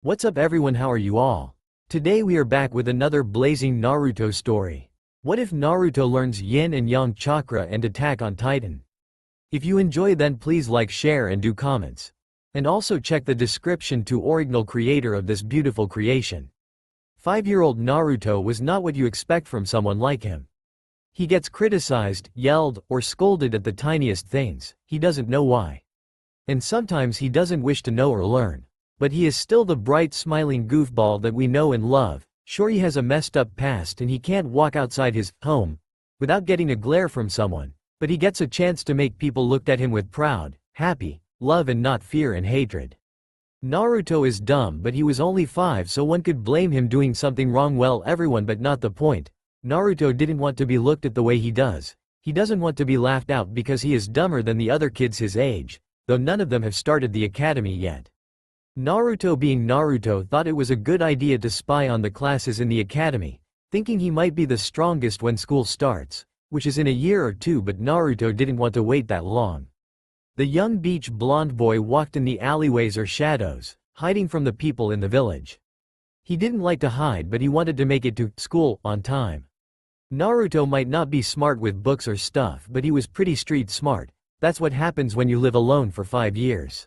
What's up everyone, how are you all? Today we are back with another blazing Naruto story. What if Naruto learns Yin and Yang Chakra and Attack on Titan? If you enjoy then please like, share and do comments. And also check the description to original creator of this beautiful creation. 5-year-old Naruto was not what you expect from someone like him. He gets criticized, yelled, or scolded at the tiniest things, he doesn't know why. And sometimes he doesn't wish to know or learn. But he is still the bright smiling goofball that we know and love. Sure, he has a messed up past and he can't walk outside his home without getting a glare from someone, but he gets a chance to make people look at him with proud, happy, love and not fear and hatred. Naruto is dumb, but he was only 5, so one could blame him doing something wrong. Well, everyone, but not the point. Naruto didn't want to be looked at the way he does. He doesn't want to be laughed out because he is dumber than the other kids his age, though none of them have started the academy yet. Naruto, being Naruto, thought it was a good idea to spy on the classes in the academy, thinking he might be the strongest when school starts, which is in a year or two, but Naruto didn't want to wait that long. The young beach blonde boy walked in the alleyways or shadows, hiding from the people in the village. He didn't like to hide, but he wanted to make it to school on time. Naruto might not be smart with books or stuff, but he was pretty street smart. That's what happens when you live alone for 5 years.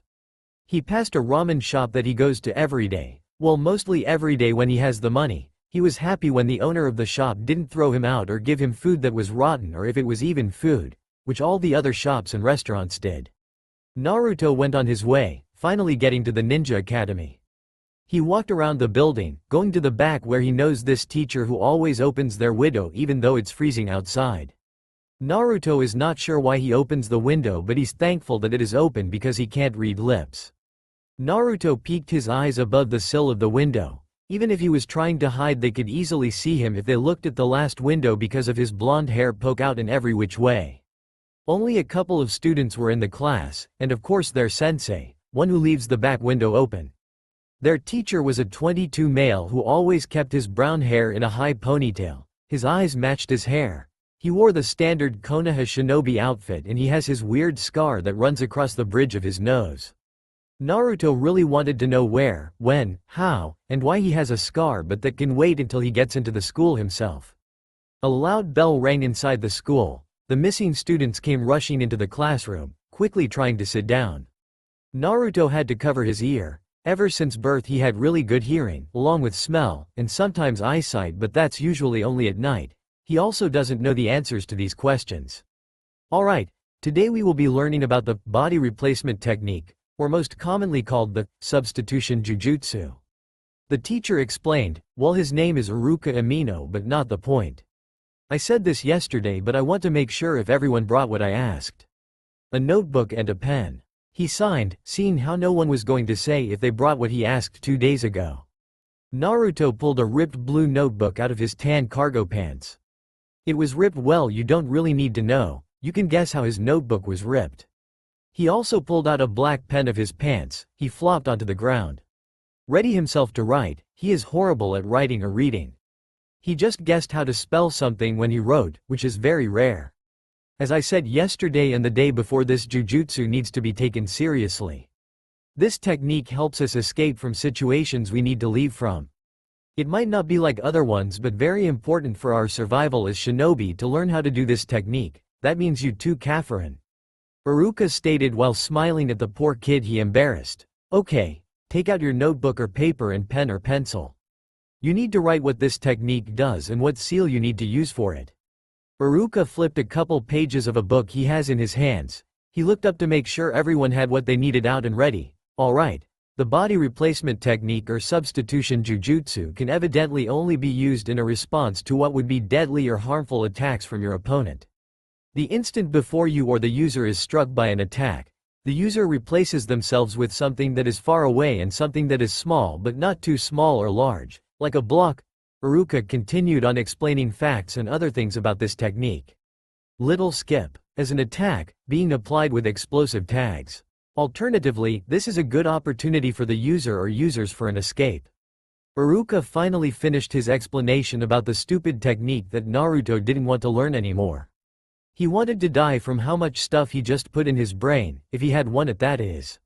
He passed a ramen shop that he goes to every day. Well, mostly every day when he has the money. He was happy when the owner of the shop didn't throw him out or give him food that was rotten, or if it was even food, which all the other shops and restaurants did. Naruto went on his way, finally getting to the ninja academy. He walked around the building, going to the back where he knows this teacher who always opens their window even though it's freezing outside. Naruto is not sure why he opens the window, but he's thankful that it is open because he can't read lips. Naruto peeked his eyes above the sill of the window. Even if he was trying to hide, they could easily see him if they looked at the last window because of his blonde hair poke out in every which way. Only a couple of students were in the class, and of course their sensei, one who leaves the back window open. Their teacher was a 22 male who always kept his brown hair in a high ponytail. His eyes matched his hair. He wore the standard Konoha shinobi outfit, and he has his weird scar that runs across the bridge of his nose. Naruto really wanted to know where, when, how, and why he has a scar, but that can wait until he gets into the school himself. A loud bell rang inside the school. The missing students came rushing into the classroom, quickly trying to sit down. Naruto had to cover his ear. Ever since birth he had really good hearing, along with smell, and sometimes eyesight, but that's usually only at night. He also doesn't know the answers to these questions. Alright, today we will be learning about the body replacement technique, or most commonly called the substitution jujutsu. The teacher explained, well, his name is Iruka Amino, but not the point. I said this yesterday, but I want to make sure if everyone brought what I asked. A notebook and a pen. He signed, seeing how no one was going to say if they brought what he asked 2 days ago. Naruto pulled a ripped blue notebook out of his tan cargo pants. It was ripped. Well, you don't really need to know, you can guess how his notebook was ripped. He also pulled out a black pen of his pants. He flopped onto the ground. Ready himself to write. He is horrible at writing or reading. He just guessed how to spell something when he wrote, which is very rare. As I said yesterday and the day before, this jujutsu needs to be taken seriously. This technique helps us escape from situations we need to leave from. It might not be like other ones, but very important for our survival as shinobi to learn how to do this technique. That means you too, Kafarin. Iruka stated while smiling at the poor kid he embarrassed. Okay, take out your notebook or paper and pen or pencil. You need to write what this technique does and what seal you need to use for it. Iruka flipped a couple pages of a book he has in his hands. He looked up to make sure everyone had what they needed out and ready. Alright, the body replacement technique or substitution jujutsu can evidently only be used in a response to what would be deadly or harmful attacks from your opponent. The instant before you or the user is struck by an attack, the user replaces themselves with something that is far away and something that is small but not too small or large, like a block. Iruka continued on explaining facts and other things about this technique. Little skip. As an attack, being applied with explosive tags. Alternatively, this is a good opportunity for the user or users for an escape. Iruka finally finished his explanation about the stupid technique that Naruto didn't want to learn anymore. He wanted to die from how much stuff he just put in his brain, if he had one at that is.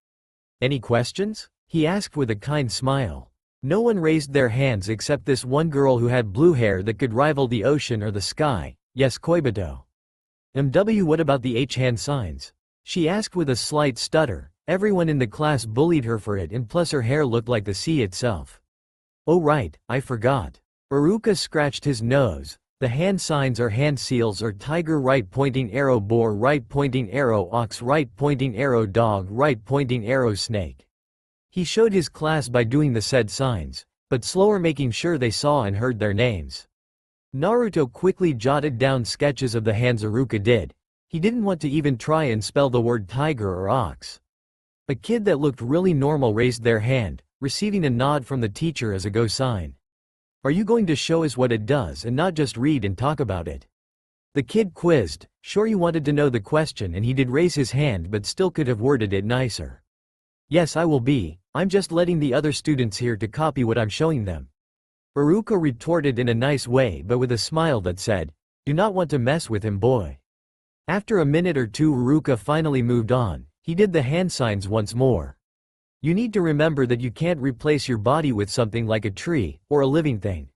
Any questions? He asked with a kind smile. No one raised their hands except this one girl who had blue hair that could rival the ocean or the sky. Yes, KouRikuto. What about the H hand signs? She asked with a slight stutter. Everyone in the class bullied her for it, and plus her hair looked like the sea itself. Oh right, I forgot. Iruka scratched his nose. The hand signs are hand seals or tiger right pointing arrow, boar right pointing arrow, ox right pointing arrow, dog right pointing arrow, snake. He showed his class by doing the said signs, but slower, making sure they saw and heard their names. Naruto quickly jotted down sketches of the hands Iruka did. He didn't want to even try and spell the word tiger or ox. A kid that looked really normal raised their hand, receiving a nod from the teacher as a go sign. Are you going to show us what it does and not just read and talk about it? The kid quizzed. Sure, he wanted to know the question and he did raise his hand, but still could have worded it nicer. Yes, I will be. I'm just letting the other students here to copy what I'm showing them. Iruka retorted in a nice way but with a smile that said, do not want to mess with him, boy. After a minute or two, Iruka finally moved on. He did the hand signs once more. You need to remember that you can't replace your body with something like a tree, or a living thing.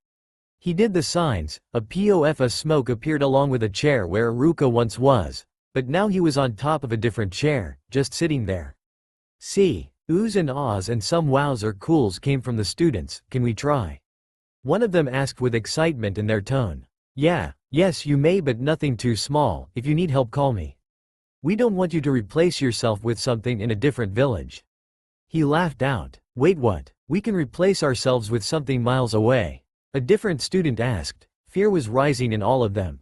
He did the signs. A puff of smoke appeared along with a chair where Iruka once was, but now he was on top of a different chair, just sitting there. See, oohs and ahs and some wows or cools came from the students. Can we try? One of them asked with excitement in their tone. Yeah, yes you may, but nothing too small. If you need help, call me. We don't want you to replace yourself with something in a different village. He laughed out. Wait, what? We can replace ourselves with something miles away. A different student asked. Fear was rising in all of them.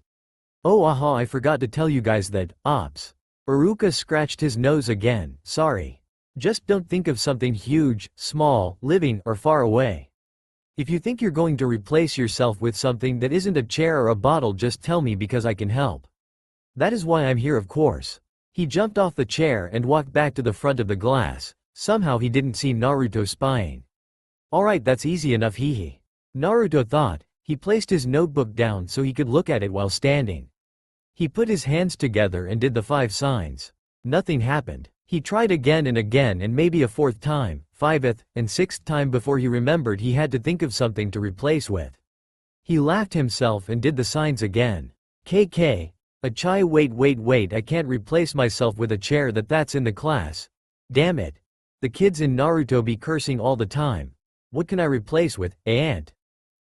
Oh aha, I forgot to tell you guys that, ops. Iruka scratched his nose again. Sorry. Just don't think of something huge, small, living, or far away. If you think you're going to replace yourself with something that isn't a chair or a bottle, just tell me because I can help. That is why I'm here, of course. He jumped off the chair and walked back to the front of the glass. Somehow he didn't see Naruto spying. Alright, that's easy enough, hehe. Naruto thought. He placed his notebook down so he could look at it while standing. He put his hands together and did the 5 signs. Nothing happened. He tried again and maybe a 4th time, 5th, and 6th time before he remembered he had to think of something to replace with. He laughed himself and did the signs again. KK. A chai, wait, I can't replace myself with a chair that's in the class. Damn it. The kids in Naruto be cursing all the time. What can I replace with, a ant?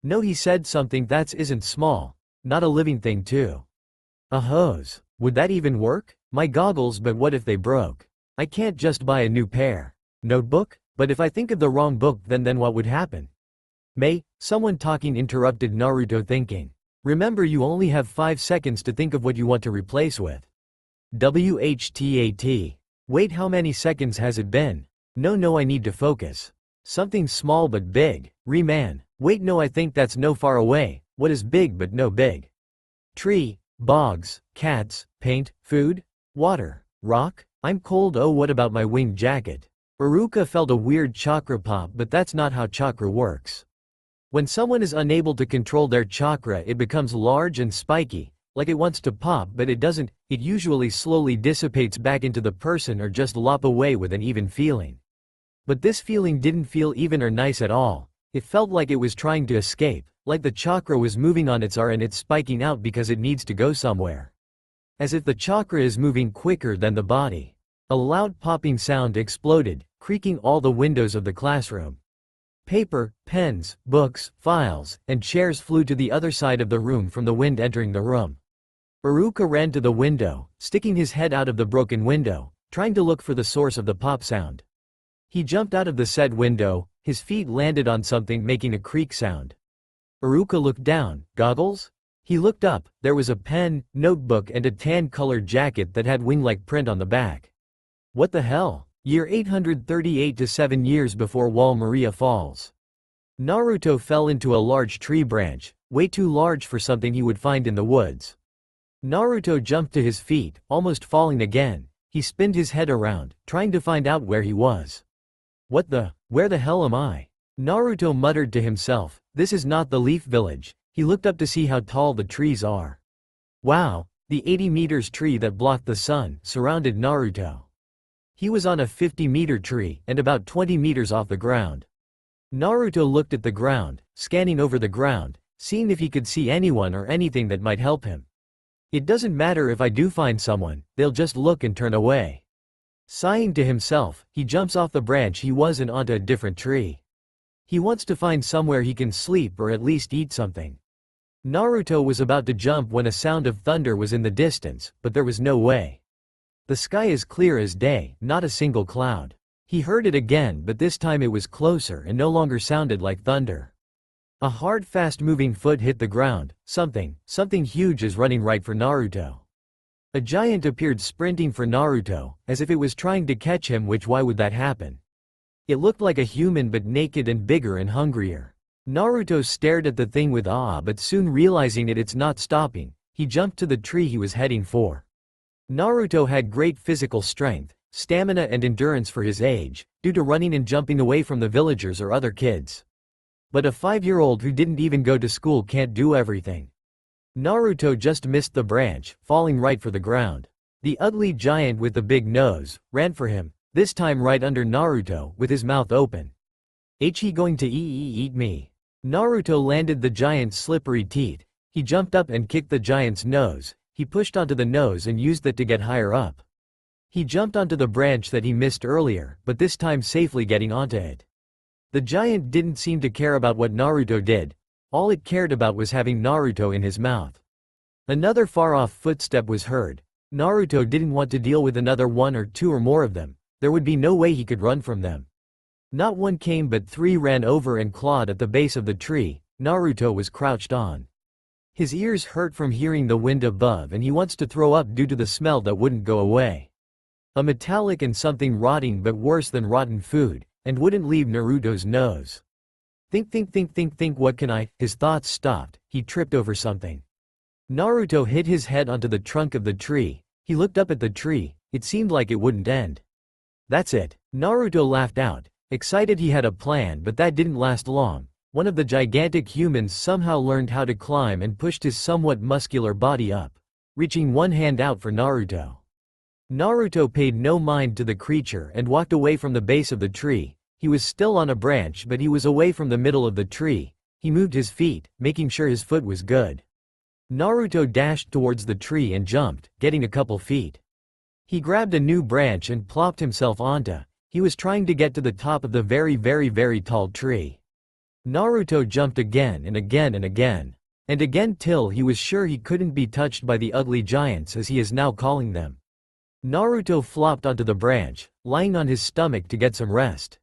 No, he said something that isn't small. Not a living thing too. A hose. Would that even work? My goggles, but what if they broke? I can't just buy a new pair. Notebook? But if I think of the wrong book, then what would happen? Someone talking interrupted Naruto, thinking. Remember, you only have 5 seconds to think of what you want to replace with. WHTAT. Wait, how many seconds has it been? No, I need to focus. Something small but big. Man. Wait, no, I think that's no far away. What is big but no big? Tree, bogs, cats, paint, food, water, rock? I'm cold. Oh, what about my winged jacket? Iruka felt a weird chakra pop, but that's not how chakra works. When someone is unable to control their chakra, it becomes large and spiky, like it wants to pop, but it doesn't. It usually slowly dissipates back into the person or just lop away with an even feeling. But this feeling didn't feel even or nice at all. It felt like it was trying to escape, like the chakra was moving on its arm and it's spiking out because it needs to go somewhere. As if the chakra is moving quicker than the body. A loud popping sound exploded, creaking all the windows of the classroom. Paper, pens, books, files, and chairs flew to the other side of the room from the wind entering the room. Iruka ran to the window, sticking his head out of the broken window, trying to look for the source of the pop sound. He jumped out of the said window, his feet landed on something making a creak sound. Iruka looked down. Goggles? He looked up. There was a pen, notebook and a tan-colored jacket that had wing-like print on the back. What the hell? Year 838 to 7 years before Wall Maria falls. Naruto fell into a large tree branch, way too large for something he would find in the woods. Naruto jumped to his feet, almost falling again. He spinned his head around, trying to find out where he was. Where the hell am I? Naruto muttered to himself, this is not the Leaf Village. He looked up to see how tall the trees are. Wow, the 80 meters tree that blocked the sun surrounded Naruto. He was on a 50-meter tree, and about 20 meters off the ground. Naruto looked at the ground, scanning over the ground, seeing if he could see anyone or anything that might help him. It doesn't matter if I do find someone, they'll just look and turn away. Sighing to himself, he jumps off the branch he was in onto a different tree. He wants to find somewhere he can sleep or at least eat something. Naruto was about to jump when a sound of thunder was in the distance, but there was no way. The sky is clear as day, not a single cloud. He heard it again, but this time it was closer and no longer sounded like thunder. A hard, fast-moving foot hit the ground. Something huge is running right for Naruto. A giant appeared sprinting for Naruto, as if it was trying to catch him, which why would that happen? It looked like a human but naked and bigger and hungrier. Naruto stared at the thing with awe, but soon realizing it's not stopping, he jumped to the tree he was heading for. Naruto had great physical strength, stamina and endurance for his age, due to running and jumping away from the villagers or other kids. But a 5-year-old who didn't even go to school can't do everything. Naruto just missed the branch, falling right for the ground. The ugly giant with the big nose ran for him, this time right under Naruto, with his mouth open. He going to eat me? Naruto landed the giant's slippery teeth. He jumped up and kicked the giant's nose. He pushed onto the nose and used that to get higher up. He jumped onto the branch that he missed earlier, but this time safely getting onto it. The giant didn't seem to care about what Naruto did. All it cared about was having Naruto in his mouth. Another far-off footstep was heard. Naruto didn't want to deal with another 1 or 2 or more of them. There would be no way he could run from them. Not one came, but 3 ran over and clawed at the base of the tree Naruto was crouched on. His ears hurt from hearing the wind above and he wants to throw up due to the smell that wouldn't go away. A metallic and something rotting, but worse than rotten food, and wouldn't leave Naruto's nose. Think, what can I? His thoughts stopped. He tripped over something. Naruto hit his head onto the trunk of the tree. He looked up at the tree. It seemed like it wouldn't end. That's it. Naruto laughed out, excited he had a plan, but that didn't last long. One of the gigantic humans somehow learned how to climb and pushed his somewhat muscular body up, reaching one hand out for Naruto. Naruto paid no mind to the creature and walked away from the base of the tree. He was still on a branch, but he was away from the middle of the tree. He moved his feet, making sure his foot was good. Naruto dashed towards the tree and jumped, getting a couple feet. He grabbed a new branch and plopped himself onto. He was trying to get to the top of the very tall tree. Naruto jumped again and again and again. And again till he was sure he couldn't be touched by the ugly giants, as he is now calling them. Naruto flopped onto the branch, lying on his stomach to get some rest.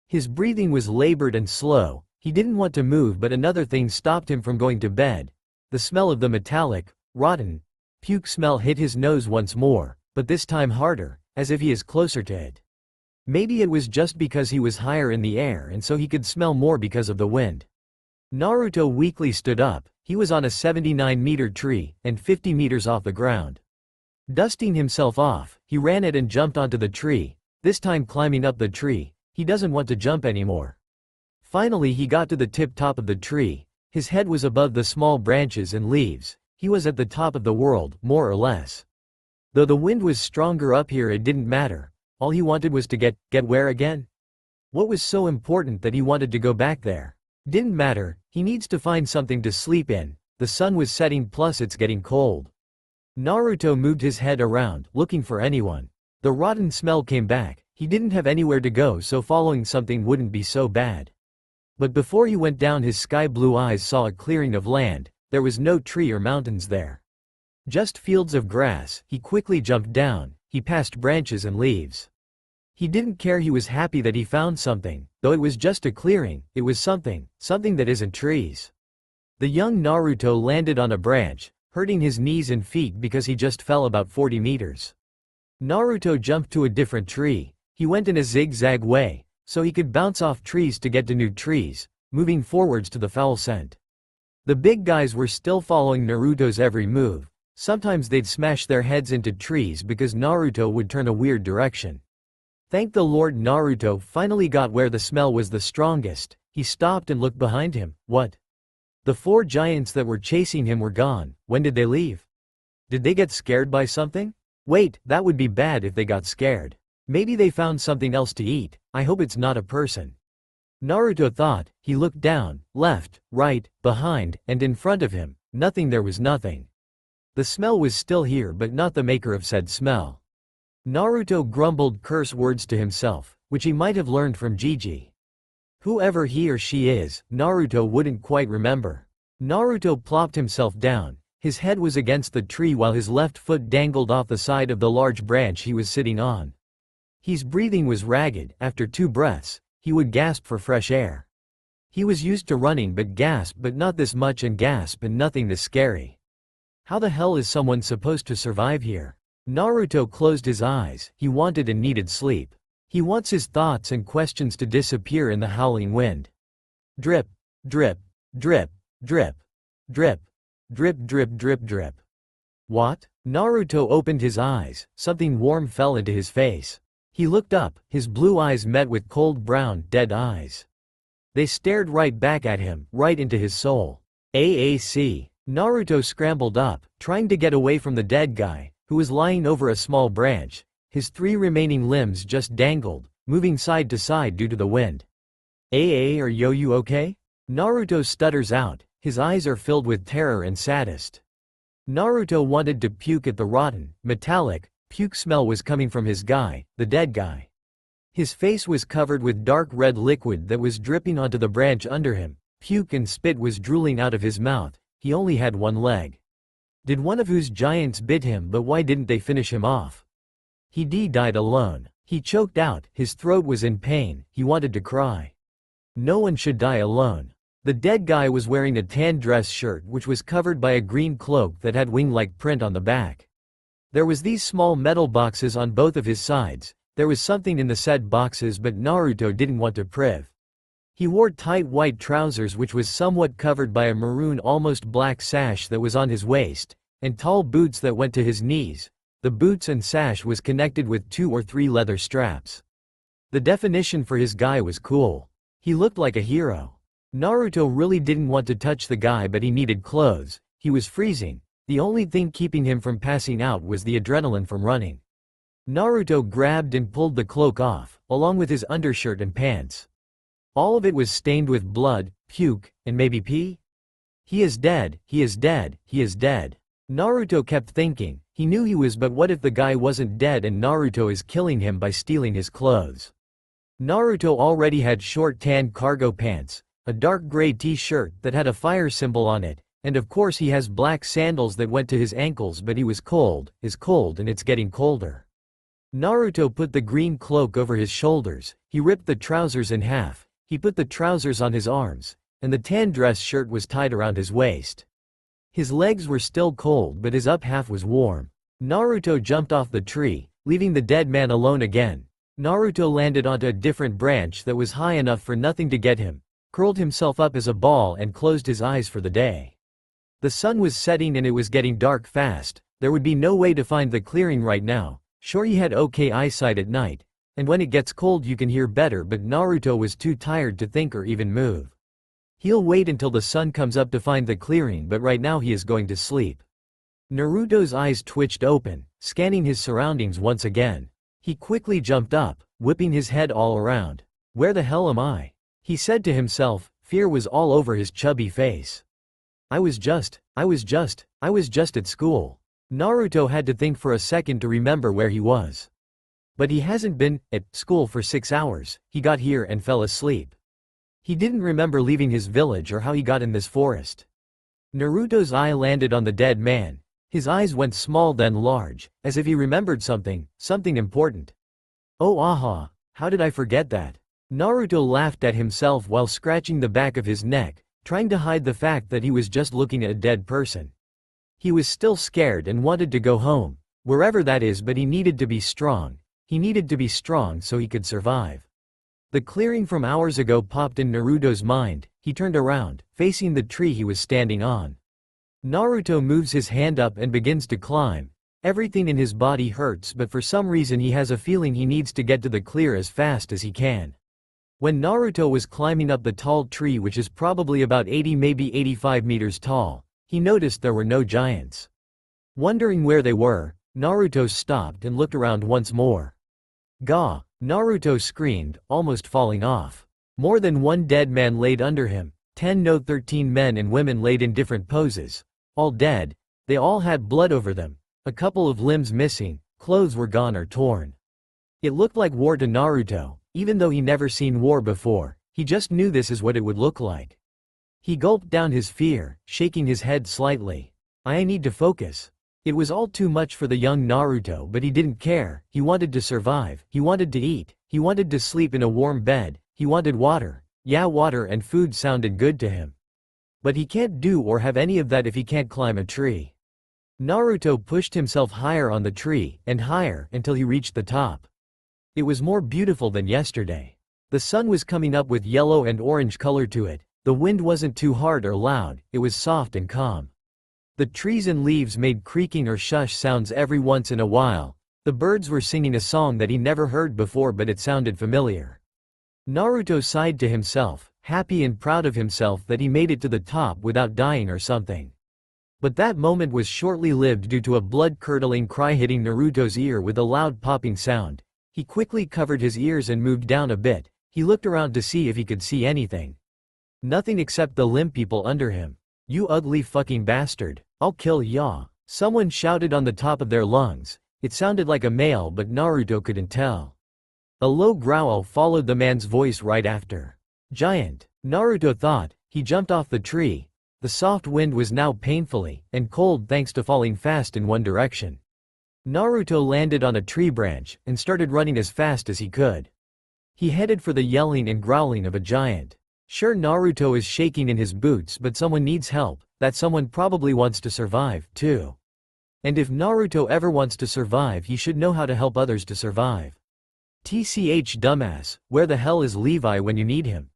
His breathing was labored and slow. He didn't want to move, but another thing stopped him from going to bed. The smell of the metallic, rotten puke smell hit his nose once more, but this time harder, as if he is closer to it. Maybe it was just because he was higher in the air and so he could smell more because of the wind. Naruto weakly stood up. He was on a 79-meter tree, and 50 meters off the ground. Dusting himself off, he ran it and jumped onto the tree, this time climbing up the tree. He doesn't want to jump anymore. Finally he got to the top of the tree. His head was above the small branches and leaves. He was at the top of the world, more or less. Though the wind was stronger up here, it didn't matter. All he wanted was to get where again? What was so important that he wanted to go back there? Didn't matter. He needs to find something to sleep in. The sun was setting, plus it's getting cold. Naruto moved his head around, looking for anyone. The rotten smell came back. He didn't have anywhere to go, so following something wouldn't be so bad. But before he went down, his sky-blue eyes saw a clearing of land. There was no tree or mountains there. Just fields of grass. He quickly jumped down. He passed branches and leaves. He didn't care. He was happy that he found something. Though it was just a clearing, it was something that isn't trees. The young Naruto landed on a branch, hurting his knees and feet because he just fell about 40 meters. Naruto jumped to a different tree. He went in a zigzag way, so he could bounce off trees to get to new trees, moving forwards to the foul scent. The big guys were still following Naruto's every move. Sometimes they'd smash their heads into trees because Naruto would turn a weird direction. Thank the Lord, Naruto finally got where the smell was the strongest. He stopped and looked behind him. What? The 4 giants that were chasing him were gone. When did they leave? Did they get scared by something? Wait, that would be bad if they got scared. Maybe they found something else to eat. I hope it's not a person. Naruto thought. He looked down, left, right, behind, and in front of him. Nothing. There was nothing. The smell was still here but not the maker of said smell. Naruto grumbled curse words to himself, which he might have learned from Gigi. Whoever he or she is, Naruto wouldn't quite remember. Naruto plopped himself down. His head was against the tree while his left foot dangled off the side of the large branch he was sitting on. His breathing was ragged. After 2 breaths, he would gasp for fresh air. He was used to running but gasp but not this much and gasp and nothing this scary. How the hell is someone supposed to survive here? Naruto closed his eyes. He wanted and needed sleep. He wants his thoughts and questions to disappear in the howling wind. Drip, drip, drip, drip, drip, drip, drip, drip, drip. What? Naruto opened his eyes. Something warm fell into his face. He looked up. His blue eyes met with cold brown, dead eyes. They stared right back at him, right into his soul. AAC. Naruto scrambled up, trying to get away from the dead guy, who was lying over a small branch. His 3 remaining limbs just dangled, moving side to side due to the wind. Are you okay? Naruto stutters out. His eyes are filled with terror and saddest. Naruto wanted to puke at the rotten, metallic, puke smell was coming from his guy, the dead guy. His face was covered with dark red liquid that was dripping onto the branch under him. Puke and spit was drooling out of his mouth. He only had 1 leg. Did one of whose giants bit him, but why didn't they finish him off? He died alone. He choked out. His throat was in pain. He wanted to cry. No one should die alone. The dead guy was wearing a tan dress shirt which was covered by a green cloak that had wing-like print on the back. There was these small metal boxes on both of his sides. There was something in the said boxes but Naruto didn't want to priv. He wore tight white trousers which was somewhat covered by a maroon almost black sash that was on his waist, and tall boots that went to his knees. The boots and sash was connected with 2 or 3 leather straps. The definition for his guy was cool. He looked like a hero. Naruto really didn't want to touch the guy but he needed clothes. He was freezing. The only thing keeping him from passing out was the adrenaline from running. Naruto grabbed and pulled the cloak off, along with his undershirt and pants. All of it was stained with blood, puke, and maybe pee? He is dead, he is dead, he is dead. Naruto kept thinking. He knew he was, but what if the guy wasn't dead and Naruto is killing him by stealing his clothes? Naruto already had short tan cargo pants, a dark gray t-shirt that had a fire symbol on it, and of course he has black sandals that went to his ankles but he was cold, is cold and it's getting colder. Naruto put the green cloak over his shoulders, he ripped the trousers in half, he put the trousers on his arms, and the tan dress shirt was tied around his waist. His legs were still cold but his up half was warm. Naruto jumped off the tree, leaving the dead man alone again. Naruto landed onto a different branch that was high enough for nothing to get him, curled himself up as a ball and closed his eyes for the day. The sun was setting and it was getting dark fast. There would be no way to find the clearing right now. Sure, he had okay eyesight at night, and when it gets cold you can hear better, but Naruto was too tired to think or even move. He'll wait until the sun comes up to find the clearing, but right now he is going to sleep. Naruto's eyes twitched open, scanning his surroundings once again. He quickly jumped up, whipping his head all around. Where the hell am I? He said to himself. Fear was all over his chubby face. I was just at school. Naruto had to think for a second to remember where he was. But he hasn't been at school for 6 hours. He got here and fell asleep. He didn't remember leaving his village or how he got in this forest. Naruto's eye landed on the dead man. His eyes went small then large, as if he remembered something important. Oh aha, how did I forget that? Naruto laughed at himself while scratching the back of his neck, trying to hide the fact that he was just looking at a dead person. He was still scared and wanted to go home, wherever that is, but he needed to be strong. He needed to be strong so he could survive. The clearing from hours ago popped in Naruto's mind. He turned around, facing the tree he was standing on. Naruto moves his hand up and begins to climb. Everything in his body hurts, but for some reason he has a feeling he needs to get to the clear as fast as he can. When Naruto was climbing up the tall tree, which is probably about 80 maybe 85 meters tall, he noticed there were no giants. Wondering where they were, Naruto stopped and looked around once more. Gah! Naruto screamed, almost falling off. More than one dead man laid under him, 13 men and women laid in different poses. All dead, they all had blood over them, a couple of limbs missing, clothes were gone or torn. It looked like war to Naruto, even though he never seen war before, he just knew this is what it would look like. He gulped down his fear, shaking his head slightly. I need to focus. It was all too much for the young Naruto, but he didn't care. He wanted to survive, he wanted to eat, he wanted to sleep in a warm bed, he wanted water. Yeah, water and food sounded good to him. But he can't do or have any of that if he can't climb a tree. Naruto pushed himself higher on the tree, and higher, until he reached the top. It was more beautiful than yesterday. The sun was coming up with yellow and orange color to it, the wind wasn't too hard or loud, it was soft and calm. The trees and leaves made creaking or shush sounds every once in a while. The birds were singing a song that he never heard before, but it sounded familiar. Naruto sighed to himself, happy and proud of himself that he made it to the top without dying or something. But that moment was shortly lived due to a blood-curdling cry hitting Naruto's ear with a loud popping sound. He quickly covered his ears and moved down a bit. He looked around to see if he could see anything. Nothing except the limp people under him. You ugly fucking bastard, I'll kill ya. Someone shouted on the top of their lungs. It sounded like a male, but Naruto couldn't tell. A low growl followed the man's voice right after. Giant, Naruto thought. He jumped off the tree. The soft wind was now painfully and cold thanks to falling fast in one direction. Naruto landed on a tree branch and started running as fast as he could. He headed for the yelling and growling of a giant. Sure, Naruto is shaking in his boots, but someone needs help. That someone probably wants to survive, too. And if Naruto ever wants to survive, he should know how to help others to survive. TCH dumbass, where the hell is Levi when you need him?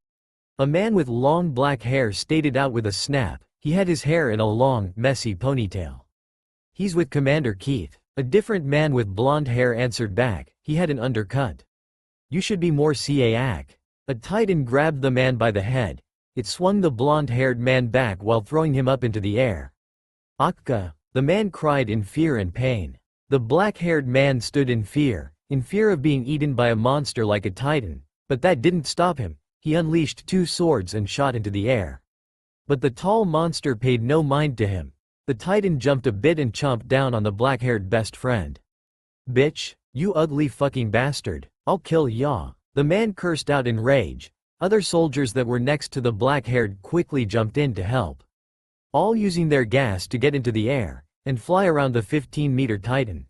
A man with long black hair stated out with a snap. He had his hair in a long, messy ponytail. He's with Commander Keith. A different man with blonde hair answered back. He had an undercut. You should be more CAC. A titan grabbed the man by the head. It swung the blonde-haired man back while throwing him up into the air. Akka, the man cried in fear and pain. The black-haired man stood in fear of being eaten by a monster like a titan, but that didn't stop him. He unleashed 2 swords and shot into the air. But the tall monster paid no mind to him. The titan jumped a bit and chomped down on the black-haired best friend. Bitch, you ugly fucking bastard, I'll kill ya. The man cursed out in rage. Other soldiers that were next to the black-haired quickly jumped in to help. All using their gas to get into the air and fly around the 15-meter titan.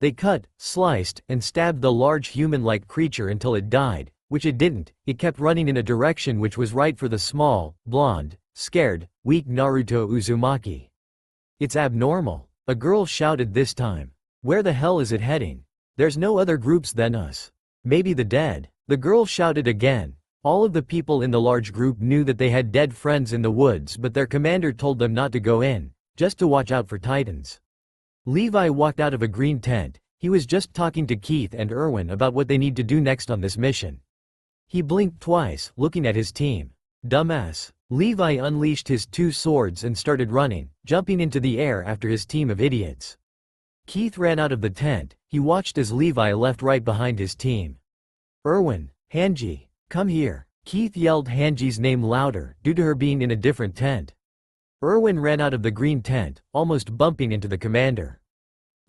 They cut, sliced, and stabbed the large human-like creature until it died, which it didn't. It kept running in a direction which was right for the small, blonde, scared, weak Naruto Uzumaki. It's abnormal, a girl shouted this time. Where the hell is it heading? There's no other groups than us. Maybe the dead. The girl shouted again. All of the people in the large group knew that they had dead friends in the woods, but their commander told them not to go in, just to watch out for titans. Levi walked out of a green tent. He was just talking to Keith and Erwin about what they need to do next on this mission. He blinked twice, looking at his team. Dumbass. Levi unleashed his 2 swords and started running, jumping into the air after his team of idiots. Keith ran out of the tent. He watched as Levi left right behind his team. Erwin, Hanji, come here. Keith yelled Hanji's name louder, due to her being in a different tent. Erwin ran out of the green tent, almost bumping into the commander.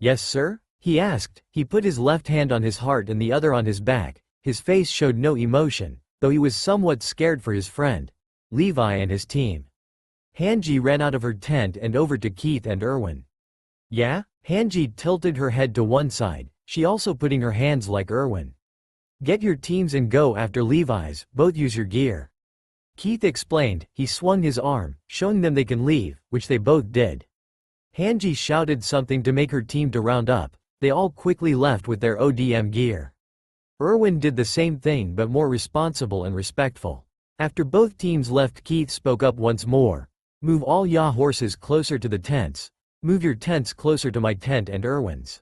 Yes, sir? He asked. He put his left hand on his heart and the other on his back. His face showed no emotion, though he was somewhat scared for his friend, Levi and his team. Hanji ran out of her tent and over to Keith and Erwin. Yeah? Hanji tilted her head to one side, she also putting her hands like Erwin. Get your teams and go after Levi's, both use your gear. Keith explained. He swung his arm, showing them they can leave, which they both did. Hanji shouted something to make her team to round up. They all quickly left with their ODM gear. Erwin did the same thing but more responsible and respectful. After both teams left, Keith spoke up once more. Move all ya horses closer to the tents. Move your tents closer to my tent and Erwin's.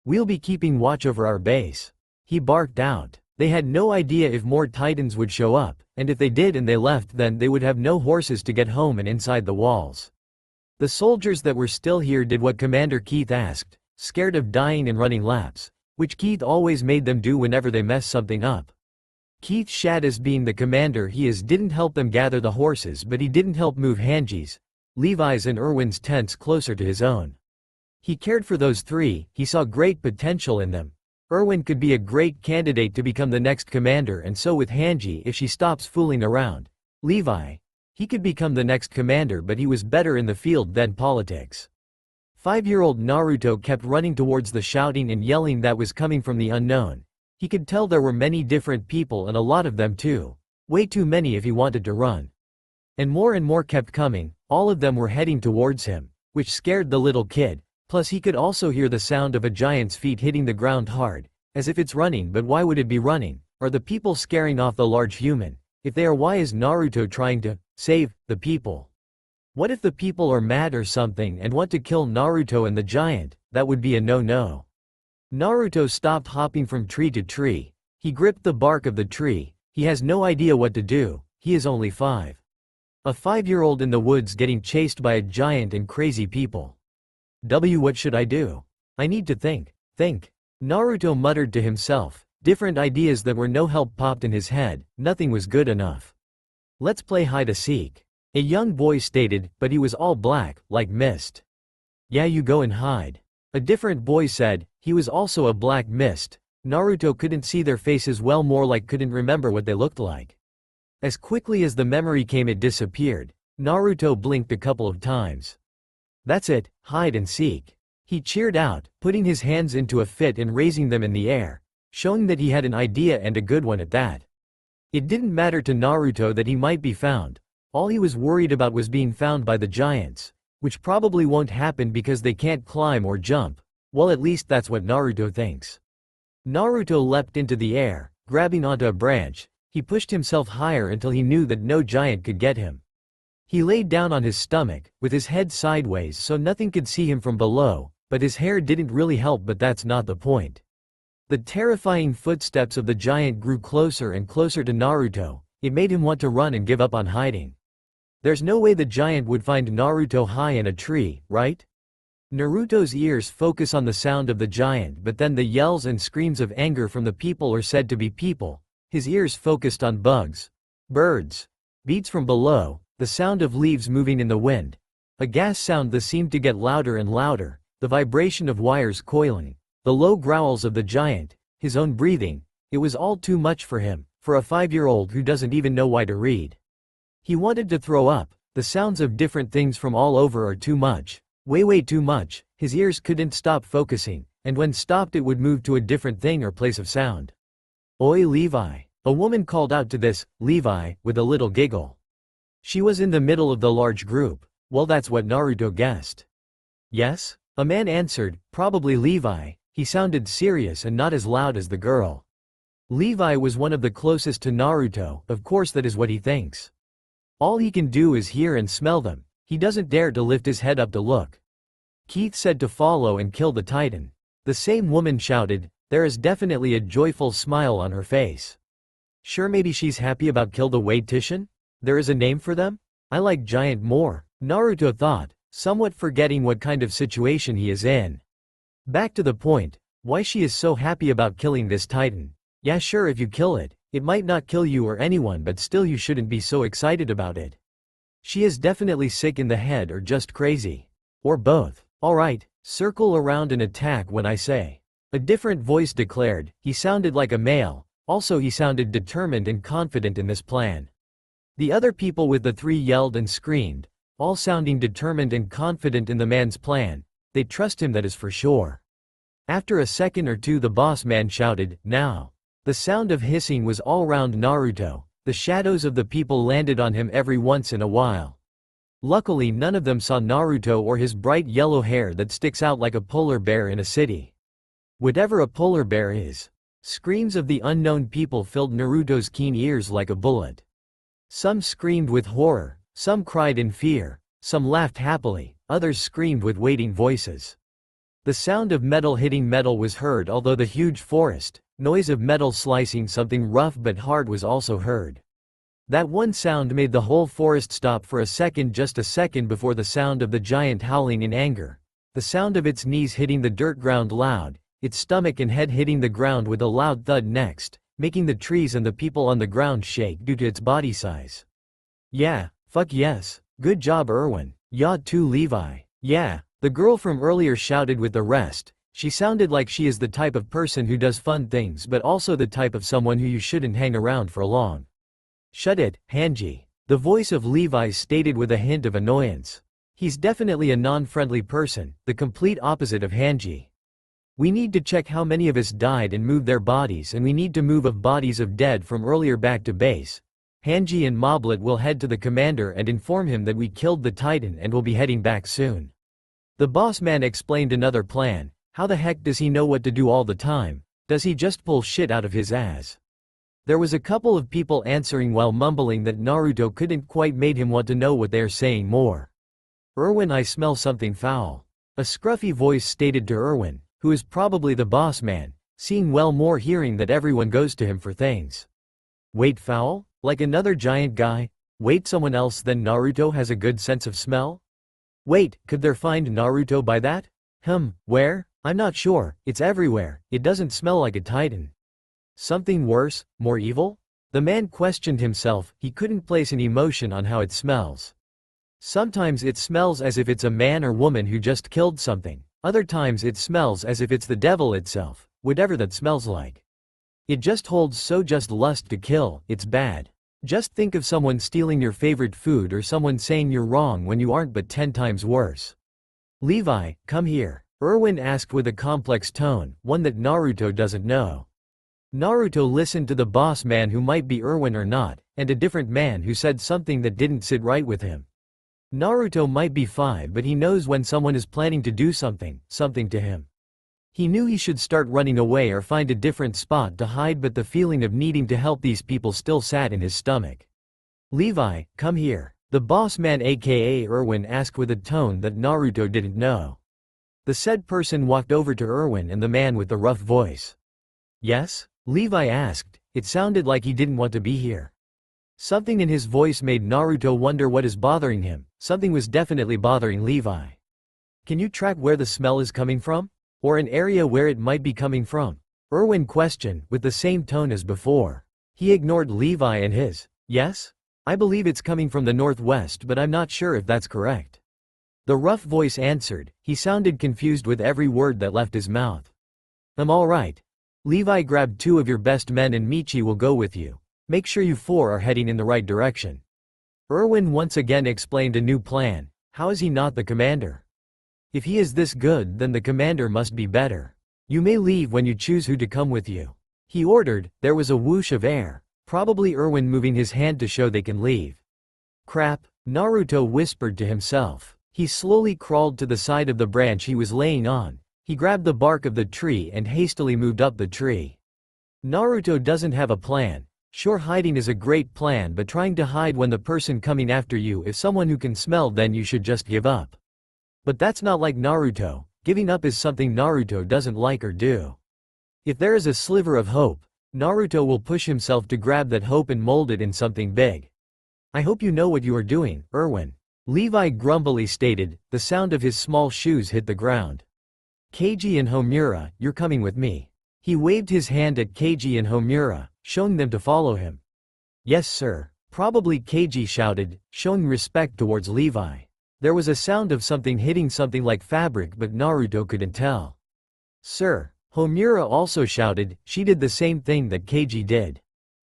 We'll be keeping watch over our base. He barked out. They had no idea if more titans would show up, and if they did and they left, then they would have no horses to get home and inside the walls. The soldiers that were still here did what Commander Keith asked, scared of dying and running laps, which Keith always made them do whenever they messed something up. Keith Shadis, being the commander he is, didn't help them gather the horses, but he didn't help move Hanji's, Levi's and Erwin's tents closer to his own. He cared for those three, he saw great potential in them. Erwin could be a great candidate to become the next commander, and so with Hanji, if she stops fooling around. Levi, he could become the next commander, but he was better in the field than politics. 5-year-old Naruto kept running towards the shouting and yelling that was coming from the unknown. He could tell there were many different people, and a lot of them too. Way too many if he wanted to run. And more kept coming, all of them were heading towards him, which scared the little kid. Plus he could also hear the sound of a giant's feet hitting the ground hard, as if it's running. But why would it be running? Are the people scaring off the large human? If they are, why is Naruto trying to save the people? What if the people are mad or something and want to kill Naruto and the giant? That would be a no-no. Naruto stopped hopping from tree to tree. He gripped the bark of the tree. He has no idea what to do. He is only 5. A 5-year-old in the woods getting chased by a giant and crazy people. What should I do? I need to think. Naruto muttered to himself. Different ideas that were no help popped in his head. Nothing was good enough. Let's play hide-and-seek. A young boy stated, but he was all black, like mist. Yeah, you go and hide. A different boy said, he was also a black mist. Naruto couldn't see their faces well, more like couldn't remember what they looked like. As quickly as the memory came, it disappeared. Naruto blinked a couple of times. That's it, hide and seek. He cheered out, putting his hands into a fit and raising them in the air, showing that he had an idea, and a good one at that. It didn't matter to Naruto that he might be found. All he was worried about was being found by the giants, which probably won't happen because they can't climb or jump. Well, at least that's what Naruto thinks. Naruto leapt into the air, grabbing onto a branch. He pushed himself higher until he knew that no giant could get him. He laid down on his stomach, with his head sideways so nothing could see him from below, but his hair didn't really help. But that's not the point. The terrifying footsteps of the giant grew closer and closer to Naruto. It made him want to run and give up on hiding. There's no way the giant would find Naruto high in a tree, right? Naruto's ears focus on the sound of the giant, but then the yells and screams of anger from the people are said to be people. His ears focused on bugs, birds, beats from below, the sound of leaves moving in the wind, a gas sound that seemed to get louder and louder, the vibration of wires coiling, the low growls of the giant, his own breathing. It was all too much for him, for a 5-year-old who doesn't even know why to read. He wanted to throw up. The sounds of different things from all over are too much. Way too much. His ears couldn't stop focusing, and when stopped it would move to a different thing or place of sound. Oi, Levi. A woman called out to this Levi with a little giggle. She was in the middle of the large group. Well, that's what Naruto guessed. Yes? A man answered, probably Levi. He sounded serious and not as loud as the girl. Levi was one of the closest to Naruto. Of course that is what he thinks. All he can do is hear and smell them. He doesn't dare to lift his head up to look. Keith said to follow and kill the Titan. The same woman shouted. There is definitely a joyful smile on her face. Sure, maybe she's happy about kill the Titan? There is a name for them? I like giant more, Naruto thought, somewhat forgetting what kind of situation he is in. Back to the point, why she is so happy about killing this Titan. Yeah, sure, if you kill it, it might not kill you or anyone, but still you shouldn't be so excited about it. She is definitely sick in the head or just crazy. Or both. Alright, circle around and attack when I say. A different voice declared. He sounded like a male, also he sounded determined and confident in this plan. The other people with the 3 yelled and screamed, all sounding determined and confident in the man's plan. They trust him, that is for sure. After a second or two the boss man shouted, now. The sound of hissing was all round Naruto. The shadows of the people landed on him every once in a while. Luckily none of them saw Naruto or his bright yellow hair that sticks out like a polar bear in a city. Whatever a polar bear is. Screams of the unknown people filled Naruto's keen ears like a bullet. Some screamed with horror, some cried in fear, some laughed happily, others screamed with waiting voices. The sound of metal hitting metal was heard, although the huge forest, noise of metal slicing something rough but hard was also heard. That one sound made the whole forest stop for a second, just a second before the sound of the giant howling in anger. The sound of its knees hitting the dirt ground loud, its stomach and head hitting the ground with a loud thud next. making the trees and the people on the ground shake due to its body size. Yeah, fuck yes. Good job Erwin. Yeah too Levi. Yeah, the girl from earlier shouted with the rest. She sounded like she is the type of person who does fun things but also the type of someone who you shouldn't hang around for long. Shut it, Hanji. The voice of Levi stated with a hint of annoyance. He's definitely a non-friendly person, the complete opposite of Hanji. We need to check how many of us died and move their bodies, and we need to move of bodies of dead from earlier back to base. Hanji and Moblet will head to the commander and inform him that we killed the Titan and will be heading back soon. The boss man explained another plan. How the heck does he know what to do all the time? Does he just pull shit out of his ass? There was a couple of people answering while mumbling that Naruto couldn't quite made him want to know what they're saying more. Erwin, I smell something foul. A scruffy voice stated to Erwin, who is probably the boss man, seeing well more hearing that everyone goes to him for things. Wait, foul? Like another giant guy? Wait, someone else than Naruto has a good sense of smell? Wait, could there find Naruto by that? Where? I'm not sure, it's everywhere, it doesn't smell like a Titan. Something worse, more evil? The man questioned himself, he couldn't place an emotion on how it smells. Sometimes it smells as if it's a man or woman who just killed something, other times it smells as if it's the devil itself, whatever that smells like. It just holds so just lust to kill, it's bad. Just think of someone stealing your favorite food or someone saying you're wrong when you aren't but 10 times worse. Levi, come here. Erwin asked with a complex tone, one that Naruto doesn't know. Naruto listened to the boss man who might be Erwin or not, and a different man who said something that didn't sit right with him. Naruto might be 5 but he knows when someone is planning to do something to him. He knew he should start running away or find a different spot to hide, but the feeling of needing to help these people still sat in his stomach. Levi, come here. The boss man aka Erwin asked with a tone that Naruto didn't know. The said person walked over to Erwin and the man with the rough voice. Yes? Levi asked. It sounded like he didn't want to be here. Something in his voice made Naruto wonder what is bothering him. Something was definitely bothering Levi. Can you track where the smell is coming from? Or an area where it might be coming from? Erwin questioned, with the same tone as before. He ignored Levi and his, yes? I believe it's coming from the northwest, but I'm not sure if that's correct. The rough voice answered. He sounded confused with every word that left his mouth. I'm alright. Levi, grab 2 of your best men and Michi will go with you. Make sure you 4 are heading in the right direction. Erwin once again explained a new plan. How is he not the commander? If he is this good, then the commander must be better. You may leave when you choose who to come with you. He ordered. There was a whoosh of air. Probably Erwin moving his hand to show they can leave. Crap, Naruto whispered to himself. He slowly crawled to the side of the branch he was laying on. He grabbed the bark of the tree and hastily moved up the tree. Naruto doesn't have a plan. Sure, hiding is a great plan, but trying to hide when the person coming after you is someone who can smell, then you should just give up. But that's not like Naruto. Giving up is something Naruto doesn't like or do. If there is a sliver of hope, Naruto will push himself to grab that hope and mold it in something big. I hope you know what you are doing, Erwin. Levi grumpily stated. The sound of his small shoes hit the ground. Keiji and Homura, you're coming with me. He waved his hand at Keiji and Homura, showing them to follow him. Yes sir. Probably Keiji shouted, showing respect towards Levi. There was a sound of something hitting something like fabric, but Naruto couldn't tell. Sir. Homura also shouted. She did the same thing that Keiji did.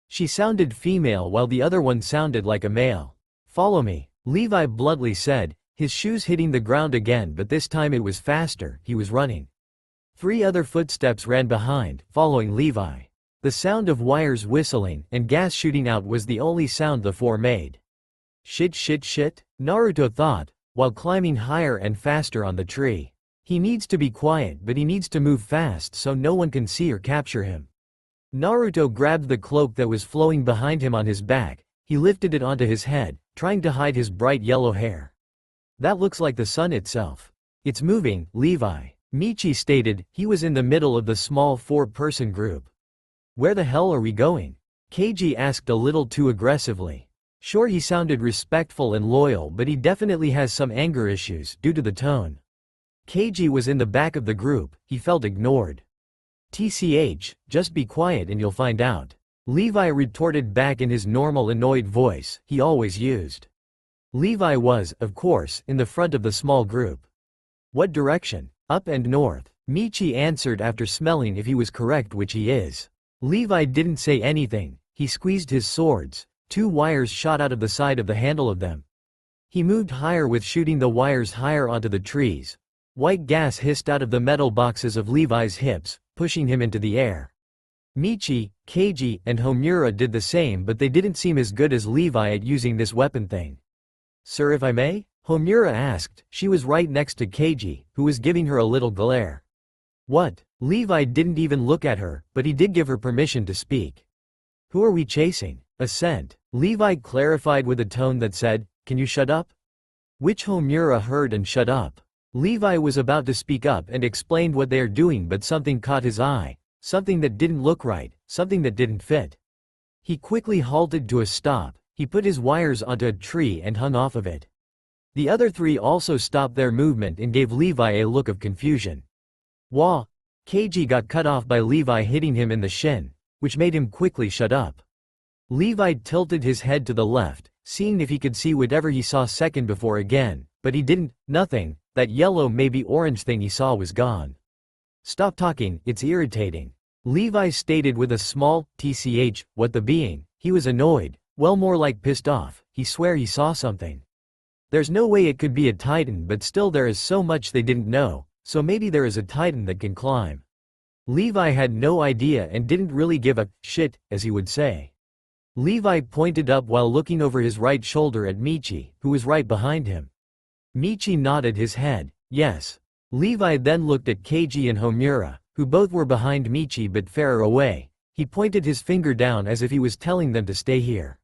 She sounded female while the other one sounded like a male. Follow me. Levi bluntly said, his shoes hitting the ground again, but this time it was faster. He was running. 3 other footsteps ran behind, following Levi. The sound of wires whistling and gas shooting out was the only sound the 4 made. Shit, Naruto thought, while climbing higher and faster on the tree. He needs to be quiet, but he needs to move fast so no one can see or capture him. Naruto grabbed the cloak that was flowing behind him on his back. He lifted it onto his head, trying to hide his bright yellow hair. That looks like the sun itself. It's moving, Levi. Michi stated. He was in the middle of the small 4-person group. Where the hell are we going? Keiji asked a little too aggressively. Sure, he sounded respectful and loyal, but he definitely has some anger issues due to the tone. Keiji was in the back of the group. He felt ignored. TCH, just be quiet and you'll find out. Levi retorted back in his normal annoyed voice he always used. Levi was, of course, in the front of the small group. What direction? Up and north, Michi answered after smelling if he was correct, which he is. Levi didn't say anything, he squeezed his swords. 2 wires shot out of the side of the handle of them. He moved higher with shooting the wires higher onto the trees. White gas hissed out of the metal boxes of Levi's hips, pushing him into the air. Michi, Keiji, and Homura did the same, but they didn't seem as good as Levi at using this weapon thing. Sir, if I may? Homura asked. She was right next to Keiji, who was giving her a little glare. What? Levi didn't even look at her, but he did give her permission to speak. Who are we chasing? Assent. Levi clarified with a tone that said, can you shut up? Which Homura heard and shut up. Levi was about to speak up and explained what they are doing, but something caught his eye. Something that didn't look right, something that didn't fit. He quickly halted to a stop. He put his wires onto a tree and hung off of it. The other 3 also stopped their movement and gave Levi a look of confusion. Wah! Keiji got cut off by Levi hitting him in the shin, which made him quickly shut up. Levi tilted his head to the left, seeing if he could see whatever he saw second before again, but he didn't. Nothing. That yellow, maybe orange thing he saw was gone. Stop talking, it's irritating. Levi stated with a small tch. What the being? He was annoyed, well, more like pissed off. He swore he saw something. There's no way it could be a titan, but still there is so much they didn't know, so maybe there is a titan that can climb. Levi had no idea and didn't really give a shit, as he would say. Levi pointed up while looking over his right shoulder at Michi, who was right behind him. Michi nodded his head, yes. Levi then looked at Keiji and Homura, who both were behind Michi but far away. He pointed his finger down as if he was telling them to stay here.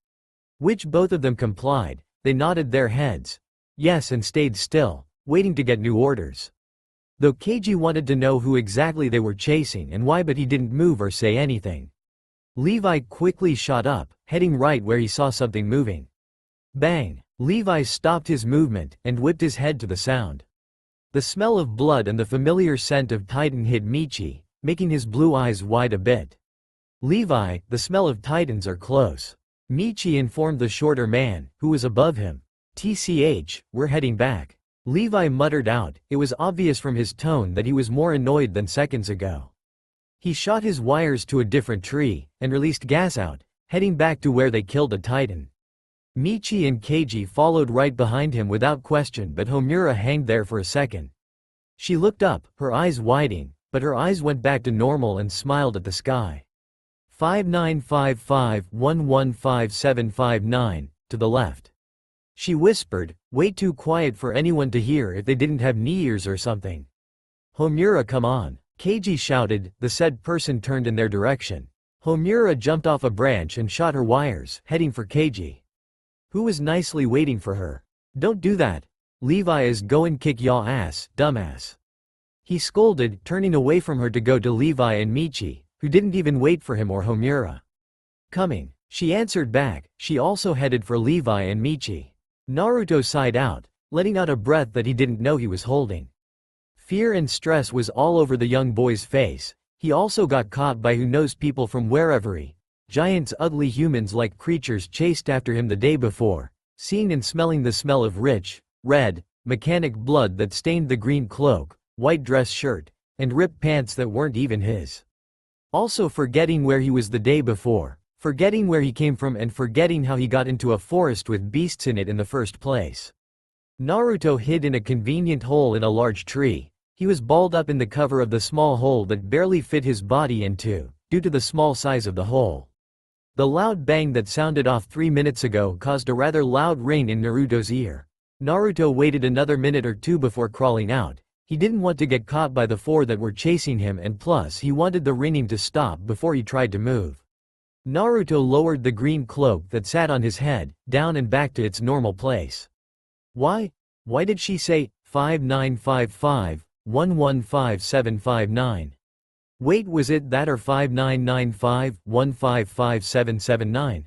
Which both of them complied. They nodded their heads. Yes, and stayed still, waiting to get new orders. Though Keiji wanted to know who exactly they were chasing and why, but he didn't move or say anything. Levi quickly shot up, heading right where he saw something moving. Bang! Levi stopped his movement and whipped his head to the sound. The smell of blood and the familiar scent of Titan hit Michi, making his blue eyes wide a bit. Levi, the smell of Titans are close. Michi informed the shorter man, who was above him. TCH, we're heading back. Levi muttered out. It was obvious from his tone that he was more annoyed than seconds ago. He shot his wires to a different tree, and released gas out, heading back to where they killed a Titan. Michi and Keiji followed right behind him without question, but Homura hanged there for a second. She looked up, her eyes widening, but her eyes went back to normal and smiled at the sky. 5955115759, to the left. She whispered, way too quiet for anyone to hear if they didn't have knee ears or something. Homura, come on. Keiji shouted. The said person turned in their direction. Homura jumped off a branch and shot her wires, heading for Keiji, who was nicely waiting for her. Don't do that. Levi is goin' kick yaw ass, dumbass. He scolded, turning away from her to go to Levi and Michi, who didn't even wait for him or Homura. Coming. She answered back. She also headed for Levi and Michi. Naruto sighed out, letting out a breath that he didn't know he was holding. Fear and stress was all over the young boy's face. He also got caught by who knows people from wherever he. Giants, ugly humans-like creatures chased after him the day before, seeing and smelling the smell of rich, red, mechanic blood that stained the green cloak, white dress shirt, and ripped pants that weren't even his. Also forgetting where he was the day before, forgetting where he came from, and forgetting how he got into a forest with beasts in it in the first place. Naruto hid in a convenient hole in a large tree. He was balled up in the cover of the small hole that barely fit his body into, due to the small size of the hole. The loud bang that sounded off 3 minutes ago caused a rather loud ring in Naruto's ear. Naruto waited another minute or two before crawling out. He didn't want to get caught by the 4 that were chasing him, and plus he wanted the ringing to stop before he tried to move. Naruto lowered the green cloak that sat on his head, down and back to its normal place. Why did she say 5955115759? Wait, was it that or 5995155779?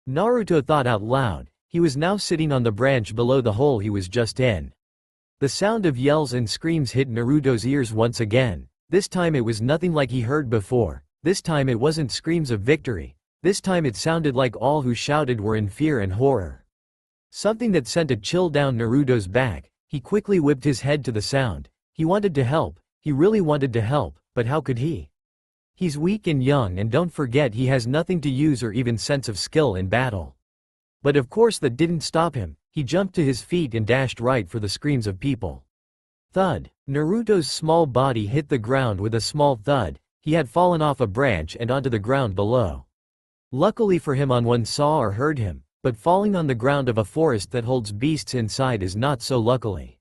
Naruto thought out loud. He was now sitting on the branch below the hole he was just in. The sound of yells and screams hit Naruto's ears once again. This time it was nothing like he heard before. This time it wasn't screams of victory. This time it sounded like all who shouted were in fear and horror. Something that sent a chill down Naruto's back. He quickly whipped his head to the sound. He wanted to help. He really wanted to help, but how could he? He's weak and young, and don't forget he has nothing to use or even sense of skill in battle. But of course that didn't stop him. He jumped to his feet and dashed right for the screams of people. Thud. Naruto's small body hit the ground with a small thud. He had fallen off a branch and onto the ground below. Luckily for him, no one saw or heard him, but falling on the ground of a forest that holds beasts inside is not so luckily.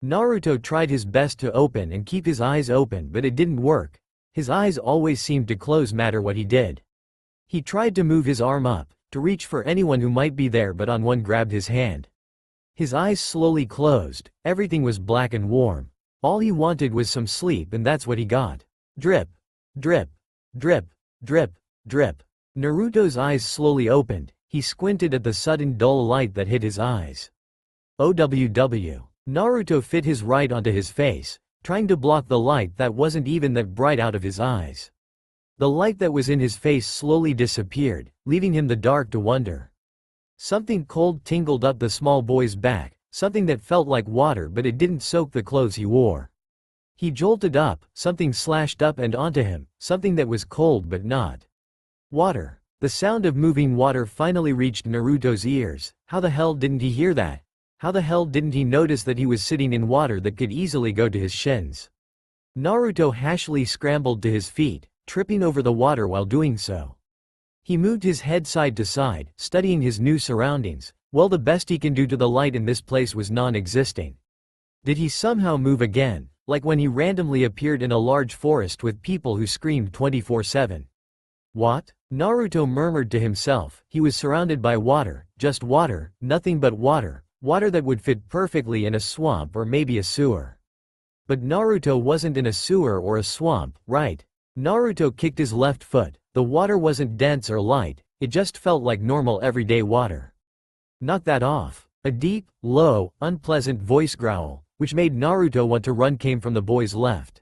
Naruto tried his best to open and keep his eyes open, but it didn't work. His eyes always seemed to close matter what he did. He tried to move his arm up, to reach for anyone who might be there, but no one grabbed his hand. His eyes slowly closed. Everything was black and warm. All he wanted was some sleep, and that's what he got. Drip. Drip. Drip. Drip. Drip. Naruto's eyes slowly opened. He squinted at the sudden dull light that hit his eyes. OWW. Naruto fit his right onto his face, trying to block the light that wasn't even that bright out of his eyes. The light that was in his face slowly disappeared, leaving him the dark to wonder. Something cold tingled up the small boy's back, something that felt like water, but it didn't soak the clothes he wore. He jolted up, something slashed up and onto him, something that was cold but not water. The sound of moving water finally reached Naruto's ears. How the hell didn't he hear that? How the hell didn't he notice that he was sitting in water that could easily go to his shins? Naruto hastily scrambled to his feet, tripping over the water while doing so. He moved his head side to side, studying his new surroundings. Well, the best he can do to the light in this place was non-existing. Did he somehow move again, like when he randomly appeared in a large forest with people who screamed 24/7? What? Naruto murmured to himself. He was surrounded by water, just water, nothing but water, water that would fit perfectly in a swamp or maybe a sewer. But Naruto wasn't in a sewer or a swamp, right? Naruto kicked his left foot. The water wasn't dense or light, it just felt like normal everyday water. Knock that off. A deep, low, unpleasant voice growl, which made Naruto want to run, came from the boy's left.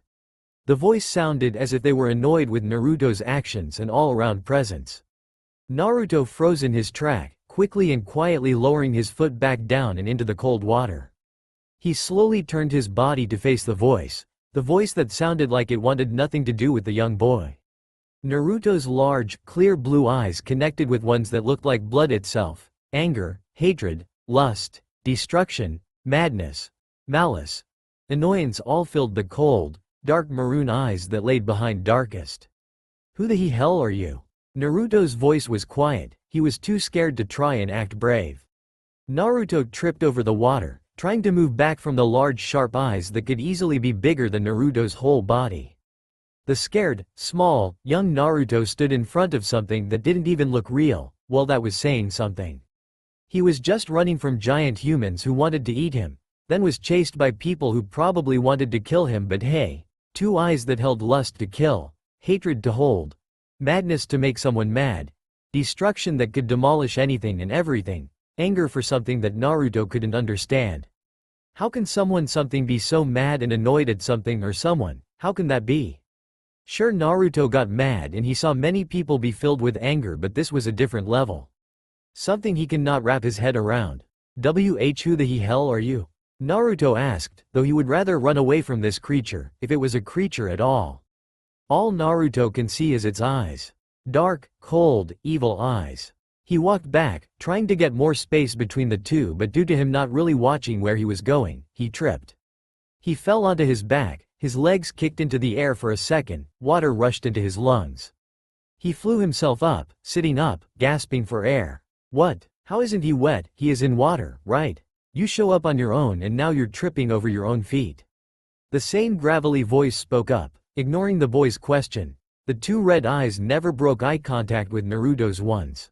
The voice sounded as if they were annoyed with Naruto's actions and all-around presence. Naruto froze in his track, quickly and quietly lowering his foot back down and into the cold water. He slowly turned his body to face the voice that sounded like it wanted nothing to do with the young boy. Naruto's large, clear blue eyes connected with ones that looked like blood itself. Anger, hatred, lust, destruction, madness, malice, annoyance all filled the cold, dark maroon eyes that laid behind darkest. Who the hell are you? Naruto's voice was quiet. He was too scared to try and act brave. Naruto tripped over the water, trying to move back from the large sharp eyes that could easily be bigger than Naruto's whole body. The scared, small, young Naruto stood in front of something that didn't even look real. Well, that was saying something. He was just running from giant humans who wanted to eat him, then was chased by people who probably wanted to kill him, but hey, two eyes that held lust to kill, hatred to hold, madness to make someone mad, destruction that could demolish anything and everything, anger for something that Naruto couldn't understand. How can something be so mad and annoyed at something or someone? How can that be? Sure, Naruto got mad and he saw many people be filled with anger, but this was a different level. Something he cannot wrap his head around. Who the hell are you? Naruto asked, though he would rather run away from this creature, if it was a creature at all. All Naruto can see is its eyes. Dark, cold, evil eyes. He walked back, trying to get more space between the two, but due to him not really watching where he was going, he tripped. He fell onto his back, his legs kicked into the air for a second, water rushed into his lungs. He flew himself up, sitting up, gasping for air. What? How isn't he wet? He is in water, right? You show up on your own and now you're tripping over your own feet. The same gravelly voice spoke up, ignoring the boy's question. The two red eyes never broke eye contact with Naruto's ones,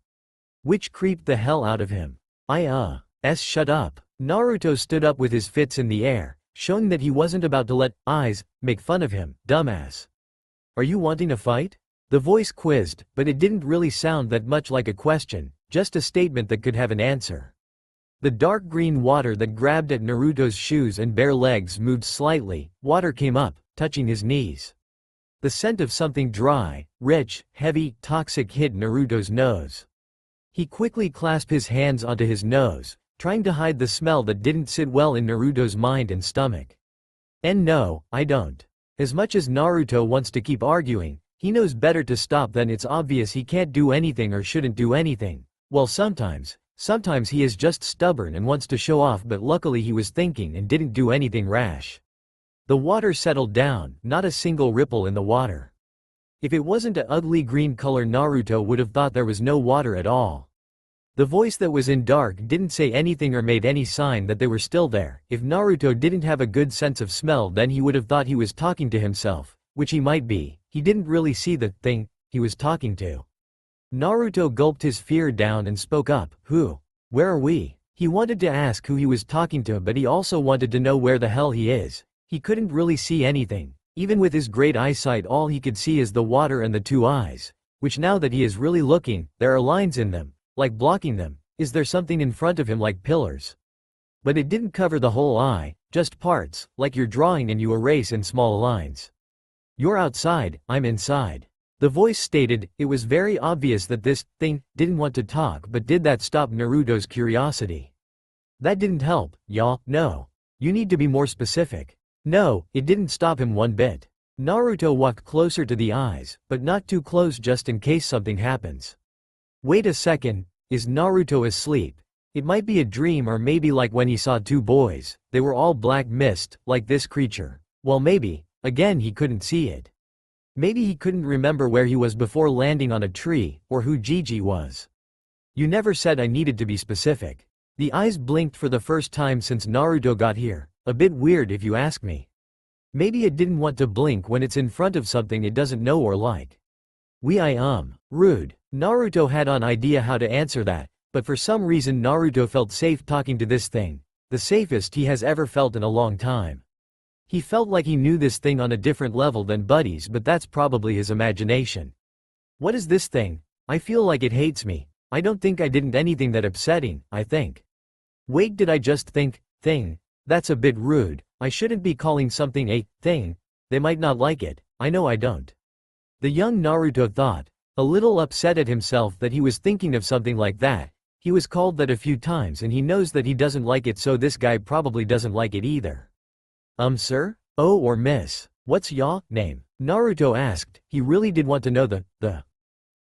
which creeped the hell out of him. Shut up. Naruto stood up with his fists in the air, showing that he wasn't about to let eyes make fun of him. Dumbass. Are you wanting a fight? The voice quizzed, but it didn't really sound that much like a question, just a statement that could have an answer. The dark green water that grabbed at Naruto's shoes and bare legs moved slightly. Water came up, touching his knees. The scent of something dry, rich, heavy, toxic hit Naruto's nose. He quickly clasped his hands onto his nose, trying to hide the smell that didn't sit well in Naruto's mind and stomach. And no, I don't. As much as Naruto wants to keep arguing, he knows better to stop than it's obvious he can't do anything or shouldn't do anything. Well, sometimes he is just stubborn and wants to show off, but luckily he was thinking and didn't do anything rash. The water settled down, not a single ripple in the water. If it wasn't an ugly green color, Naruto would have thought there was no water at all. The voice that was in dark didn't say anything or made any sign that they were still there. If Naruto didn't have a good sense of smell, then he would have thought he was talking to himself, which he might be. He didn't really see the thing he was talking to. Naruto gulped his fear down and spoke up. Who? Where are we? He wanted to ask who he was talking to, but he also wanted to know where the hell he is. He couldn't really see anything. Even with his great eyesight, all he could see is the water and the two eyes, which now that he is really looking, there are lines in them, like blocking them. Is there something in front of him like pillars? But it didn't cover the whole eye, just parts, like you're drawing and you erase in small lines. You're outside, I'm inside. The voice stated. It was very obvious that this thing didn't want to talk, but did that stop Naruto's curiosity? That didn't help, y'all. No. You need to be more specific. No, it didn't stop him one bit. Naruto walked closer to the eyes, but not too close just in case something happens. Wait a second, is Naruto asleep? It might be a dream, or maybe like when he saw two boys, they were all black mist, like this creature. Well, maybe, again he couldn't see it. Maybe he couldn't remember where he was before landing on a tree, or who Gigi was. You never said I needed to be specific. The eyes blinked for the first time since Naruto got here. A bit weird if you ask me. Maybe it didn't want to blink when it's in front of something it doesn't know or like. Rude. Naruto had an idea how to answer that, but for some reason Naruto felt safe talking to this thing. The safest he has ever felt in a long time. He felt like he knew this thing on a different level than buddies, but that's probably his imagination. What is this thing? I feel like it hates me. I don't think I did anything that upsetting, I think. Wait, did I just think, thing? That's a bit rude. I shouldn't be calling something a thing. They might not like it. I know I don't. The young Naruto thought, a little upset at himself that he was thinking of something like that. He was called that a few times and he knows that he doesn't like it, so this guy probably doesn't like it either. Sir? Oh, or miss. What's y'all name? Naruto asked. He really did want to know the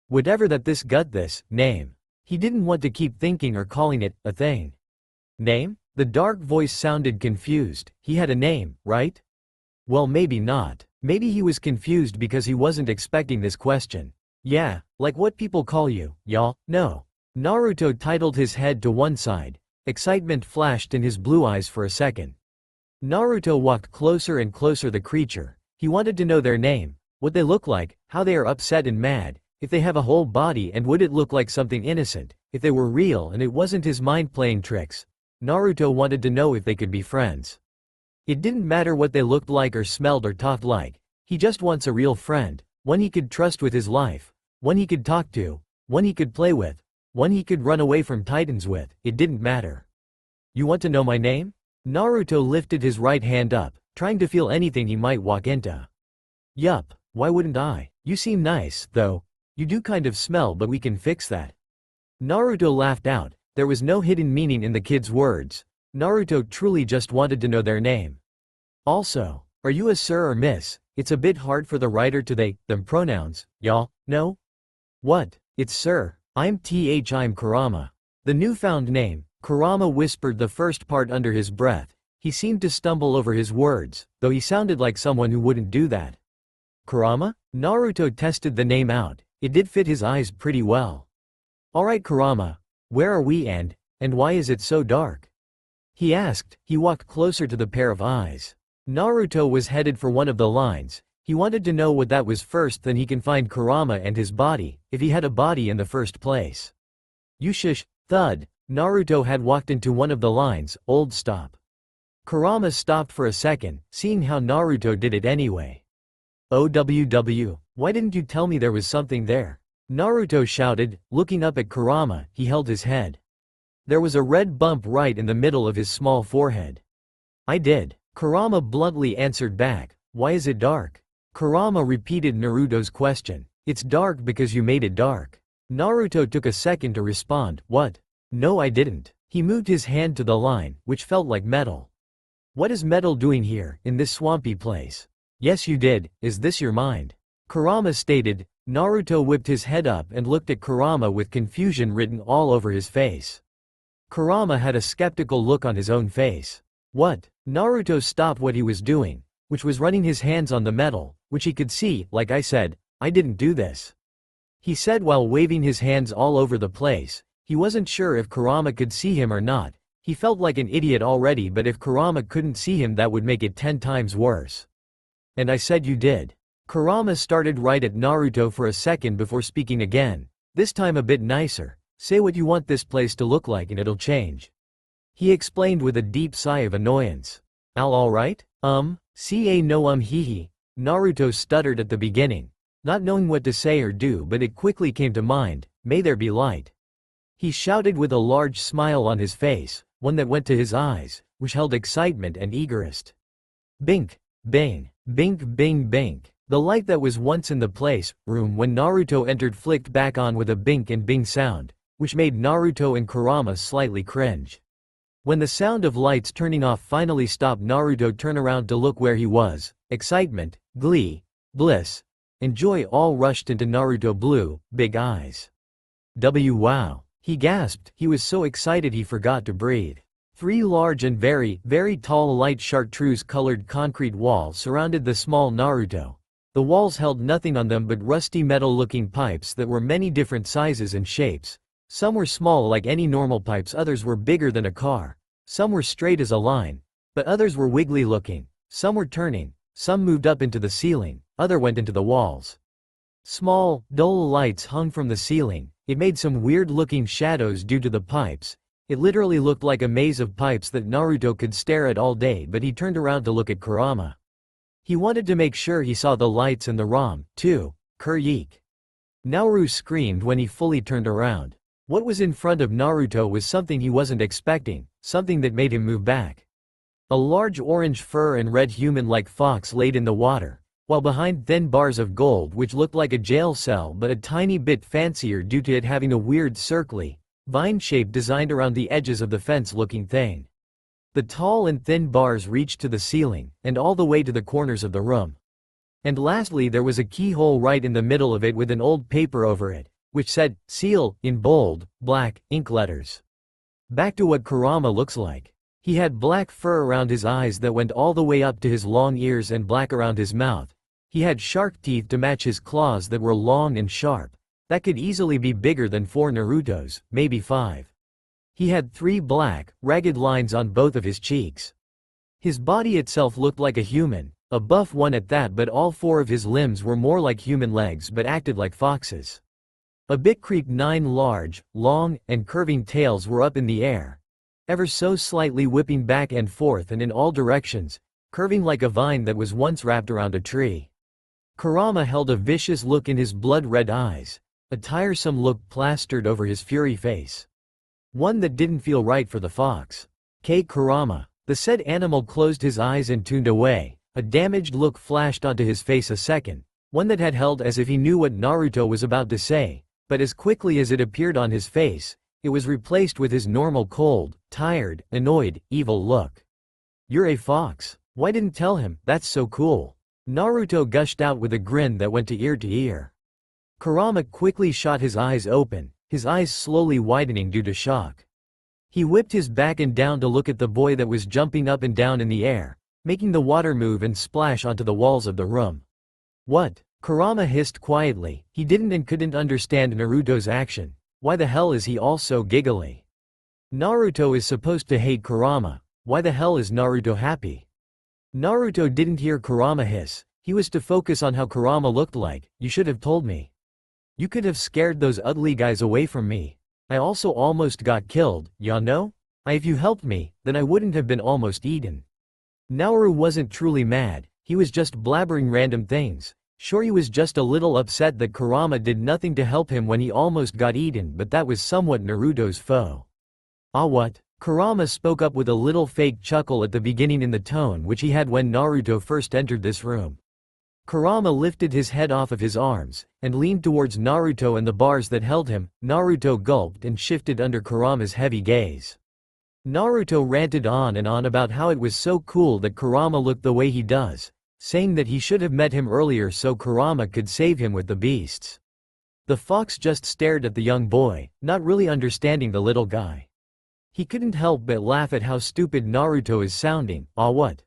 whatever that this got this name. He didn't want to keep thinking or calling it a thing. Name? The dark voice sounded confused. He had a name, right? Well, maybe not. Maybe he was confused because he wasn't expecting this question. Yeah, like what people call you, y'all. No. Naruto tilted his head to one side. Excitement flashed in his blue eyes for a second. Naruto walked closer and closer the creature. He wanted to know their name, what they look like, how they are upset and mad, if they have a whole body, and would it look like something innocent, if they were real and it wasn't his mind playing tricks. Naruto wanted to know if they could be friends. It didn't matter what they looked like or smelled or talked like. He just wants a real friend, one he could trust with his life, one he could talk to, one he could play with, one he could run away from titans with. It didn't matter. You want to know my name? Naruto lifted his right hand up, trying to feel anything he might walk into. Yup, why wouldn't I? You seem nice, though. You do kind of smell, but we can fix that. Naruto laughed out. There was no hidden meaning in the kid's words. Naruto truly just wanted to know their name. Also, are you a sir or miss? It's a bit hard for the writer to they, them pronouns, y'all, no? What? It's sir. I'm Kurama. The newfound name. Kurama whispered the first part under his breath. He seemed to stumble over his words, though he sounded like someone who wouldn't do that. Kurama? Naruto tested the name out. It did fit his eyes pretty well. Alright Kurama, where are we and why is it so dark? He asked. He walked closer to the pair of eyes. Naruto was headed for one of the lines. He wanted to know what that was first, then he can find Kurama and his body, if he had a body in the first place. You shush, thud. Naruto had walked into one of the lines. Old stop. Kurama stopped for a second, seeing how Naruto did it anyway. OWW, why didn't you tell me there was something there? Naruto shouted, looking up at Kurama. He held his head. There was a red bump right in the middle of his small forehead. I did. Kurama bluntly answered back. Why is it dark? Kurama repeated Naruto's question. It's dark because you made it dark. Naruto took a second to respond. What? No, I didn't. He moved his hand to the line, which felt like metal. What is metal doing here, in this swampy place? Yes, you did. Is this your mind? Kurama stated. Naruto whipped his head up and looked at Kurama with confusion written all over his face. Kurama had a skeptical look on his own face. What? Naruto stopped what he was doing, which was running his hands on the metal, which he could see. Like I said, I didn't do this. He said while waving his hands all over the place. He wasn't sure if Kurama could see him or not. He felt like an idiot already, but if Kurama couldn't see him, that would make it 10 times worse. And I said you did. Kurama started right at Naruto for a second before speaking again, this time a bit nicer. Say what you want this place to look like and it'll change. He explained with a deep sigh of annoyance. Alright? Ca no hee. Naruto stuttered at the beginning, not knowing what to say or do, but it quickly came to mind. May there be light. He shouted with a large smile on his face, one that went to his eyes, which held excitement and eagerness. Bink, bang, bink, bing, bink. The light that was once in the room when Naruto entered flicked back on with a bink and bing sound, which made Naruto and Kurama slightly cringe. When the sound of lights turning off finally stopped, Naruto turned around to look where he was. Excitement, glee, bliss, and joy all rushed into Naruto blue, big eyes. Wow! He gasped. He was so excited he forgot to breathe. 3 large and very, very tall light chartreuse-colored concrete walls surrounded the small Naruto. The walls held nothing on them but rusty metal-looking pipes that were many different sizes and shapes. Some were small like any normal pipes, others were bigger than a car. Some were straight as a line, but others were wiggly-looking. Some were turning, some moved up into the ceiling, other went into the walls. Small, dull lights hung from the ceiling. It made some weird-looking shadows due to the pipes. It literally looked like a maze of pipes that Naruto could stare at all day, but he turned around to look at Kurama. He wanted to make sure he saw the lights and the ROM, too. Yeek. Nauru screamed when he fully turned around. What was in front of Naruto was something he wasn't expecting, something that made him move back. A large orange fur and red human-like fox laid in the water, while behind thin bars of gold which looked like a jail cell but a tiny bit fancier due to it having a weird circly, vine shape designed around the edges of the fence-looking thing. The tall and thin bars reached to the ceiling, and all the way to the corners of the room. And lastly there was a keyhole right in the middle of it with an old paper over it, which said, "Seal," in bold, black, ink letters. Back to what Kurama looks like. He had black fur around his eyes that went all the way up to his long ears and black around his mouth. He had shark teeth to match his claws that were long and sharp. That could easily be bigger than 4 Naruto's, maybe 5. He had 3 black, ragged lines on both of his cheeks. His body itself looked like a human, a buff one at that, but all 4 of his limbs were more like human legs but acted like foxes. A bit creeped 9 large, long, and curving tails were up in the air, ever so slightly whipping back and forth and in all directions, curving like a vine that was once wrapped around a tree. Kurama held a vicious look in his blood-red eyes, a tiresome look plastered over his fury face. One that didn't feel right for the fox. Kurama. The said animal closed his eyes and tuned away. A damaged look flashed onto his face a second, one that had held as if he knew what Naruto was about to say, but as quickly as it appeared on his face, it was replaced with his normal cold, tired, annoyed, evil look. You're a fox. Why didn't tell him? That's so cool. Naruto gushed out with a grin that went to ear. Kurama quickly shot his eyes open, his eyes slowly widening due to shock. He whipped his back and down to look at the boy that was jumping up and down in the air, making the water move and splash onto the walls of the room. What? Kurama hissed quietly. He didn't and couldn't understand Naruto's action. Why the hell is he all so giggly? Naruto is supposed to hate Kurama. Why the hell is Naruto happy? Naruto didn't hear Kurama hiss. He was to focus on how Kurama looked like. You should have told me. You could have scared those ugly guys away from me. I also almost got killed, ya know? If you helped me, then I wouldn't have been almost eaten. Nauru wasn't truly mad. He was just blabbering random things. Sure, he was just a little upset that Kurama did nothing to help him when he almost got eaten, but that was somewhat Naruto's foe. Ah, what? Kurama spoke up with a little fake chuckle at the beginning in the tone which he had when Naruto first entered this room. Kurama lifted his head off of his arms, and leaned towards Naruto and the bars that held him. Naruto gulped and shifted under Kurama's heavy gaze. Naruto ranted on and on about how it was so cool that Kurama looked the way he does, saying that he should have met him earlier so Kurama could save him with the beasts. The fox just stared at the young boy, not really understanding the little guy. He couldn't help but laugh at how stupid Naruto is sounding. Ah, what?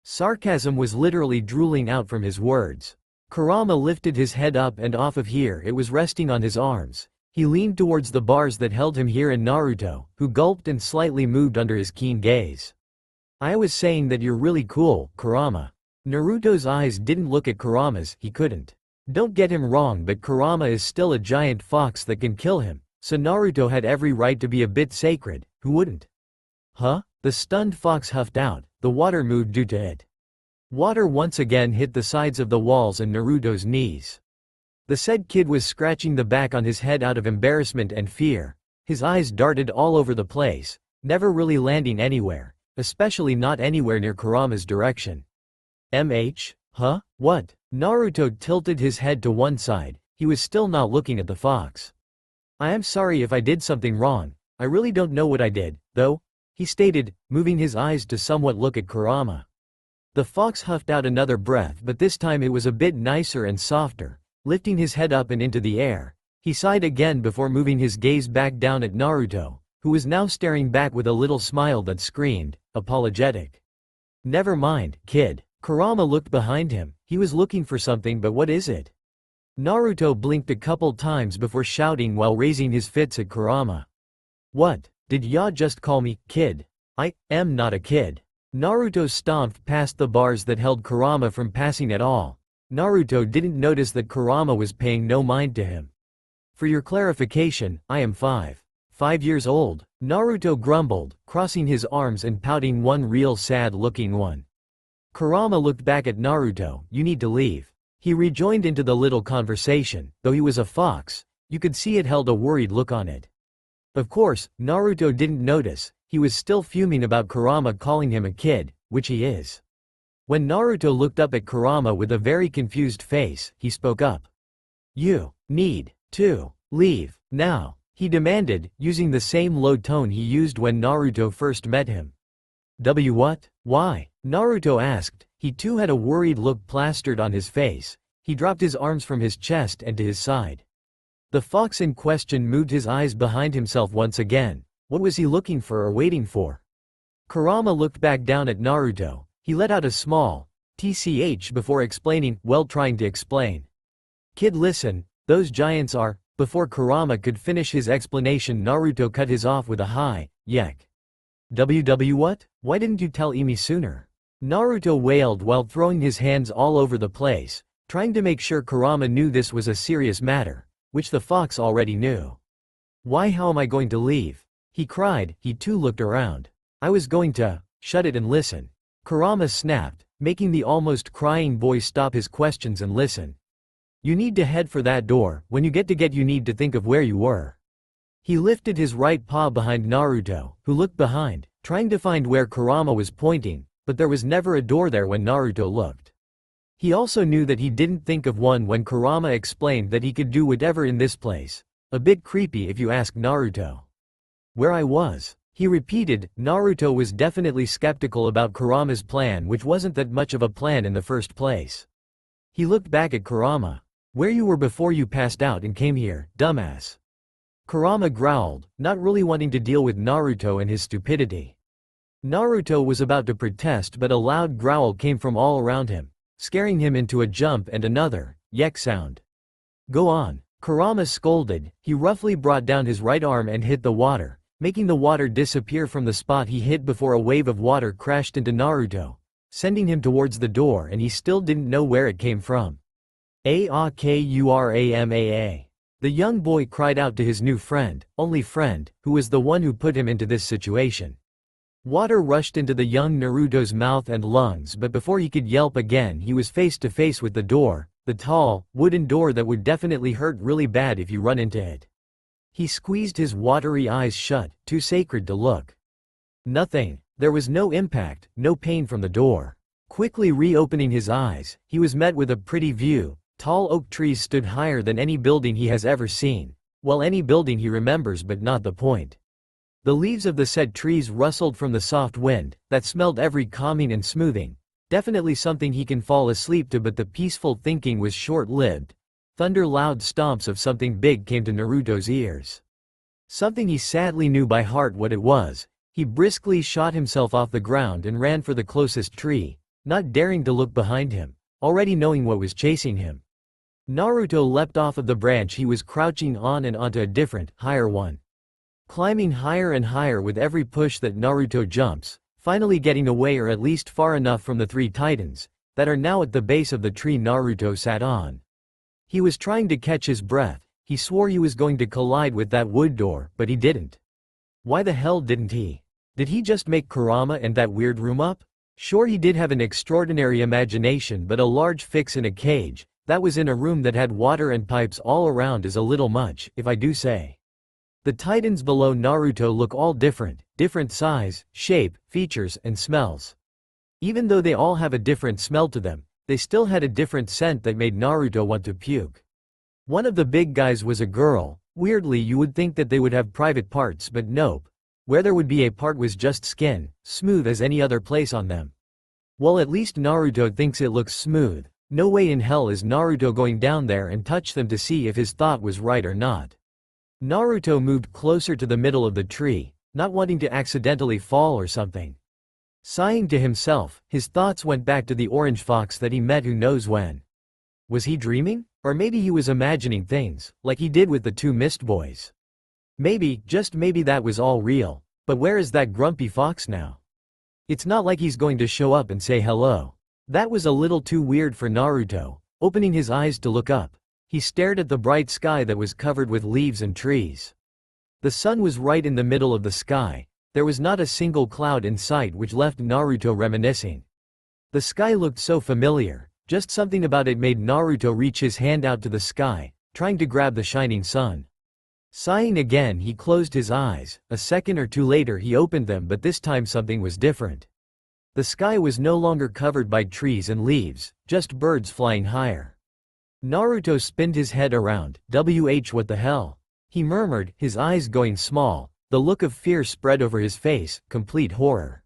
Sarcasm was literally drooling out from his words. Kurama lifted his head up and off of here it was resting on his arms. He leaned towards the bars that held him here and Naruto, who gulped and slightly moved under his keen gaze. I was saying that you're really cool, Kurama. Naruto's eyes didn't look at Kurama's, he couldn't. Don't get him wrong, but Kurama is still a giant fox that can kill him, so Naruto had every right to be a bit sacred, who wouldn't? Huh? The stunned fox huffed out. The water moved due to it. Water once again hit the sides of the walls and Naruto's knees. The said kid was scratching the back on his head out of embarrassment and fear. His eyes darted all over the place, never really landing anywhere, especially not anywhere near Kurama's direction. Huh? What? Naruto tilted his head to one side. He was still not looking at the fox. I am sorry if I did something wrong. I really don't know what I did, though, he stated, moving his eyes to somewhat look at Kurama. The fox huffed out another breath, but this time it was a bit nicer and softer. Lifting his head up and into the air, he sighed again before moving his gaze back down at Naruto, who was now staring back with a little smile that screamed, apologetic. Never mind, kid. Kurama looked behind him. He was looking for something, but what is it? Naruto blinked a couple times before shouting while raising his fists at Kurama. What? Did ya just call me kid? I am not a kid. Naruto stomped past the bars that held Kurama from passing at all. Naruto didn't notice that Kurama was paying no mind to him. For your clarification, I am 5 years old, Naruto grumbled, crossing his arms and pouting one real sad-looking one. Kurama looked back at Naruto. You need to leave. He rejoined into the little conversation. Though he was a fox, you could see it held a worried look on it. Of course, Naruto didn't notice. He was still fuming about Kurama calling him a kid, which he is. When Naruto looked up at Kurama with a very confused face, he spoke up. You need to leave now, he demanded, using the same low tone he used when Naruto first met him. What? Why? Naruto asked. He too had a worried look plastered on his face. He dropped his arms from his chest and to his side. The fox in question moved his eyes behind himself once again. What was he looking for or waiting for? Kurama looked back down at Naruto. He let out a small tch before explaining, trying to explain. Kid, listen, those giants are. Before Kurama could finish his explanation, Naruto cut his off with a high yek. What? Why didn't you tell me sooner? Naruto wailed while throwing his hands all over the place, trying to make sure Kurama knew this was a serious matter, which the fox already knew. Why, how am I going to leave? He cried. He too looked around. I was going to shut it and listen. Kurama snapped, making the almost crying boy stop his questions and listen. You need to head for that door. When you get you need to think of where you were. He lifted his right paw behind Naruto, who looked behind, trying to find where Kurama was pointing, but there was never a door there when Naruto looked. He also knew that he didn't think of one when Kurama explained that he could do whatever in this place. A bit creepy if you ask Naruto. Where I was, he repeated. Naruto was definitely skeptical about Kurama's plan, which wasn't that much of a plan in the first place. He looked back at Kurama. Where you were before you passed out and came here, dumbass. Kurama growled, not really wanting to deal with Naruto and his stupidity. Naruto was about to protest, but a loud growl came from all around him, scaring him into a jump and another yek sound. Go on, Kurama scolded. He roughly brought down his right arm and hit the water, making the water disappear from the spot he hit before a wave of water crashed into Naruto, sending him towards the door, and he still didn't know where it came from. Akuramaa. The young boy cried out to his new friend, only friend, who was the one who put him into this situation. Water rushed into the young Naruto's mouth and lungs, but before he could yelp again he was face to face with the door, the tall, wooden door that would definitely hurt really bad if you run into it. He squeezed his watery eyes shut, too sacred to look. Nothing. There was no impact, no pain from the door. Quickly reopening his eyes, he was met with a pretty view. Tall oak trees stood higher than any building he has ever seen. Well, any building he remembers, but not the point. The leaves of the said trees rustled from the soft wind, that smelled every calming and smoothing. Definitely something he can fall asleep to, but the peaceful thinking was short-lived. Thunder loud stomps of something big came to Naruto's ears. Something he sadly knew by heart what it was. He briskly shot himself off the ground and ran for the closest tree, not daring to look behind him, already knowing what was chasing him. Naruto leapt off of the branch he was crouching on and onto a different, higher one. Climbing higher and higher with every push that Naruto jumps, finally getting away, or at least far enough from the three titans that are now at the base of the tree Naruto sat on. He was trying to catch his breath. He swore he was going to collide with that wood door, but he didn't. Why the hell didn't he? Did he just make Kurama and that weird room up? Sure, he did have an extraordinary imagination, but a large fix in a cage that was in a room that had water and pipes all around is a little much, if I do say. The titans below Naruto look all different size, shape, features, and smells. Even though they all have a different smell to them, they still had a different scent that made Naruto want to puke. One of the big guys was a girl. Weirdly, you would think that they would have private parts, but nope. Where there would be a part was just skin, smooth as any other place on them. Well, at least Naruto thinks it looks smooth. No way in hell is Naruto going down there and touch them to see if his thought was right or not. Naruto moved closer to the middle of the tree, not wanting to accidentally fall or something. Sighing to himself, his thoughts went back to the orange fox that he met who knows when. Was he dreaming? Or maybe he was imagining things, like he did with the two mist boys. Maybe, just maybe that was all real. But where is that grumpy fox now? It's not like he's going to show up and say hello. That was a little too weird for Naruto. Opening his eyes to look up, he stared at the bright sky that was covered with leaves and trees. The sun was right in the middle of the sky. There was not a single cloud in sight, which left Naruto reminiscing. The sky looked so familiar. Just something about it made Naruto reach his hand out to the sky, trying to grab the shining sun. Sighing again, he closed his eyes. A second or two later he opened them, but this time something was different. The sky was no longer covered by trees and leaves, just birds flying higher. Naruto spinned his head around. What the hell? He murmured, his eyes going small. The look of fear spread over his face, complete horror.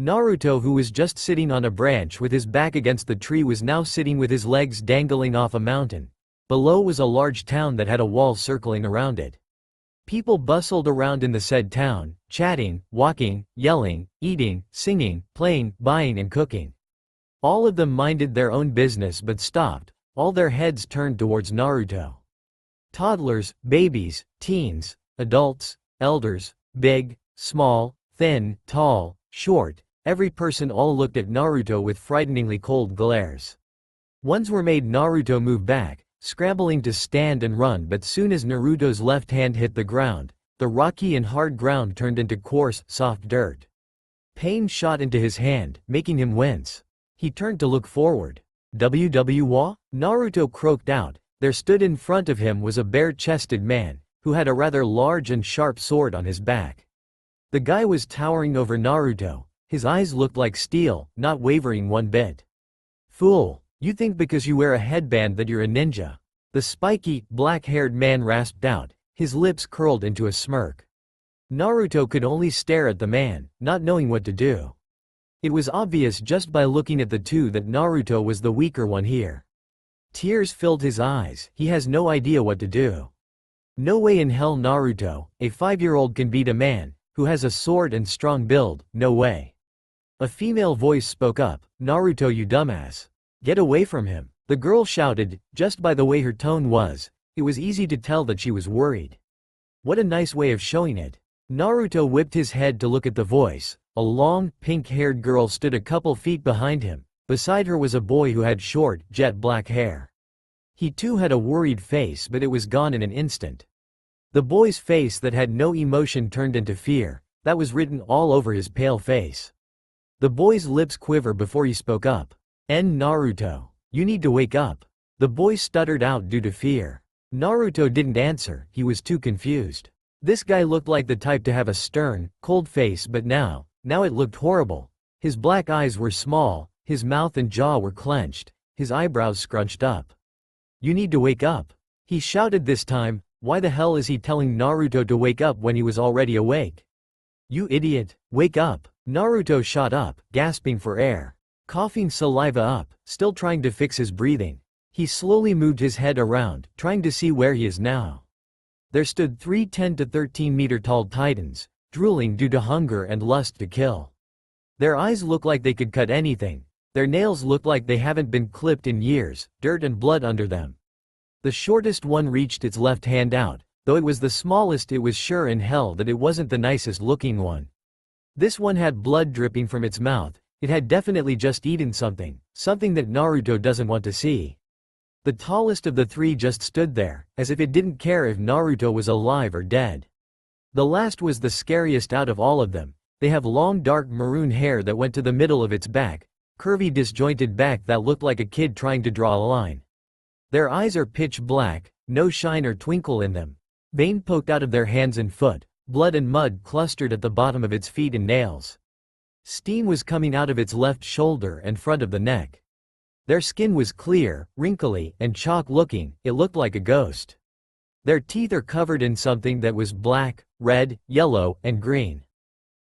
Naruto, who was just sitting on a branch with his back against the tree, was now sitting with his legs dangling off a mountain. Below was a large town that had a wall circling around it. People bustled around in the said town, chatting, walking, yelling, eating, singing, playing, buying and cooking. All of them minded their own business but stopped, all their heads turned towards Naruto. Toddlers, babies, teens, adults, elders, big, small, thin, tall, short, every person all looked at Naruto with frighteningly cold glares. Ones were made Naruto move back, scrambling to stand and run, but soon as Naruto's left hand hit the ground, the rocky and hard ground turned into coarse, soft dirt. Pain shot into his hand, making him wince. He turned to look forward. Wa? Naruto croaked out. There stood in front of him was a bare-chested man, who had a rather large and sharp sword on his back. The guy was towering over Naruto. His eyes looked like steel, not wavering one bit. Fool, you think because you wear a headband that you're a ninja? The spiky, black-haired man rasped out, his lips curled into a smirk. Naruto could only stare at the man, not knowing what to do. It was obvious just by looking at the two that Naruto was the weaker one here. Tears filled his eyes. He has no idea what to do. No way in hell Naruto, a 5-year-old, can beat a man who has a sword and strong build, no way. A female voice spoke up, Naruto, you dumbass. Get away from him. The girl shouted. Just by the way her tone was, it was easy to tell that she was worried. What a nice way of showing it. Naruto whipped his head to look at the voice. A long, pink-haired girl stood a couple feet behind him. Beside her was a boy who had short, jet black hair. He too had a worried face, but it was gone in an instant. The boy's face that had no emotion turned into fear, that was written all over his pale face. The boy's lips quivered before he spoke up. Naruto, you need to wake up. The boy stuttered out due to fear. Naruto didn't answer, he was too confused. This guy looked like the type to have a stern, cold face, but now it looked horrible. His black eyes were small, His mouth and jaw were clenched, his eyebrows scrunched up. "You need to wake up," he shouted this time. Why the hell is he telling Naruto to wake up when he was already awake? "You idiot, wake up!" Naruto shot up, gasping for air. Coughing saliva up, still trying to fix his breathing. He slowly moved his head around, trying to see where he is now. There stood 3 10 to 13 meter tall titans, drooling due to hunger and lust to kill. Their eyes look like they could cut anything. Their nails look like they haven't been clipped in years, dirt and blood under them. The shortest one reached its left hand out. Though it was the smallest, it was sure in hell that it wasn't the nicest looking one. This one had blood dripping from its mouth. It had definitely just eaten something that Naruto doesn't want to see. The tallest of the three just stood there, as if it didn't care if Naruto was alive or dead. The last was the scariest out of all of them. They have long dark maroon hair that went to the middle of its back, curvy disjointed back that looked like a kid trying to draw a line. Their eyes are pitch black, no shine or twinkle in them. Vein poked out of their hands and foot, blood and mud clustered at the bottom of its feet and nails. Steam was coming out of its left shoulder and front of the neck. Their skin was clear, wrinkly, and chalk-looking. It looked like a ghost. Their teeth are covered in something that was black, red, yellow, and green.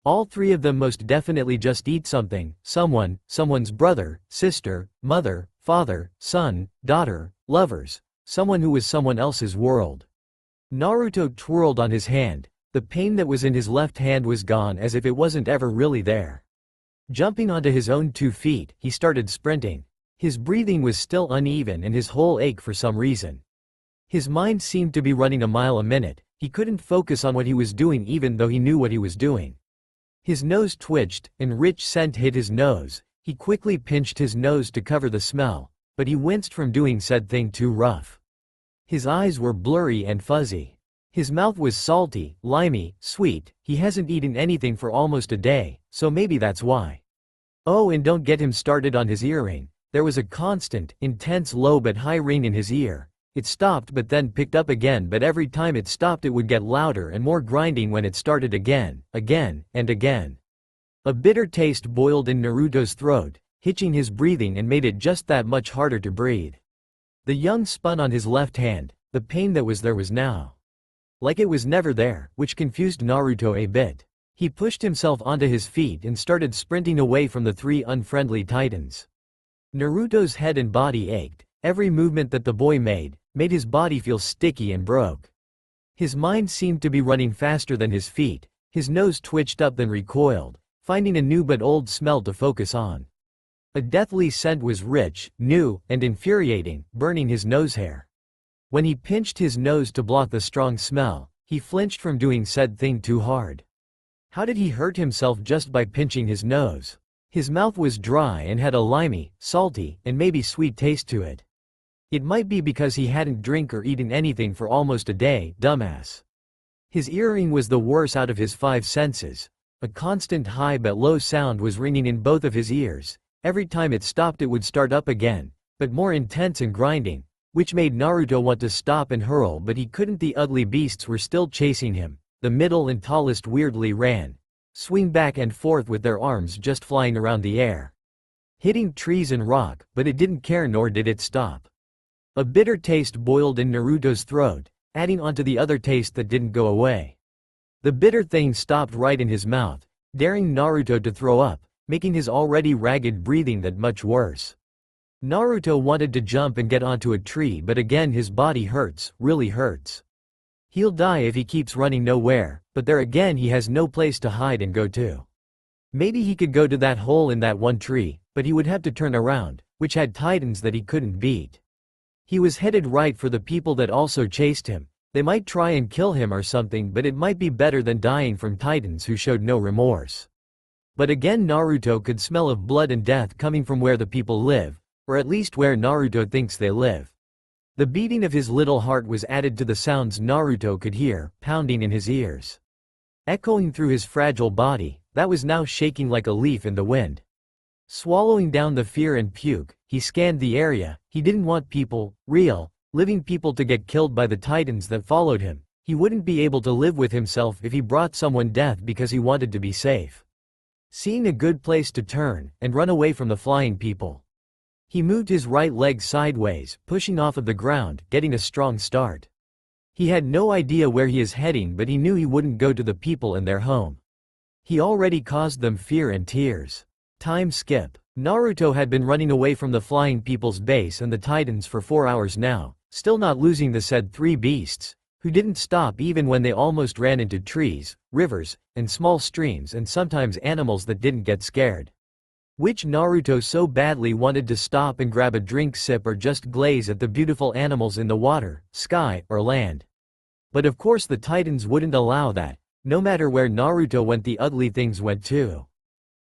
All three of them most definitely just eat something, someone's brother, sister, mother, father, son, daughter, lovers, someone who was someone else's world. Naruto twirled on his hand. The pain that was in his left hand was gone as if it wasn't ever really there. Jumping onto his own 2 feet, he started sprinting. His breathing was still uneven and his whole ached for some reason. His mind seemed to be running a mile a minute. He couldn't focus on what he was doing even though he knew what he was doing. His nose twitched, and rich scent hit his nose. He quickly pinched his nose to cover the smell, but he winced from doing said thing too rough. His eyes were blurry and fuzzy. His mouth was salty, limey, sweet. He hasn't eaten anything for almost a day, so maybe that's why. Oh, and don't get him started on his earring. There was a constant, intense low but high ring in his ear. It stopped but then picked up again, but every time it stopped it would get louder and more grinding when it started again, and again. A bitter taste boiled in Naruto's throat, hitching his breathing and made it just that much harder to breathe. The young spun on his left hand. The pain that was there was now like it was never there, which confused Naruto a bit. He pushed himself onto his feet and started sprinting away from the 3 unfriendly titans. Naruto's head and body ached. Every movement that the boy made his body feel sticky and broke. His mind seemed to be running faster than his feet. His nose twitched up then recoiled, finding a new but old smell to focus on. A deathly scent was rich, new, and infuriating, burning his nose hair. When he pinched his nose to block the strong smell, he flinched from doing said thing too hard. How did he hurt himself just by pinching his nose? His mouth was dry and had a limey, salty, and maybe sweet taste to it. It might be because he hadn't drank or eaten anything for almost a day, dumbass. His earring was the worst out of his 5 senses. A constant high but low sound was ringing in both of his ears. Every time it stopped it would start up again, but more intense and grinding, which made Naruto want to stop and hurl, but he couldn't. The ugly beasts were still chasing him. The middle and tallest weirdly ran, swing back and forth with their arms just flying around the air, hitting trees and rock, but it didn't care nor did it stop. A bitter taste boiled in Naruto's throat, adding onto the other taste that didn't go away. The bitter thing stopped right in his mouth, daring Naruto to throw up, making his already ragged breathing that much worse. Naruto wanted to jump and get onto a tree, but again his body hurts, really hurts. He'll die if he keeps running nowhere, but there again he has no place to hide and go to. Maybe he could go to that hole in that one tree, but he would have to turn around, which had titans that he couldn't beat. He was headed right for the people that also chased him. They might try and kill him or something, but it might be better than dying from titans who showed no remorse. But again Naruto could smell of blood and death coming from where the people live, or at least where Naruto thinks they live. The beating of his little heart was added to the sounds Naruto could hear, pounding in his ears, echoing through his fragile body, that was now shaking like a leaf in the wind. Swallowing down the fear and puke, he scanned the area. He didn't want people, real, living people, to get killed by the titans that followed him. He wouldn't be able to live with himself if he brought someone death because he wanted to be safe. seeing a good place to turn and run away from the flying people. He moved his right leg sideways, pushing off of the ground, getting a strong start. He had no idea where he is heading, but he knew he wouldn't go to the people in their home. He already caused them fear and tears. Time skip. Naruto had been running away from the flying people's base and the Titans for 4 hours now, still not losing the said 3 beasts, who didn't stop even when they almost ran into trees, rivers, and small streams, and sometimes animals that didn't get scared. Which Naruto so badly wanted to stop and grab a drink, sip, or just glaze at the beautiful animals in the water, sky, or land. But of course the Titans wouldn't allow that. No matter where Naruto went, the ugly things went too.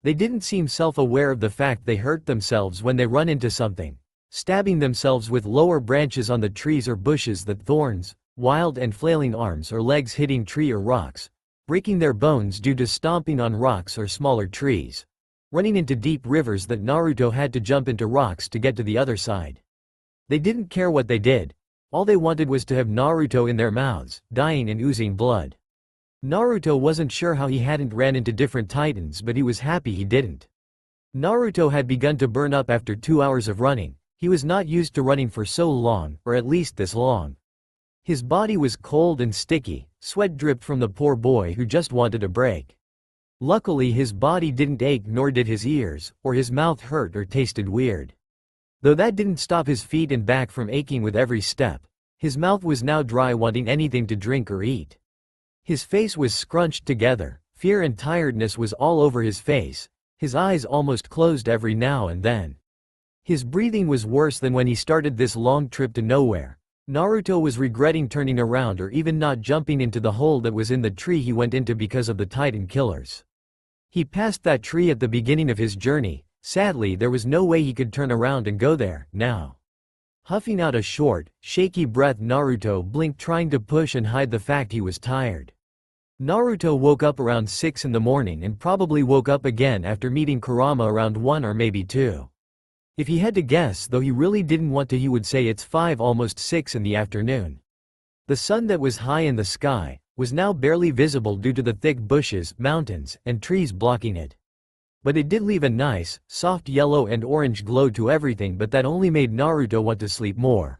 They didn't seem self-aware of the fact they hurt themselves when they run into something, stabbing themselves with lower branches on the trees or bushes, that thorns, wild and flailing arms or legs hitting tree or rocks, breaking their bones due to stomping on rocks or smaller trees, running into deep rivers that Naruto had to jump into rocks to get to the other side. They didn't care what they did. All they wanted was to have Naruto in their mouths, dying and oozing blood. Naruto wasn't sure how he hadn't ran into different Titans, but he was happy he didn't. Naruto had begun to burn up after 2 hours of running. He was not used to running for so long, or at least this long. His body was cold and sticky, sweat dripped from the poor boy who just wanted a break. Luckily his body didn't ache, nor did his ears, or his mouth hurt or tasted weird. Though that didn't stop his feet and back from aching with every step. His mouth was now dry, wanting anything to drink or eat. His face was scrunched together, fear and tiredness was all over his face, his eyes almost closed every now and then. His breathing was worse than when he started this long trip to nowhere. Naruto was regretting turning around or even not jumping into the hole that was in the tree he went into because of the Titan killers. He passed that tree at the beginning of his journey. Sadly, there was no way he could turn around and go there, now. Huffing out a short, shaky breath, Naruto blinked, trying to push and hide the fact he was tired. Naruto woke up around 6 in the morning and probably woke up again after meeting Kurama around 1 or maybe 2. If he had to guess, though he really didn't want to, he would say it's 5, almost 6 in the afternoon. The sun that was high in the sky was now barely visible due to the thick bushes, mountains, and trees blocking it. But it did leave a nice, soft yellow and orange glow to everything, but that only made Naruto want to sleep more.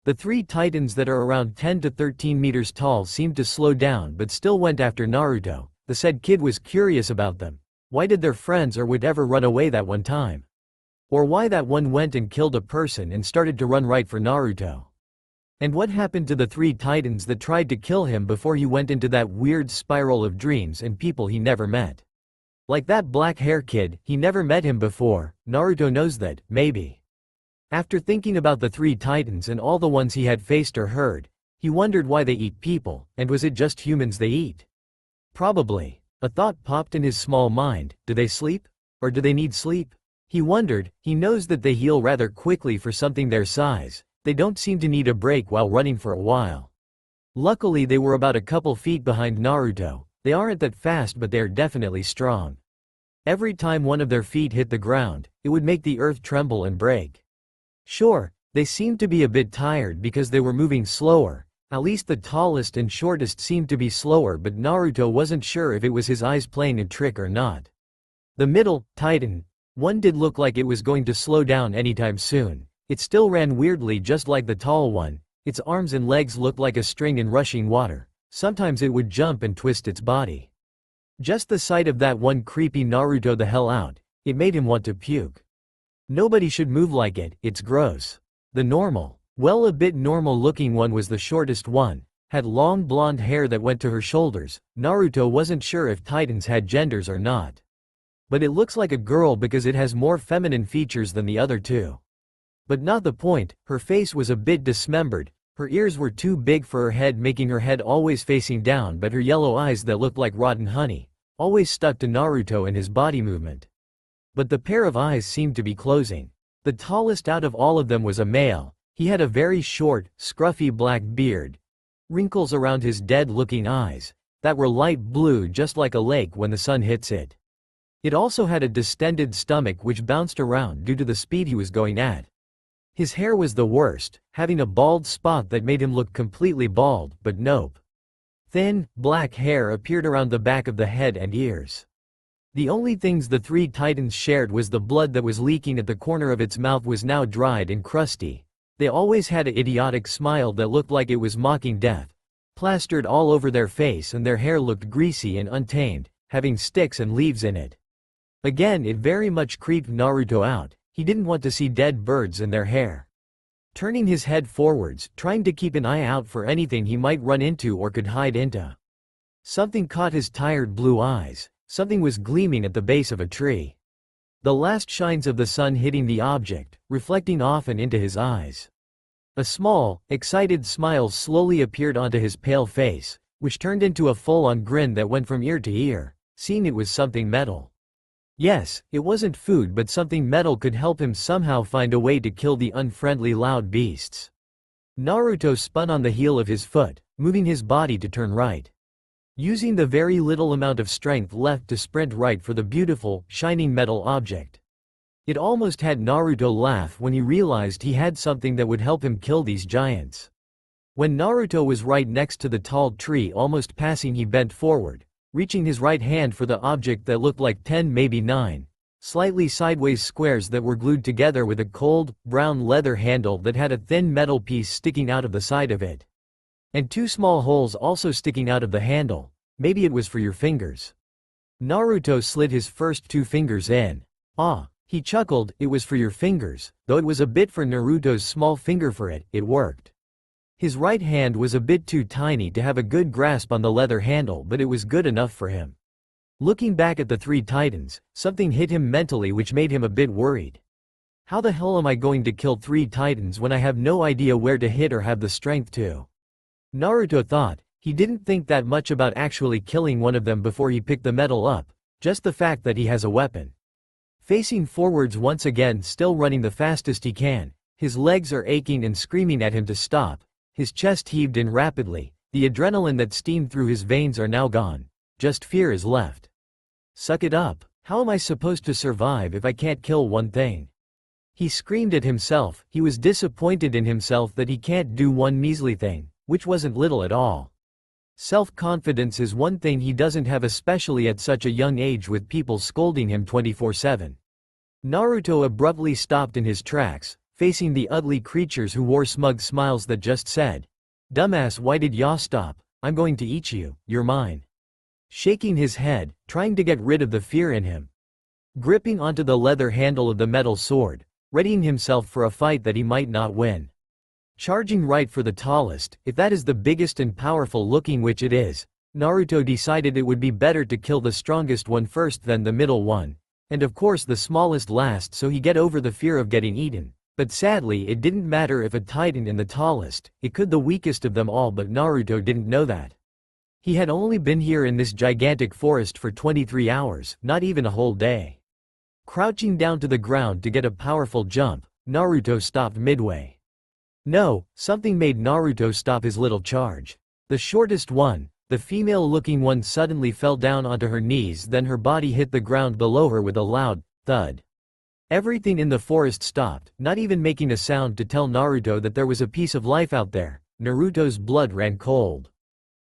The 3 Titans that are around 10 to 13 meters tall seemed to slow down but still went after Naruto. The said kid was curious about them. Why did their friends or whatever run away that one time? Or why that one went and killed a person and started to run right for Naruto? And what happened to the 3 Titans that tried to kill him before he went into that weird spiral of dreams and people he never met? Like that black hair kid, he never met him before. Naruto knows that, maybe. After thinking about the 3 Titans and all the ones he had faced or heard, he wondered why they eat people, and was it just humans they eat? Probably. A thought popped in his small mind: do they sleep? Or do they need sleep? He wondered. He knows that they heal rather quickly for something their size. They don't seem to need a break while running for a while. Luckily they were about a couple feet behind Naruto. They aren't that fast, but they are definitely strong. Every time one of their feet hit the ground, it would make the earth tremble and break. Sure, they seemed to be a bit tired because they were moving slower. At least the tallest and shortest seemed to be slower, but Naruto wasn't sure if it was his eyes playing a trick or not. The middle Titan one did look like it was going to slow down anytime soon. It still ran weirdly, just like the tall one. Its arms and legs looked like a string in rushing water. Sometimes it would jump and twist its body. Just the sight of that one creepy Naruto the hell out. It made him want to puke. Nobody should move like it, it's gross. The normal, well, a bit normal looking one was the shortest one, had long blonde hair that went to her shoulders. Naruto wasn't sure if Titans had genders or not. But it looks like a girl because it has more feminine features than the other 2. But not the point. Her face was a bit dismembered, her ears were too big for her head, making her head always facing down, but her yellow eyes that looked like rotten honey always stuck to Naruto and his body movement. But the pair of eyes seemed to be closing. The tallest out of all of them was a male. He had a very short, scruffy black beard, wrinkles around his dead-looking eyes that were light blue, just like a lake when the sun hits it. It also had a distended stomach which bounced around due to the speed he was going at. His hair was the worst, having a bald spot that made him look completely bald, but nope. Thin, black hair appeared around the back of the head and ears. The only things the three titans shared was the blood that was leaking at the corner of its mouth was now dried and crusty. They always had an idiotic smile that looked like it was mocking death, plastered all over their face, and their hair looked greasy and untamed, having sticks and leaves in it. Again, it very much creeped Naruto out. He didn't want to see dead birds in their hair. Turning his head forwards, trying to keep an eye out for anything he might run into or could hide into. Something caught his tired blue eyes. Something was gleaming at the base of a tree. The last shines of the sun hitting the object, reflecting off and into his eyes. A small, excited smile slowly appeared onto his pale face, which turned into a full-on grin that went from ear to ear, seeing it was something metal. Yes, it wasn't food, but something metal could help him somehow find a way to kill the unfriendly loud beasts. Naruto spun on the heel of his foot, moving his body to turn right. Using the very little amount of strength left to sprint right for the beautiful, shining metal object. It almost had Naruto laugh when he realized he had something that would help him kill these giants. When Naruto was right next to the tall tree, almost passing, he bent forward, reaching his right hand for the object that looked like 10, maybe 9, slightly sideways squares that were glued together with a cold, brown leather handle that had a thin metal piece sticking out of the side of it. And 2 small holes also sticking out of the handle. Maybe it was for your fingers. Naruto slid his first 2 fingers in. Ah, he chuckled, it was for your fingers, though it was a bit for Naruto's small finger for it, it worked. His right hand was a bit too tiny to have a good grasp on the leather handle, but it was good enough for him. Looking back at the 3 titans, something hit him mentally which made him a bit worried. How the hell am I going to kill 3 titans when I have no idea where to hit or have the strength to? Naruto thought. He didn't think that much about actually killing one of them before he picked the metal up, just the fact that he has a weapon. Facing forwards once again, still running the fastest he can, his legs are aching and screaming at him to stop, his chest heaved in rapidly, the adrenaline that steamed through his veins are now gone, just fear is left. Suck it up, how am I supposed to survive if I can't kill one thing? He screamed at himself. He was disappointed in himself that he can't do one measly thing, which wasn't little at all. Self-confidence is one thing he doesn't have, especially at such a young age with people scolding him 24/7. Naruto abruptly stopped in his tracks, facing the ugly creatures who wore smug smiles that just said, "Dumbass, why did ya stop? I'm going to eat you, you're mine." Shaking his head, trying to get rid of the fear in him. Gripping onto the leather handle of the metal sword, readying himself for a fight that he might not win. Charging right for the tallest, if that is the biggest and powerful looking, which it is, Naruto decided it would be better to kill the strongest one first than the middle one, and of course the smallest last, so he get over the fear of getting eaten. But sadly it didn't matter if a titan in the tallest, it could the weakest of them all, but Naruto didn't know that. He had only been here in this gigantic forest for 23 hours, not even a whole day. Crouching down to the ground to get a powerful jump, Naruto stopped midway. No, something made Naruto stop his little charge. The shortest one, the female-looking one, suddenly fell down onto her knees, then her body hit the ground below her with a loud thud. Everything in the forest stopped, not even making a sound to tell Naruto that there was a piece of life out there. Naruto's blood ran cold.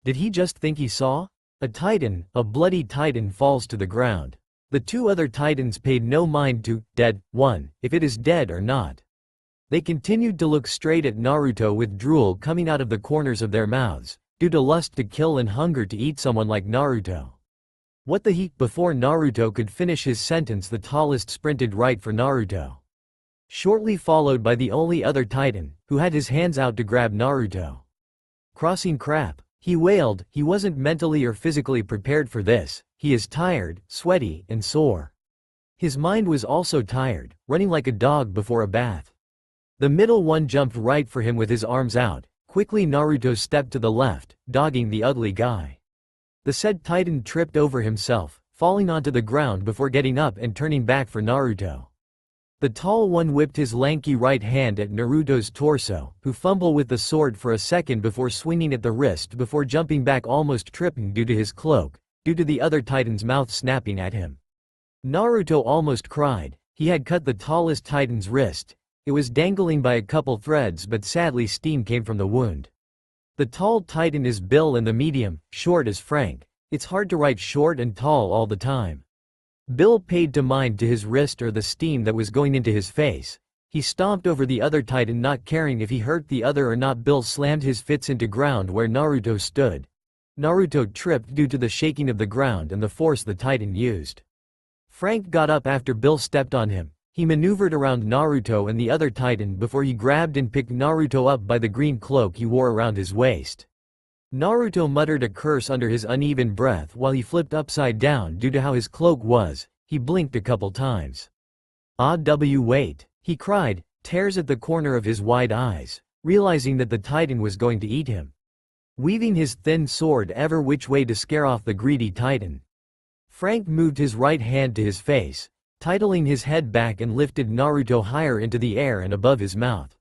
Did he just think he saw? A titan, a bloody titan, falls to the ground. The 2 other titans paid no mind to dead one, if it is dead or not. They continued to look straight at Naruto with drool coming out of the corners of their mouths, due to lust to kill and hunger to eat someone like Naruto. What the heck? Before Naruto could finish his sentence, the tallest sprinted right for Naruto. Shortly followed by the only other titan, who had his hands out to grab Naruto. Crossing crap, he wailed. He wasn't mentally or physically prepared for this. He is tired, sweaty, and sore. His mind was also tired, running like a dog before a bath. The middle one jumped right for him with his arms out. Quickly Naruto stepped to the left, dogging the ugly guy. The said titan tripped over himself, falling onto the ground before getting up and turning back for Naruto. The tall one whipped his lanky right hand at Naruto's torso, who fumbled with the sword for a second before swinging at the wrist before jumping back, almost tripping due to his cloak, due to the other titan's mouth snapping at him. Naruto almost cried. He had cut the tallest titan's wrist. It was dangling by a couple threads, but sadly steam came from the wound. The tall titan is Bill and the medium, short is Frank. It's hard to write short and tall all the time. Bill paid no mind to his wrist or the steam that was going into his face. He stomped over the other Titan, not caring if he hurt the other or not. Bill slammed his fists into ground where Naruto stood. Naruto tripped due to the shaking of the ground and the force the Titan used. Frank got up after Bill stepped on him. He maneuvered around Naruto and the other Titan before he grabbed and picked Naruto up by the green cloak he wore around his waist. Naruto muttered a curse under his uneven breath while he flipped upside down due to how his cloak was. He blinked a couple times. Wait, he cried, tears at the corner of his wide eyes, realizing that the Titan was going to eat him. Weaving his thin sword ever which way to scare off the greedy Titan. Frank moved his right hand to his face, titling his head back and lifted Naruto higher into the air and above his mouth.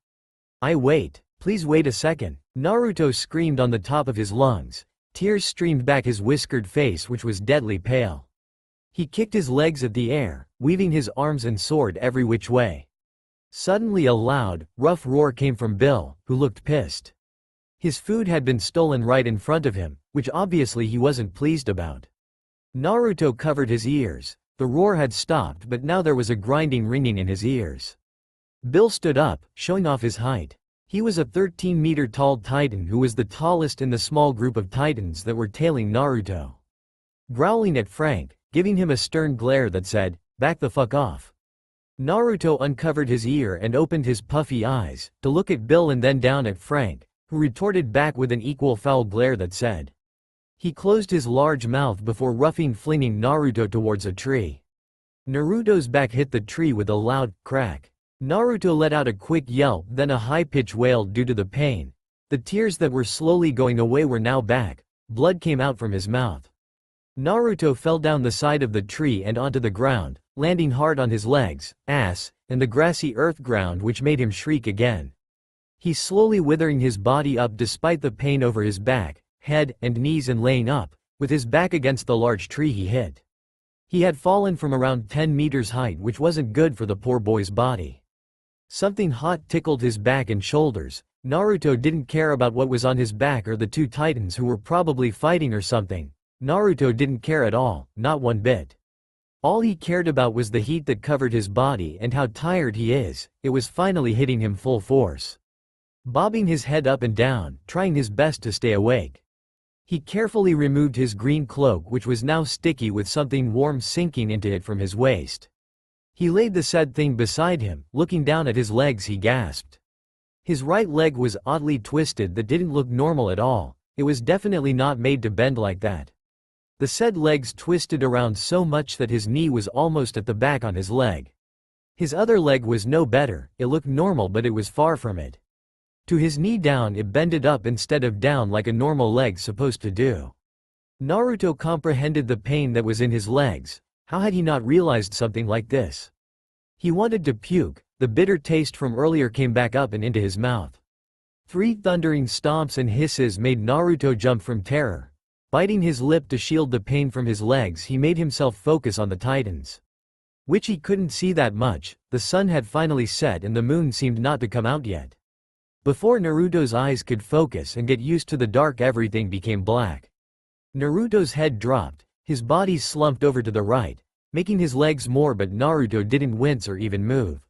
Wait, please wait a second, Naruto screamed on the top of his lungs. Tears streamed back his whiskered face which was deadly pale. He kicked his legs at the air, weaving his arms and sword every which way. Suddenly a loud, rough roar came from Bill, who looked pissed. His food had been stolen right in front of him, which obviously he wasn't pleased about. Naruto covered his ears. The roar had stopped, but now there was a grinding ringing in his ears. Bill stood up, showing off his height. He was a 13-meter-tall Titan who was the tallest in the small group of Titans that were tailing Naruto. Growling at Frank, giving him a stern glare that said, "Back the fuck off." Naruto uncovered his ear and opened his puffy eyes, to look at Bill and then down at Frank, who retorted back with an equal foul glare that said. He closed his large mouth before roughing flinging Naruto towards a tree. Naruto's back hit the tree with a loud crack. Naruto let out a quick yelp, then a high-pitched wail due to the pain. The tears that were slowly going away were now back. Blood came out from his mouth. Naruto fell down the side of the tree and onto the ground, landing hard on his legs, ass, and the grassy earth ground which made him shriek again. He slowly withering his body up despite the pain over his back, head, and knees and laying up, with his back against the large tree he hit. He had fallen from around 10 meters height which wasn't good for the poor boy's body. Something hot tickled his back and shoulders. Naruto didn't care about what was on his back or the two Titans who were probably fighting or something. Naruto didn't care at all, not one bit. All he cared about was the heat that covered his body and how tired he is. It was finally hitting him full force. Bobbing his head up and down, trying his best to stay awake. He carefully removed his green cloak which was now sticky with something warm sinking into it from his waist. He laid the said thing beside him, looking down at his legs. He gasped. His right leg was oddly twisted that didn't look normal at all. It was definitely not made to bend like that. The said legs twisted around so much that his knee was almost at the back on his leg. His other leg was no better, it looked normal but it was far from it. To his knee down it bended up instead of down like a normal leg's supposed to do. Naruto comprehended the pain that was in his legs. How had he not realized something like this? He wanted to puke. The bitter taste from earlier came back up and into his mouth. 3 thundering stomps and hisses made Naruto jump from terror. Biting his lip to shield the pain from his legs, he made himself focus on the Titans. Which he couldn't see that much. The sun had finally set and the moon seemed not to come out yet. Before Naruto's eyes could focus and get used to the dark, everything became black. Naruto's head dropped. His body slumped over to the right, making his legs more, but Naruto didn't wince or even move.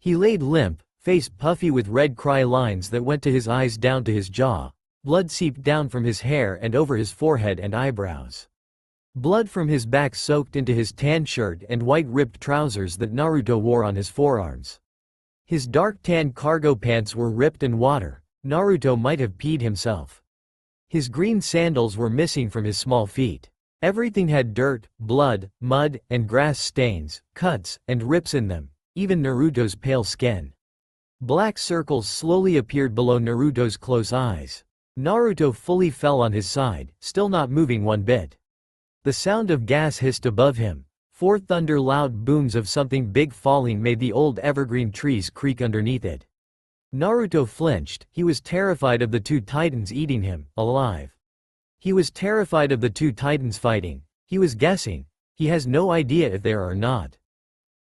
He laid limp, face puffy with red cry lines that went to his eyes down to his jaw. Blood seeped down from his hair and over his forehead and eyebrows. Blood from his back soaked into his tan shirt and white ripped trousers that Naruto wore on his forearms. His dark tan cargo pants were ripped and water. Naruto might have peed himself. His green sandals were missing from his small feet. Everything had dirt, blood, mud, and grass stains, cuts, and rips in them, even Naruto's pale skin. Black circles slowly appeared below Naruto's close eyes. Naruto fully fell on his side, still not moving one bit. The sound of gas hissed above him. 4 thunder loud booms of something big falling made the old evergreen trees creak underneath it. Naruto flinched. He was terrified of the 2 Titans eating him, alive. He was terrified of the 2 Titans fighting. He was guessing. He has no idea if they are or not.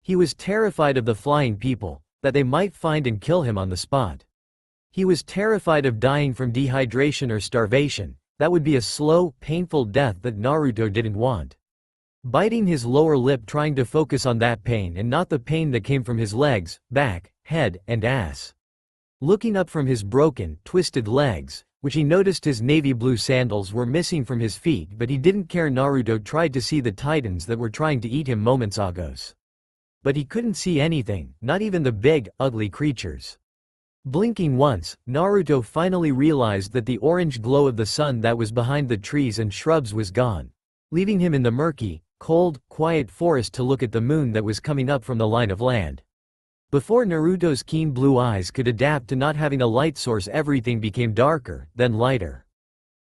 He was terrified of the flying people, that they might find and kill him on the spot. He was terrified of dying from dehydration or starvation. That would be a slow, painful death that Naruto didn't want. biting his lower lip trying to focus on that pain and not the pain that came from his legs, back, head, and ass. Looking up from his broken, twisted legs, which he noticed his navy blue sandals were missing from his feet, but he didn't care. Naruto tried to see the titans that were trying to eat him moments ago. But he couldn't see anything, not even the big, ugly creatures. Blinking once, Naruto finally realized that the orange glow of the sun that was behind the trees and shrubs was gone, leaving him in the murky, cold, quiet forest to look at the moon that was coming up from the line of land. Before Naruto's keen blue eyes could adapt to not having a light source, everything became darker, then lighter.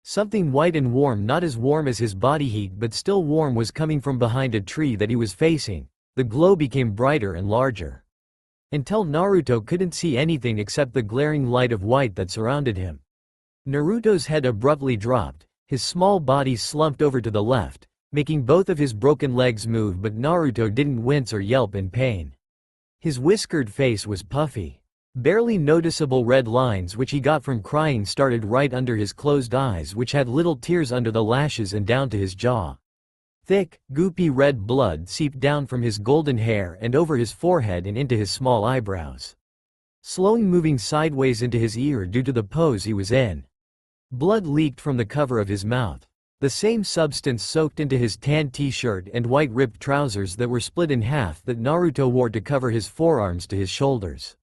Something white and warm, not as warm as his body heat but still warm, was coming from behind a tree that he was facing. The glow became brighter and larger, until Naruto couldn't see anything except the glaring light of white that surrounded him. Naruto's head abruptly dropped, his small body slumped over to the left, making both of his broken legs move, but Naruto didn't wince or yelp in pain. His whiskered face was puffy. Barely noticeable red lines which he got from crying started right under his closed eyes, which had little tears under the lashes and down to his jaw. Thick, goopy red blood seeped down from his golden hair and over his forehead and into his small eyebrows, slowly moving sideways into his ear due to the pose he was in. Blood leaked from the cover of his mouth. The same substance soaked into his tan t-shirt and white ripped trousers that were split in half that Naruto wore to cover his forearms to his shoulders.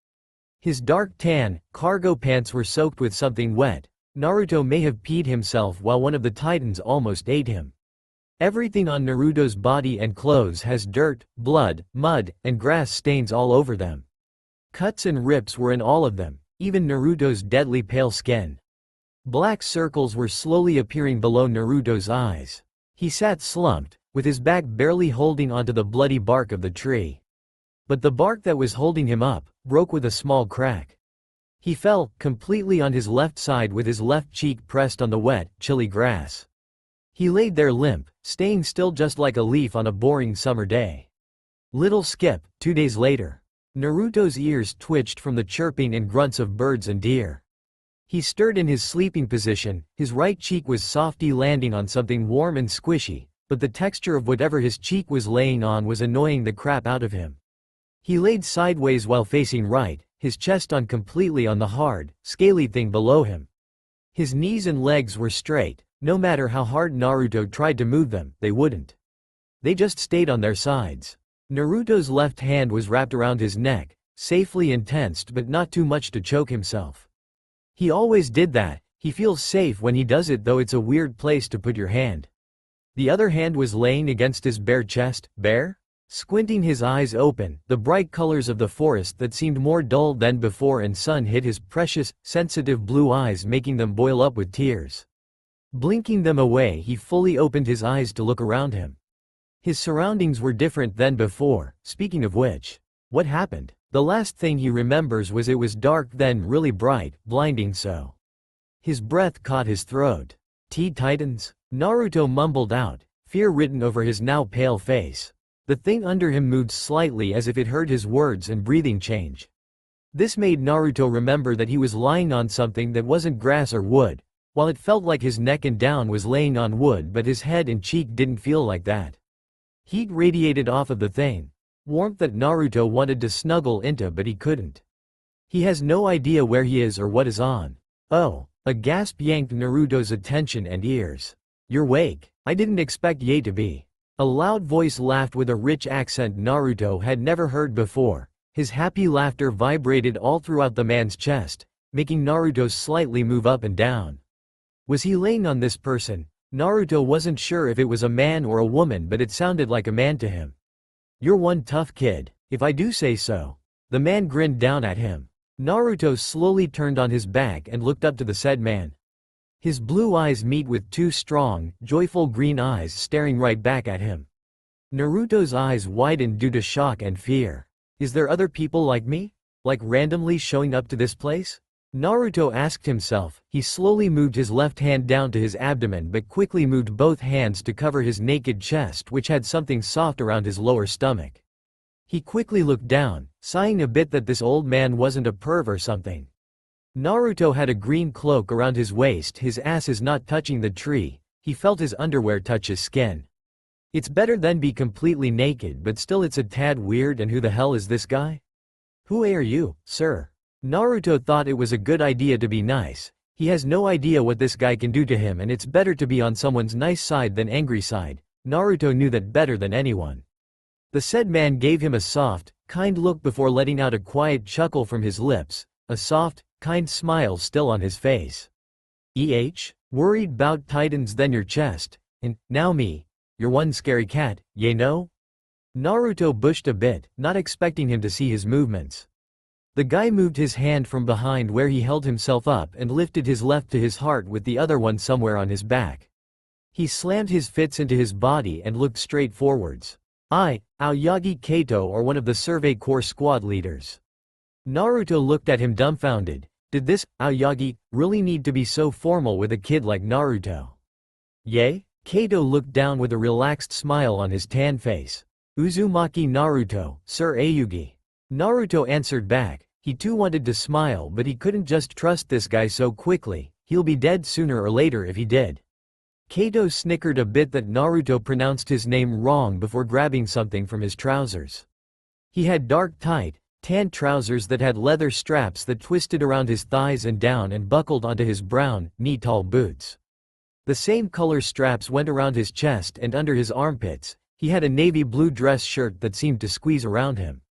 His dark tan, cargo pants were soaked with something wet. Naruto may have peed himself while one of the titans almost ate him. Everything on Naruto's body and clothes has dirt, blood, mud, and grass stains all over them. Cuts and rips were in all of them, even Naruto's deadly pale skin. Black circles were slowly appearing below Naruto's eyes. He sat slumped, with his back barely holding onto the bloody bark of the tree. But the bark that was holding him up broke with a small crack. He fell, completely on his left side with his left cheek pressed on the wet, chilly grass. He laid there limp, staying still just like a leaf on a boring summer day. Little skip, 2 days later. Naruto's ears twitched from the chirping and grunts of birds and deer. He stirred in his sleeping position, his right cheek was softly landing on something warm and squishy, but the texture of whatever his cheek was laying on was annoying the crap out of him. He laid sideways while facing right, his chest on completely on the hard, scaly thing below him. His knees and legs were straight, no matter how hard Naruto tried to move them, they wouldn't. They just stayed on their sides. Naruto's left hand was wrapped around his neck, safely and tensed but not too much to choke himself. He always did that. He feels safe when he does it, though it's a weird place to put your hand. The other hand was laying against his bare chest. Bare? Squinting his eyes open, the bright colors of the forest that seemed more dull than before and sun hit his precious, sensitive blue eyes, making them boil up with tears. Blinking them away, he fully opened his eyes to look around him. His surroundings were different than before. Speaking of which, what happened? The last thing he remembers was it was dark, then really bright, blinding so. His breath caught his throat. Titans? Naruto mumbled out, fear written over his now pale face. The thing under him moved slightly as if it heard his words and breathing change. This made Naruto remember that he was lying on something that wasn't grass or wood, while it felt like his neck and down was laying on wood, but his head and cheek didn't feel like that. Heat radiated off of the thing. Warmth that Naruto wanted to snuggle into but he couldn't. He has no idea where he is or what is on. Oh, a gasp yanked Naruto's attention and ears. You're awake. I didn't expect ye to be. A loud voice laughed with a rich accent Naruto had never heard before. His happy laughter vibrated all throughout the man's chest, making Naruto slightly move up and down. Was he laying on this person? Naruto wasn't sure if it was a man or a woman, but it sounded like a man to him. You're one tough kid, if I do say so. The man grinned down at him. Naruto slowly turned on his back and looked up to the said man. His blue eyes meet with two strong, joyful green eyes staring right back at him. Naruto's eyes widened due to shock and fear. Is there other people like me? Like randomly showing up to this place? Naruto asked himself. He slowly moved his left hand down to his abdomen but quickly moved both hands to cover his naked chest, which had something soft around his lower stomach. He quickly looked down, sighing a bit that this old man wasn't a perv or something. Naruto had a green cloak around his waist, his ass is not touching the tree. He felt his underwear touch his skin. It's better than be completely naked, but still it's a tad weird. And who the hell is this guy? Who are you, sir? Naruto thought it was a good idea to be nice. He has no idea what this guy can do to him, and it's better to be on someone's nice side than angry side. Naruto knew that better than anyone. The said man gave him a soft, kind look before letting out a quiet chuckle from his lips, a soft, kind smile still on his face. Worried 'bout Titans, then your chest, and, now me. You're one scary cat, yay no? Naruto bushed a bit, not expecting him to see his movements. The guy moved his hand from behind where he held himself up and lifted his left to his heart with the other one somewhere on his back. He slammed his fists into his body and looked straight forwards. Aoyagi Kato, or one of the Survey Corps squad leaders. Naruto looked at him dumbfounded. Did this, Aoyagi, really need to be so formal with a kid like Naruto? Yay? Kato looked down with a relaxed smile on his tan face. Uzumaki Naruto, Sir Ayugi. Naruto answered back. He too wanted to smile, but he couldn't just trust this guy so quickly. He'll be dead sooner or later if he did. Kato snickered a bit that Naruto pronounced his name wrong before grabbing something from his trousers. He had dark, tight, tan trousers that had leather straps that twisted around his thighs and down and buckled onto his brown, knee-tall boots. The same color straps went around his chest and under his armpits. He had a navy blue dress shirt that seemed to squeeze around him.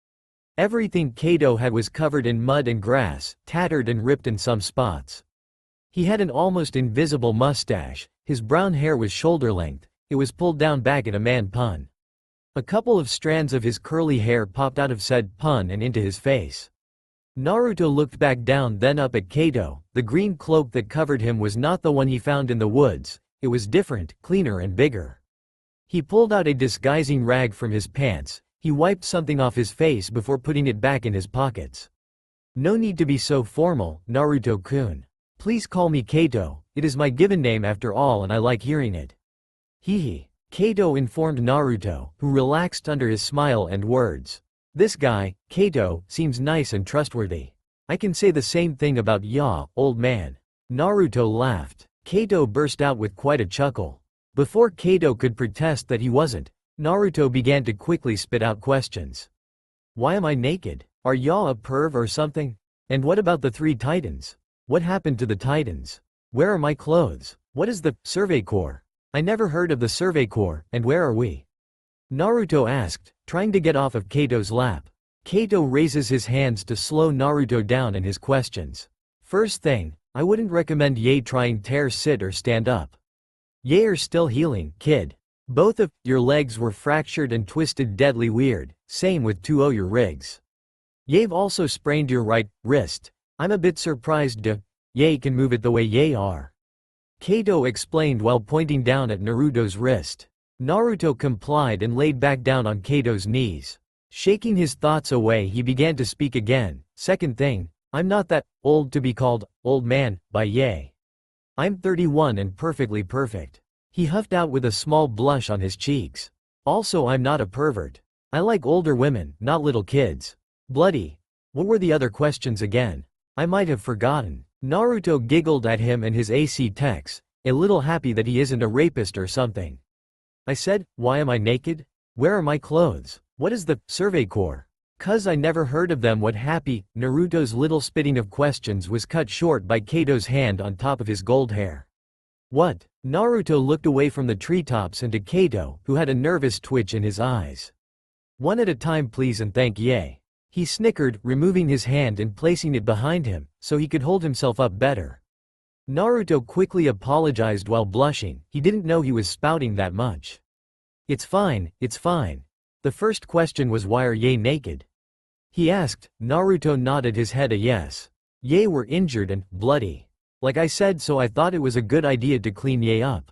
Everything Kato had was covered in mud and grass, tattered and ripped in some spots. He had an almost invisible mustache. His brown hair was shoulder-length. It was pulled down back in a man pun. A couple of strands of his curly hair popped out of said pun and into his face. Naruto looked back down, then up at Kato. The green cloak that covered him was not the one he found in the woods. It was different, cleaner and bigger. He pulled out a disguising rag from his pants. He wiped something off his face before putting it back in his pockets. No need to be so formal, Naruto-kun. Please call me Kato. It is my given name after all, and I like hearing it. Hee. Kato informed Naruto, who relaxed under his smile and words. This guy, Kato, seems nice and trustworthy. I can say the same thing about ya, old man. Naruto laughed. Kato burst out with quite a chuckle. Before Kato could protest that he wasn't, Naruto began to quickly spit out questions. Why am I naked? Are ya a perv or something? And what about the 3 Titans? What happened to the Titans? Where are my clothes? What is the Survey Corps? I never heard of the Survey Corps, and where are we? Naruto asked, trying to get off of Kato's lap. Kato raises his hands to slow Naruto down in his questions. First thing, I wouldn't recommend ye trying tear sit or stand up. Ye are still healing, kid. Both of your legs were fractured and twisted deadly weird, same with 2 o your rigs. Ye've also sprained your right wrist. I'm a bit surprised ye can move it the way ye are. Kato explained while pointing down at Naruto's wrist. Naruto complied and laid back down on Kato's knees. Shaking his thoughts away, he began to speak again. Second thing, I'm not that old to be called old man by ye. I'm 31 and perfectly perfect. He huffed out with a small blush on his cheeks. Also, I'm not a pervert. I like older women, not little kids. Bloody. What were the other questions again? I might have forgotten. Naruto giggled at him and his AC techs, a little happy that he isn't a rapist or something. I said, why am I naked? Where are my clothes? What is the Survey Corps? 'Cause I never heard of them. What happy? Naruto's little spitting of questions was cut short by Kato's hand on top of his gold hair. What? Naruto looked away from the treetops and to Kato, who had a nervous twitch in his eyes. One at a time please and thank ye. He snickered, removing his hand and placing it behind him, so he could hold himself up better. Naruto quickly apologized while blushing. He didn't know he was spouting that much. It's fine, it's fine. The first question was why are ye naked? He asked. Naruto nodded his head a yes. Ye were injured and bloody. Like I said, so I thought it was a good idea to clean ye up.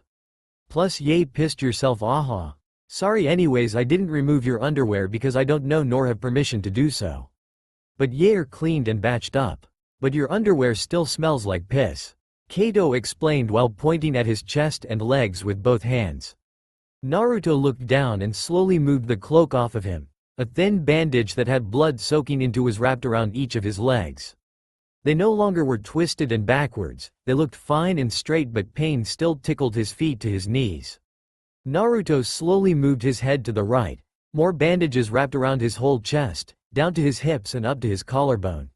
Plus ye pissed yourself, aha. Sorry anyways, I didn't remove your underwear because I don't know nor have permission to do so. But ye are cleaned and batched up. But your underwear still smells like piss. Kato explained while pointing at his chest and legs with both hands. Naruto looked down and slowly moved the cloak off of him. A thin bandage that had blood soaking into was wrapped around each of his legs. They no longer were twisted and backwards, they looked fine and straight, but pain still tickled his feet to his knees. Naruto slowly moved his head to the right. More bandages wrapped around his whole chest, down to his hips and up to his collarbone.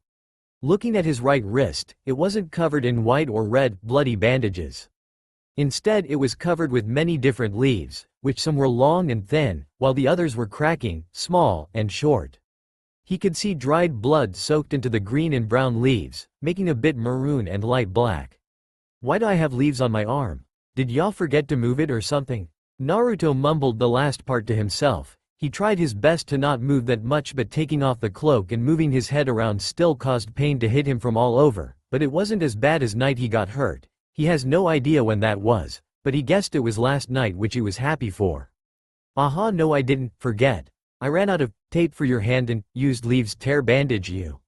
Looking at his right wrist, it wasn't covered in white or red, bloody bandages. Instead, it was covered with many different leaves, which some were long and thin, while the others were cracking, small, and short. He could see dried blood soaked into the green and brown leaves, making a bit maroon and light black. Why do I have leaves on my arm? Did y'all forget to move it or something? Naruto mumbled the last part to himself. He tried his best to not move that much, but taking off the cloak and moving his head around still caused pain to hit him from all over, but it wasn't as bad as night he got hurt. He has no idea when that was, but he guessed it was last night, which he was happy for. Aha, no, I didn't forget. I ran out of tape for your hand and used leaves tear bandage you.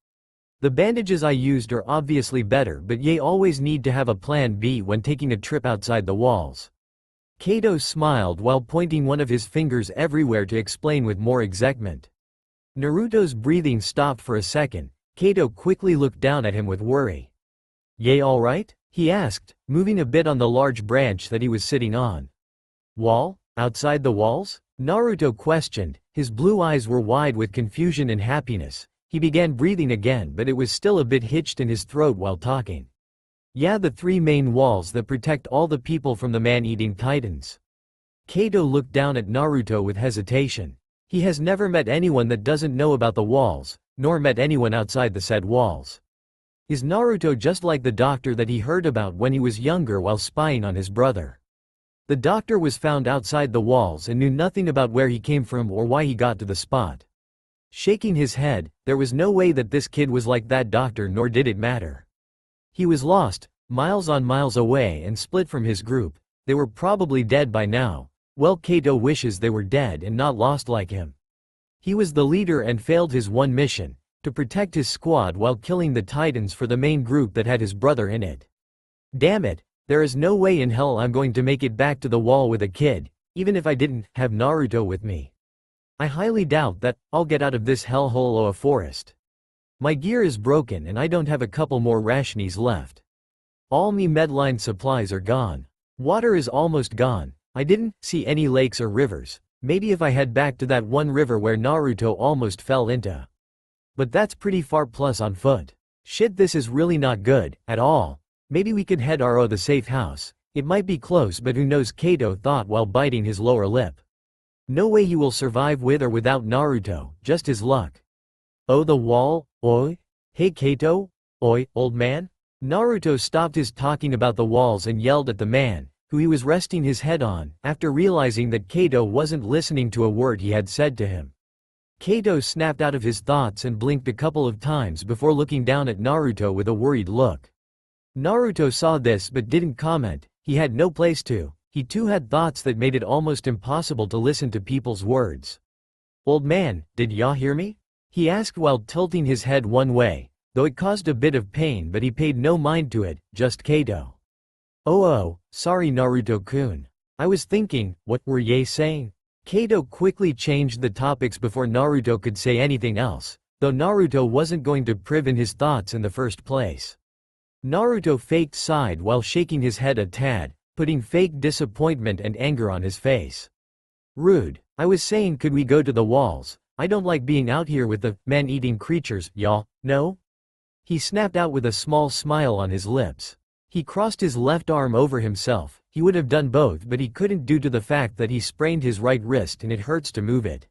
The bandages I used are obviously better, but you always need to have a plan B when taking a trip outside the walls. Kato smiled while pointing one of his fingers everywhere to explain with more excitement. Naruto's breathing stopped for a second. Kato quickly looked down at him with worry. Yay, alright? He asked, moving a bit on the large branch that he was sitting on. Wall? Outside the walls? Naruto questioned. His blue eyes were wide with confusion and happiness. He began breathing again, but it was still a bit hitched in his throat while talking. Yeah, the three main walls that protect all the people from the man-eating titans. Kato looked down at Naruto with hesitation. He has never met anyone that doesn't know about the walls, nor met anyone outside the said walls. Is Naruto just like the doctor that he heard about when he was younger while spying on his brother? The doctor was found outside the walls and knew nothing about where he came from or why he got to the spot. Shaking his head, there was no way that this kid was like that doctor, nor did it matter. He was lost, miles on miles away and split from his group. They were probably dead by now. Well, Kato wishes they were dead and not lost like him. He was the leader and failed his one mission, to protect his squad while killing the titans for the main group that had his brother in it. Damn it, there is no way in hell I'm going to make it back to the wall with a kid, even if I didn't have Naruto with me. I highly doubt that I'll get out of this hellhole or a forest. My gear is broken and I don't have a couple more rations left. All me medline supplies are gone. Water is almost gone. I didn't see any lakes or rivers. Maybe if I head back to that one river where Naruto almost fell into. But that's pretty far plus on foot. Shit, this is really not good, at all. Maybe we could head to the safe house. It might be close, but who knows, Kato thought while biting his lower lip. No way he will survive with or without Naruto, just his luck. Oh, the wall? Oi? Hey Kato? Oi, old man? Naruto stopped his talking about the walls and yelled at the man, who he was resting his head on, after realizing that Kato wasn't listening to a word he had said to him. Kato snapped out of his thoughts and blinked a couple of times before looking down at Naruto with a worried look. Naruto saw this but didn't comment. He had no place to. He too had thoughts that made it almost impossible to listen to people's words. Old man, did ya hear me? He asked while tilting his head one way, though it caused a bit of pain, but he paid no mind to it, just Kato. Oh, sorry Naruto-kun. I was thinking, what were ye saying? Kato quickly changed the topics before Naruto could say anything else, though Naruto wasn't going to prive in his thoughts in the first place. Naruto faked sighed while shaking his head a tad, putting fake disappointment and anger on his face. Rude. I was saying, could we go to the walls? I don't like being out here with the man-eating creatures, y'all, no? He snapped out with a small smile on his lips. He crossed his left arm over himself. He would have done both, but he couldn't due to the fact that he sprained his right wrist and it hurts to move it.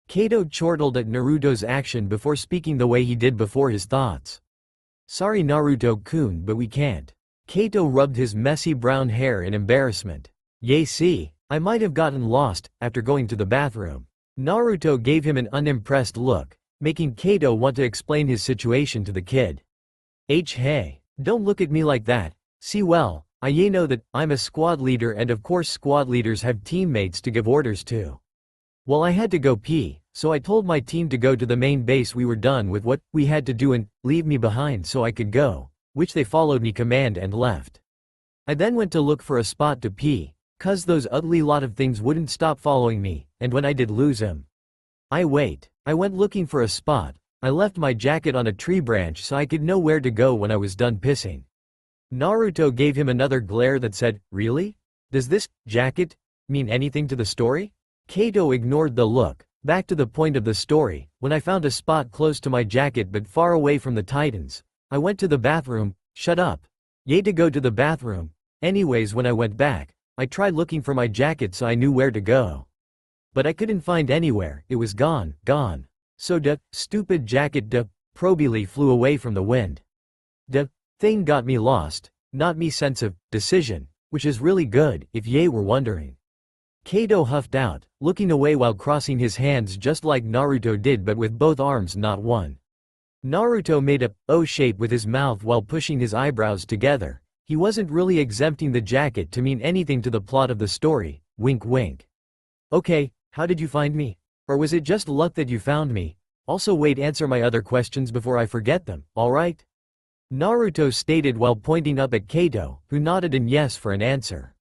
Kato chortled at Naruto's action before speaking the way he did before his thoughts. Sorry Naruto-kun, but we can't. Kato rubbed his messy brown hair in embarrassment. Yay, see, I might have gotten lost after going to the bathroom. Naruto gave him an unimpressed look, making Kato want to explain his situation to the kid. Hey, don't look at me like that. See, well, I know that I'm a squad leader, and of course squad leaders have teammates to give orders to. Well, I had to go pee, so I told my team to go to the main base. We were done with what we had to do and leave me behind so I could go, which they followed me command and left. I then went to look for a spot to pee, cause those ugly lot of things wouldn't stop following me, and when I did lose him, I went looking for a spot. I left my jacket on a tree branch so I could know where to go when I was done pissing. Naruto gave him another glare that said, really? Does this jacket mean anything to the story? Kato ignored the look. Back to the point of the story, when I found a spot close to my jacket but far away from the Titans, I went to the bathroom. Shut up. Yay to go to the bathroom. Anyways, when I went back, I tried looking for my jacket so I knew where to go. But I couldn't find anywhere, it was gone. So the stupid jacket probably flew away from the wind. The thing got me lost, not me sense of decision, which is really good, if ye were wondering. Kato huffed out, looking away while crossing his hands just like Naruto did but with both arms not one. Naruto made a O shape with his mouth while pushing his eyebrows together. He wasn't really exempting the jacket to mean anything to the plot of the story, wink wink. Okay, how did you find me? Or was it just luck that you found me? Also wait, answer my other questions before I forget them, alright? Naruto stated while pointing up at Kato, who nodded in yes for an answer.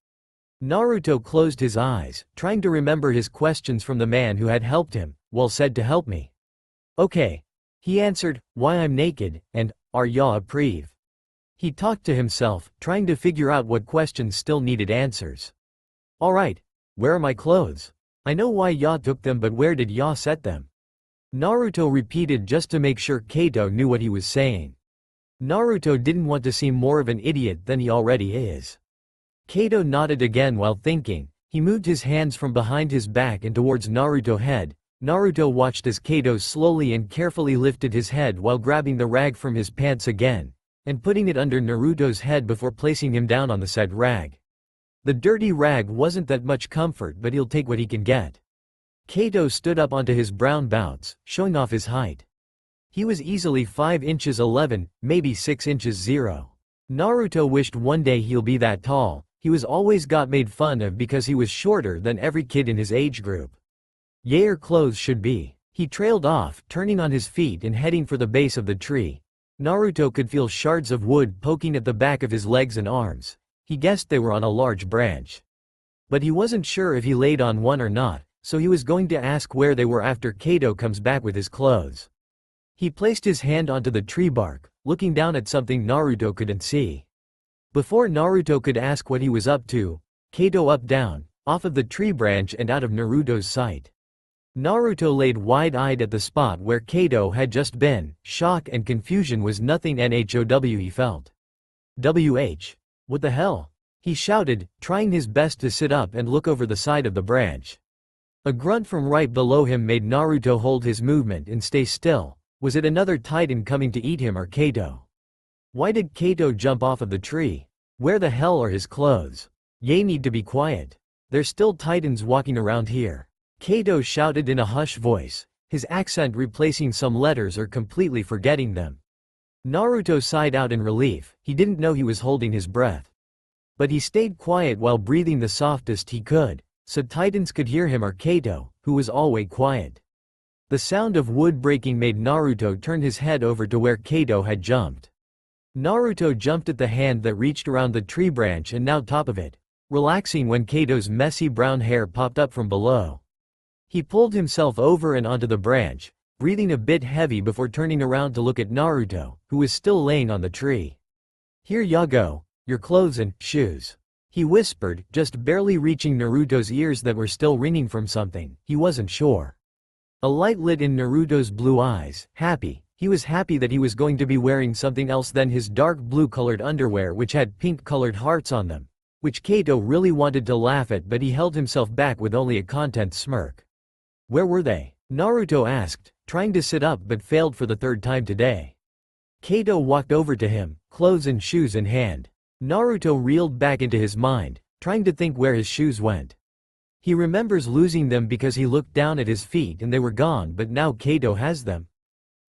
Naruto closed his eyes, trying to remember his questions from the man who had helped him. Well said to help me. Okay. He answered, why I'm naked, and, are ya a prev? He talked to himself, trying to figure out what questions still needed answers. Alright. Where are my clothes? I know why ya took them but where did ya set them? Naruto repeated just to make sure Kato knew what he was saying. Naruto didn't want to seem more of an idiot than he already is. Kato nodded again while thinking. He moved his hands from behind his back and towards Naruto's head. Naruto watched as Kato slowly and carefully lifted his head while grabbing the rag from his pants again, and putting it under Naruto's head before placing him down on the said rag. The dirty rag wasn't that much comfort but he'll take what he can get. Kato stood up onto his brown bouts, showing off his height. He was easily 5 inches 11, maybe 6 inches 0. Naruto wished one day he'll be that tall. He was always got made fun of because he was shorter than every kid in his age group. Yair clothes should be. He trailed off, turning on his feet and heading for the base of the tree. Naruto could feel shards of wood poking at the back of his legs and arms. He guessed they were on a large branch. But he wasn't sure if he laid on one or not, so he was going to ask where they were after Kato comes back with his clothes. He placed his hand onto the tree bark, looking down at something Naruto couldn't see. Before Naruto could ask what he was up to, Kato up down, off of the tree branch and out of Naruto's sight. Naruto laid wide-eyed at the spot where Kato had just been. Shock and confusion was nothing NHOW he felt. WH. What the hell? He shouted, trying his best to sit up and look over the side of the branch. A grunt from right below him made Naruto hold his movement and stay still. Was it another Titan coming to eat him or Kato? Why did Kato jump off of the tree? Where the hell are his clothes? Ye need to be quiet. There's still Titans walking around here. Kato shouted in a hushed voice, his accent replacing some letters or completely forgetting them. Naruto sighed out in relief. He didn't know he was holding his breath. But he stayed quiet while breathing the softest he could, so Titans could hear him or Kato, who was always quiet. The sound of wood breaking made Naruto turn his head over to where Kato had jumped. Naruto jumped at the hand that reached around the tree branch and now top of it, relaxing when Kato's messy brown hair popped up from below. He pulled himself over and onto the branch, breathing a bit heavy before turning around to look at Naruto, who was still laying on the tree. Here ya go, your clothes and shoes. He whispered, just barely reaching Naruto's ears that were still ringing from something, he wasn't sure. A light lit in Naruto's blue eyes, happy. He was happy that he was going to be wearing something else than his dark blue-colored underwear which had pink-colored hearts on them, which Kato really wanted to laugh at but he held himself back with only a content smirk. Where were they? Naruto asked, trying to sit up but failed for the third time today. Kato walked over to him, clothes and shoes in hand. Naruto reeled back into his mind, trying to think where his shoes went. He remembers losing them because he looked down at his feet and they were gone but now Kato has them.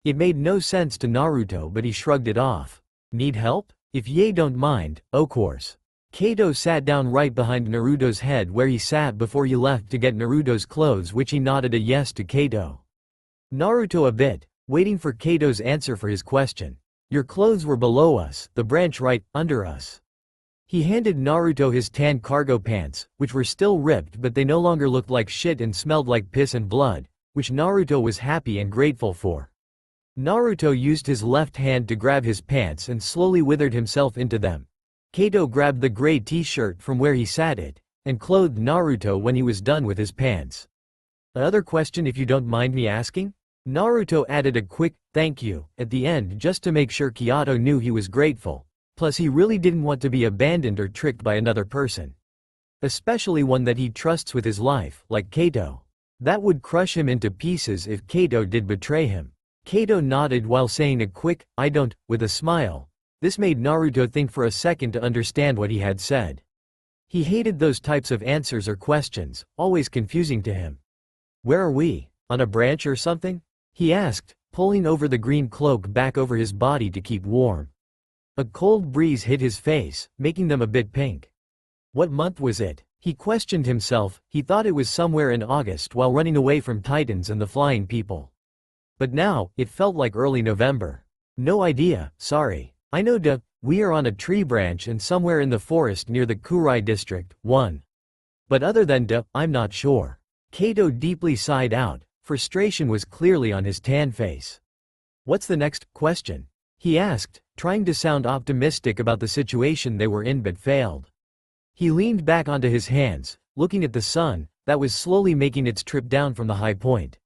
It made no sense to Naruto but he shrugged it off. Need help? If ye don't mind, of course. Kato sat down right behind Naruto's head where he sat before he left to get Naruto's clothes which he nodded a yes to Kato. Naruto a bit, waiting for Kato's answer for his question. Your clothes were below us, the branch right under us. He handed Naruto his tan cargo pants, which were still ripped but they no longer looked like shit and smelled like piss and blood, which Naruto was happy and grateful for. Naruto used his left hand to grab his pants and slowly withered himself into them. Kato grabbed the gray t-shirt from where he sat it, and clothed Naruto when he was done with his pants. "Another question if you don't mind me asking?" Naruto added a quick, "thank you," at the end just to make sure Kyoto knew he was grateful. Plus he really didn't want to be abandoned or tricked by another person. Especially one that he trusts with his life, like Kato. That would crush him into pieces if Kato did betray him. Kato nodded while saying a quick, "I don't," with a smile. This made Naruto think for a second to understand what he had said. He hated those types of answers or questions, always confusing to him. "Where are we? On a branch or something?" he asked, pulling over the green cloak back over his body to keep warm. A cold breeze hit his face, making them a bit pink. What month was it? He questioned himself. He thought it was somewhere in August while running away from Titans and the flying people. But now, it felt like early November. "No idea, sorry. I know we are on a tree branch and somewhere in the forest near the Kurai district, 1. But other than I'm not sure." Kato deeply sighed out. Frustration was clearly on his tan face. "What's the next question?" he asked, trying to sound optimistic about the situation they were in but failed. He leaned back onto his hands, looking at the sun, that was slowly making its trip down from the high point.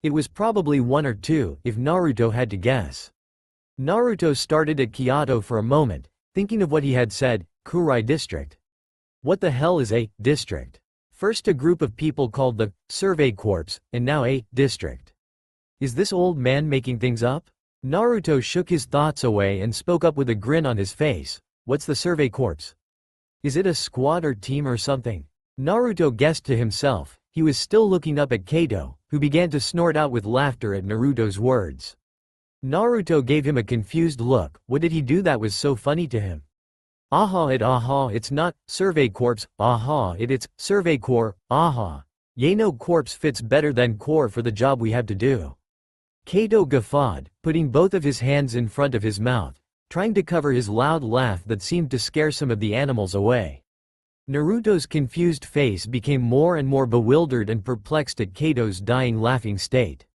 It was probably 1 or 2, if Naruto had to guess. Naruto started at Kyoto for a moment, thinking of what he had said, Kurai district. What the hell is a district? First a group of people called the Survey Corps, and now a district. Is this old man making things up? Naruto shook his thoughts away and spoke up with a grin on his face. What's the Survey Corps? Is it a squad or team or something? Naruto guessed to himself. He was still looking up at Kato, who began to snort out with laughter at Naruto's words. Naruto gave him a confused look. What did he do that was so funny to him? Aha, it's not Survey Corps, it's Survey Corps, aha. Yano Corps fits better than Corps for the job we have to do. Kato guffawed, putting both of his hands in front of his mouth, trying to cover his loud laugh that seemed to scare some of the animals away. Naruto's confused face became more and more bewildered and perplexed at Kato's dying laughing state.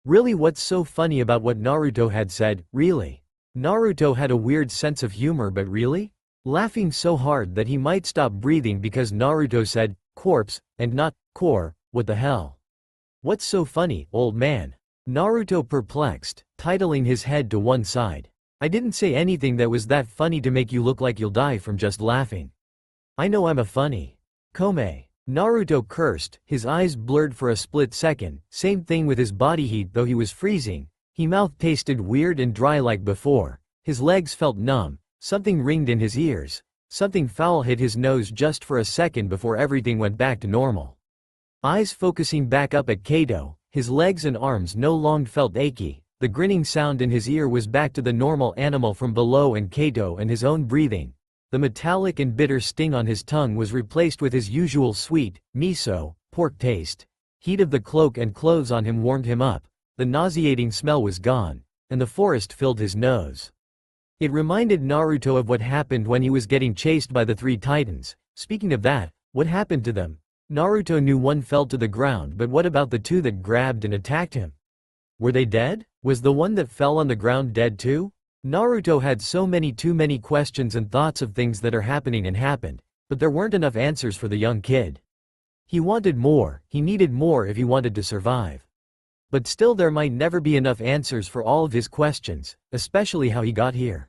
Really, what's so funny about what Naruto had said, really? Naruto had a weird sense of humor, but really? Laughing so hard that he might stop breathing because Naruto said, corpse, and not, core, what the hell? What's so funny, old man? Naruto perplexed, titling his head to one side. I didn't say anything that was that funny to make you look like you'll die from just laughing. I know I'm a funny. Kome. Naruto cursed, his eyes blurred for a split second, same thing with his body heat though he was freezing. His mouth tasted weird and dry like before, his legs felt numb, something ringed in his ears, something foul hit his nose just for a second before everything went back to normal. Eyes focusing back up at Kato, his legs and arms no longer felt achy, the grinning sound in his ear was back to the normal animal from below and Kato and his own breathing. The metallic and bitter sting on his tongue was replaced with his usual sweet, miso, pork taste. Heat of the cloak and clothes on him warmed him up, the nauseating smell was gone, and the forest filled his nose. It reminded Naruto of what happened when he was getting chased by the 3 titans. Speaking of that, what happened to them? Naruto knew one fell to the ground, but what about the 2 that grabbed and attacked him? Were they dead? Was the one that fell on the ground dead too? Naruto had too many questions and thoughts of things that are happening and happened, but there weren't enough answers for the young kid. He wanted more, he needed more if he wanted to survive. But still there might never be enough answers for all of his questions, especially how he got here.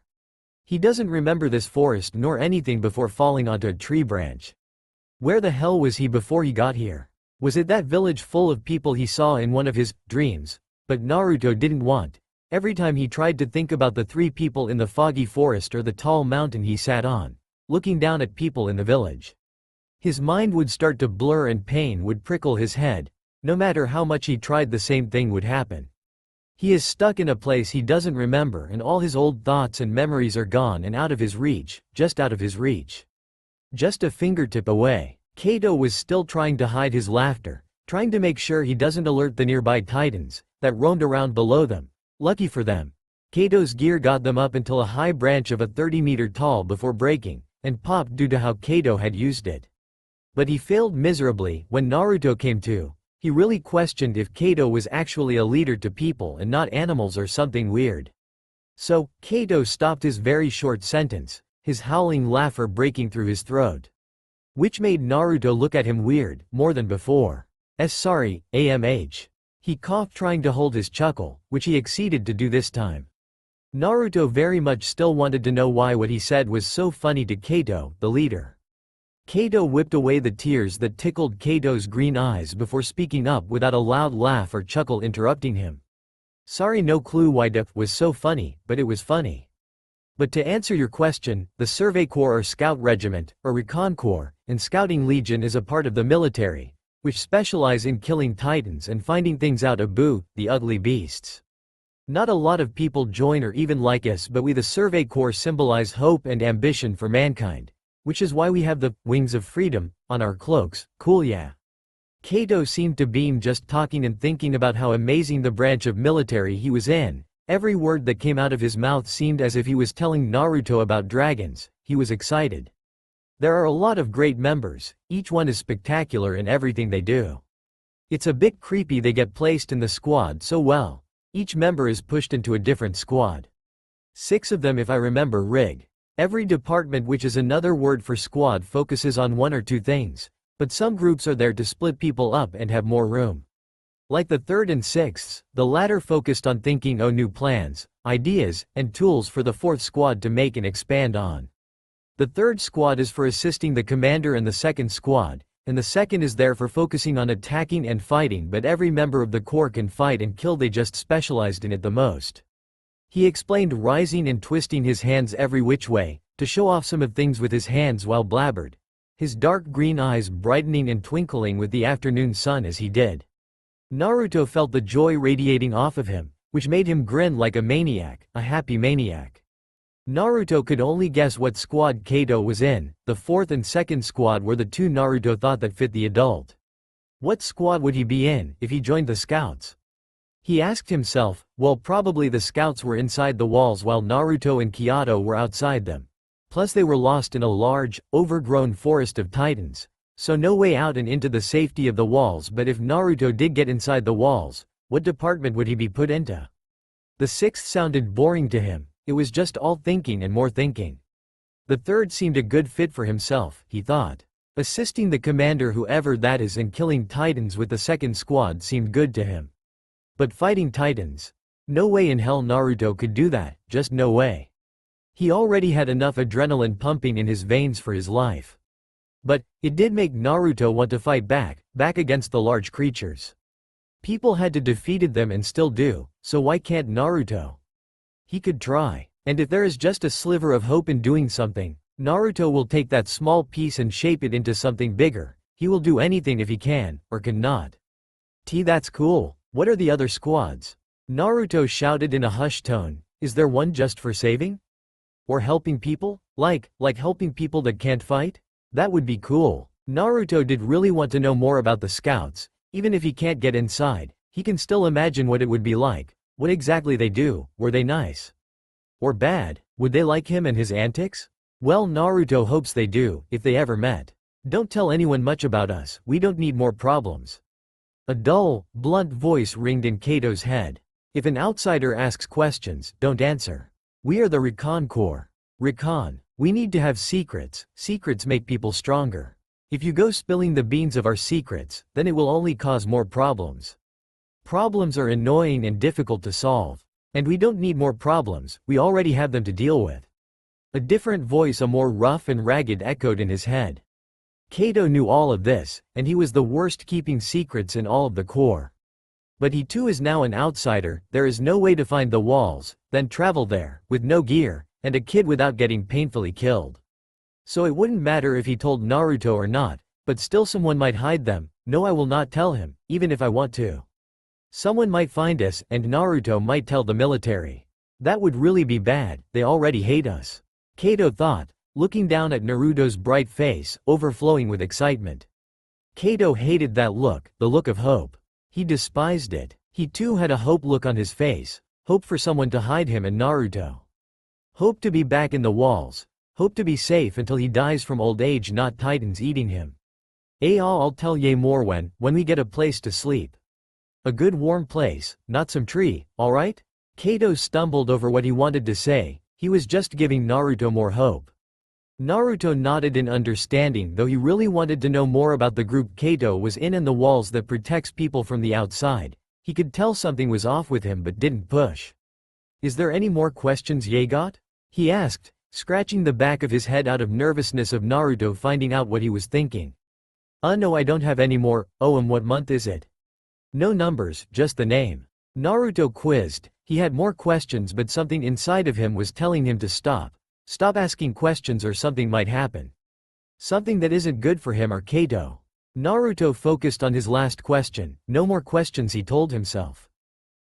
He doesn't remember this forest nor anything before falling onto a tree branch. Where the hell was he before he got here? Was it that village full of people he saw in one of his dreams? But Naruto didn't want. Every time he tried to think about the 3 people in the foggy forest or the tall mountain he sat on, looking down at people in the village, his mind would start to blur and pain would prickle his head. No matter how much he tried, the same thing would happen. He is stuck in a place he doesn't remember and all his old thoughts and memories are gone and out of his reach, just out of his reach. Just a fingertip away. Kato was still trying to hide his laughter, trying to make sure he doesn't alert the nearby titans that roamed around below them. Lucky for them, Kato's gear got them up until a high branch of a 30-meter tall before breaking, and popped due to how Kato had used it. But he failed miserably. When Naruto came to, he really questioned if Kato was actually a leader to people and not animals or something weird. So, Kato stopped his very short sentence, his howling laughter breaking through his throat. which made Naruto look at him weird, more than before. Sorry, AMH. He coughed trying to hold his chuckle, which he exceeded to do this time. Naruto very much still wanted to know why what he said was so funny to Kato, the leader. Kato whipped away the tears that tickled Kato's green eyes before speaking up without a loud laugh or chuckle interrupting him. Sorry, no clue why that was so funny, but it was funny. But to answer your question, the Survey Corps or Scout Regiment, or Recon Corps, and Scouting Legion is a part of the military, which specialize in killing titans and finding things out about the ugly beasts. Not a lot of people join or even like us, but we the Survey Corps symbolize hope and ambition for mankind, which is why we have the wings of freedom on our cloaks. Cool, yeah. Kato seemed to beam just talking and thinking about how amazing the branch of military he was in. Every word that came out of his mouth seemed as if he was telling Naruto about dragons. He was excited. There are a lot of great members, each one is spectacular in everything they do. It's a bit creepy they get placed in the squad so well. Each member is pushed into a different squad. 6 of them if I remember rig. Every department, which is another word for squad, focuses on 1 or 2 things, but some groups are there to split people up and have more room. Like the 3rd and 6th, the latter focused on thinking new plans, ideas, and tools for the 4th squad to make and expand on. The 3rd squad is for assisting the commander and the 2nd squad, and the 2nd is there for focusing on attacking and fighting, but every member of the corps can fight and kill, they just specialized in it the most. He explained, rising and twisting his hands every which way, to show off some of things with his hands while blabbered, his dark green eyes brightening and twinkling with the afternoon sun as he did. Naruto felt the joy radiating off of him, which made him grin like a maniac, a happy maniac. Naruto could only guess what squad Kato was in. The 4th and 2nd squad were the 2 Naruto thought that fit the adult. What squad would he be in if he joined the scouts? He asked himself. Well, probably the scouts were inside the walls while Naruto and Kyoto were outside them. Plus they were lost in a large, overgrown forest of titans, so no way out and into the safety of the walls. But if Naruto did get inside the walls, what department would he be put into? The 6th sounded boring to him. It was just all thinking and more thinking. The 3rd seemed a good fit for himself, he thought. Assisting the commander, whoever that is, and killing titans with the 2nd squad seemed good to him. But fighting titans? No way in hell Naruto could do that, just no way. He already had enough adrenaline pumping in his veins for his life. But it did make Naruto want to fight back against the large creatures. People had to defeated them and still do, so why can't Naruto? He could try. And if there is just a sliver of hope in doing something, Naruto will take that small piece and shape it into something bigger. He will do anything if he can, or cannot. That's cool. What are the other squads? Naruto shouted in a hushed tone. Is there one just for saving? Or helping people? Like helping people that can't fight? That would be cool. Naruto did really want to know more about the scouts. Even if he can't get inside, he can still imagine what it would be like. What exactly they do. Were they nice? Or bad? Would they like him and his antics? Well, Naruto hopes they do, if they ever met. Don't tell anyone much about us, we don't need more problems. A dull, blunt voice ringed in Kato's head. If an outsider asks questions, don't answer. We are the Recon Corps. Recon. We need to have secrets. Secrets make people stronger. If you go spilling the beans of our secrets, then it will only cause more problems. Problems are annoying and difficult to solve. And we don't need more problems, we already have them to deal with. A different voice, a more rough and ragged, echoed in his head. Kato knew all of this, and he was the worst keeping secrets in all of the Corps. But he too is now an outsider. There is no way to find the walls, then travel there, with no gear, and a kid without getting painfully killed. So it wouldn't matter if he told Naruto or not, but still someone might hide them. No, I will not tell him, even if I want to. Someone might find us, and Naruto might tell the military. That would really be bad, they already hate us. Kato thought, looking down at Naruto's bright face, overflowing with excitement. Kato hated that look, the look of hope. He despised it. He too had a hope look on his face, hope for someone to hide him and Naruto. Hope to be back in the walls, hope to be safe until he dies from old age, not titans eating him. I'll tell ye more when we get a place to sleep. A good warm place, not some tree, alright? Kato stumbled over what he wanted to say. He was just giving Naruto more hope. Naruto nodded in understanding, though he really wanted to know more about the group Kato was in and the walls that protects people from the outside. He could tell something was off with him but didn't push. "Is there any more questions Ye got?" he asked, scratching the back of his head out of nervousness of Naruto finding out what he was thinking. No, I don't have any more." "Oh, and what month is it?" "No numbers, just the name." Naruto quizzed. He had more questions but something inside of him was telling him to stop. Stop asking questions or something might happen. Something that isn't good for him or Kato. Naruto focused on his last question. No more questions, he told himself.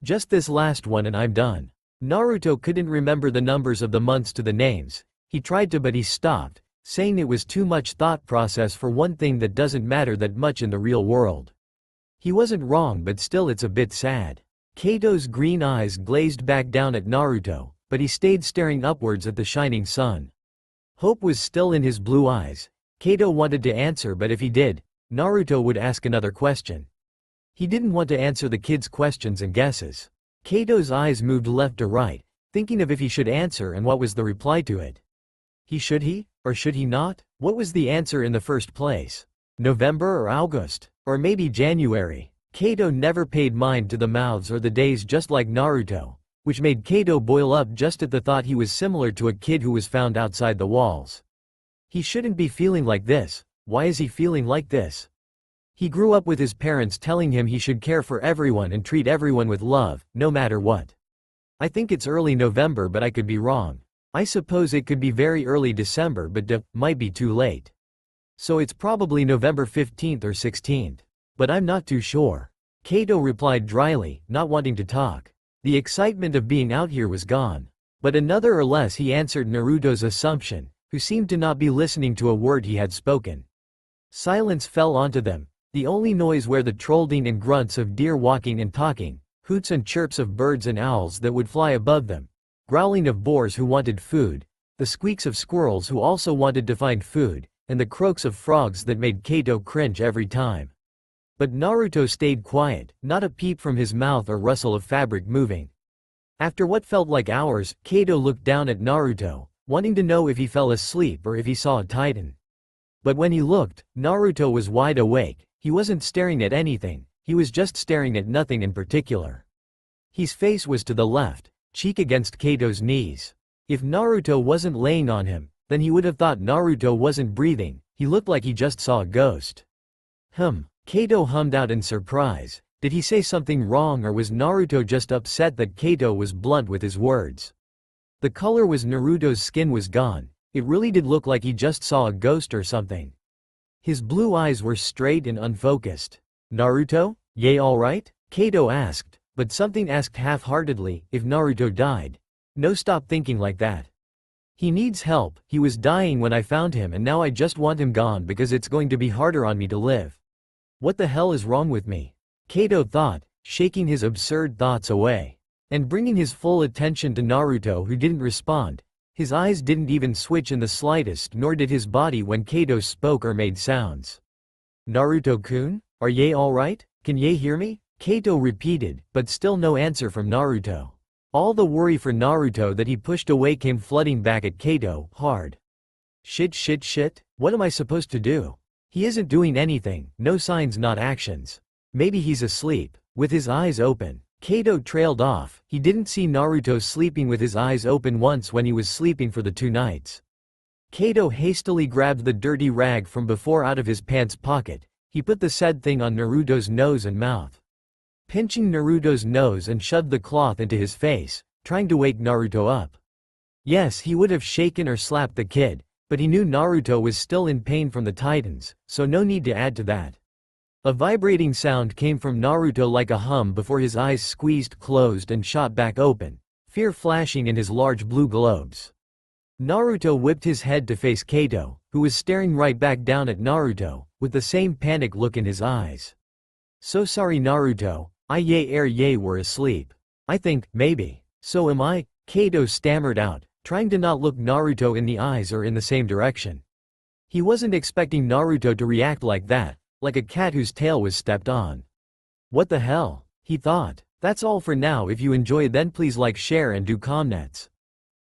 Just this last one and I'm done. Naruto couldn't remember the numbers of the months to the names. He tried to but he stopped, saying it was too much thought process for one thing that doesn't matter that much in the real world. He wasn't wrong but still it's a bit sad. Kato's green eyes glazed back down at Naruto, but he stayed staring upwards at the shining sun. Hope was still in his blue eyes. Kato wanted to answer but if he did, Naruto would ask another question. He didn't want to answer the kid's questions and guesses. Kato's eyes moved left to right, thinking of if he should answer and what was the reply to it. Should he, or should he not? What was the answer in the first place? November or August? Or maybe January? Kato never paid mind to the mouths or the days just like Naruto, which made Kato boil up just at the thought he was similar to a kid who was found outside the walls. He shouldn't be feeling like this. Why is he feeling like this? He grew up with his parents telling him he should care for everyone and treat everyone with love, no matter what. I think it's early November but I could be wrong. I suppose it could be very early December but might be too late. So it's probably November 15th or 16th. But I'm not too sure. Kato replied dryly, not wanting to talk. The excitement of being out here was gone. But another or less he answered Naruto's assumption, who seemed to not be listening to a word he had spoken. Silence fell onto them. The only noise were the trolling and grunts of deer walking and talking, hoots and chirps of birds and owls that would fly above them, growling of boars who wanted food, the squeaks of squirrels who also wanted to find food, and the croaks of frogs that made Kato cringe every time. But Naruto stayed quiet, not a peep from his mouth or rustle of fabric moving. After what felt like hours, Kato looked down at Naruto, wanting to know if he fell asleep or if he saw a titan. But when he looked, Naruto was wide awake. He wasn't staring at anything, he was just staring at nothing in particular. His face was to the left, cheek against Kato's knees. If Naruto wasn't laying on him, then he would have thought Naruto wasn't breathing. He looked like he just saw a ghost. Kato hummed out in surprise. Did he say something wrong or was Naruto just upset that Kato was blunt with his words? The color was Naruto's skin was gone. It really did look like he just saw a ghost or something. His blue eyes were straight and unfocused. "Naruto, yay alright?" Kato asked, but something asked half-heartedly, if Naruto died. No, stop thinking like that. He needs help, he was dying when I found him and now I just want him gone because it's going to be harder on me to live. What the hell is wrong with me? Kato thought, shaking his absurd thoughts away. And bringing his full attention to Naruto who didn't respond. His eyes didn't even switch in the slightest nor did his body when Kato spoke or made sounds. "Naruto-kun, are ye alright? Can ye hear me?" Kato repeated, but still no answer from Naruto. All the worry for Naruto that he pushed away came flooding back at Kato, hard. Shit, what am I supposed to do? He isn't doing anything, no signs, not actions. Maybe he's asleep, with his eyes open. Kato trailed off. He didn't see Naruto sleeping with his eyes open once when he was sleeping for the 2 nights. Kato hastily grabbed the dirty rag from before out of his pants pocket. He put the said thing on Naruto's nose and mouth. Pinching Naruto's nose and shoved the cloth into his face, trying to wake Naruto up. Yes, he would have shaken or slapped the kid, but he knew Naruto was still in pain from the titans, so no need to add to that. A vibrating sound came from Naruto like a hum before his eyes squeezed closed and shot back open, fear flashing in his large blue globes. Naruto whipped his head to face Kato, who was staring right back down at Naruto, with the same panic look in his eyes. "So sorry Naruto, ye were asleep. I think, maybe. So am I," Kato stammered out, trying to not look Naruto in the eyes or in the same direction. He wasn't expecting Naruto to react like that, like a cat whose tail was stepped on. What the hell? He thought. That's all for now. If you enjoyed then please like, share and do comments.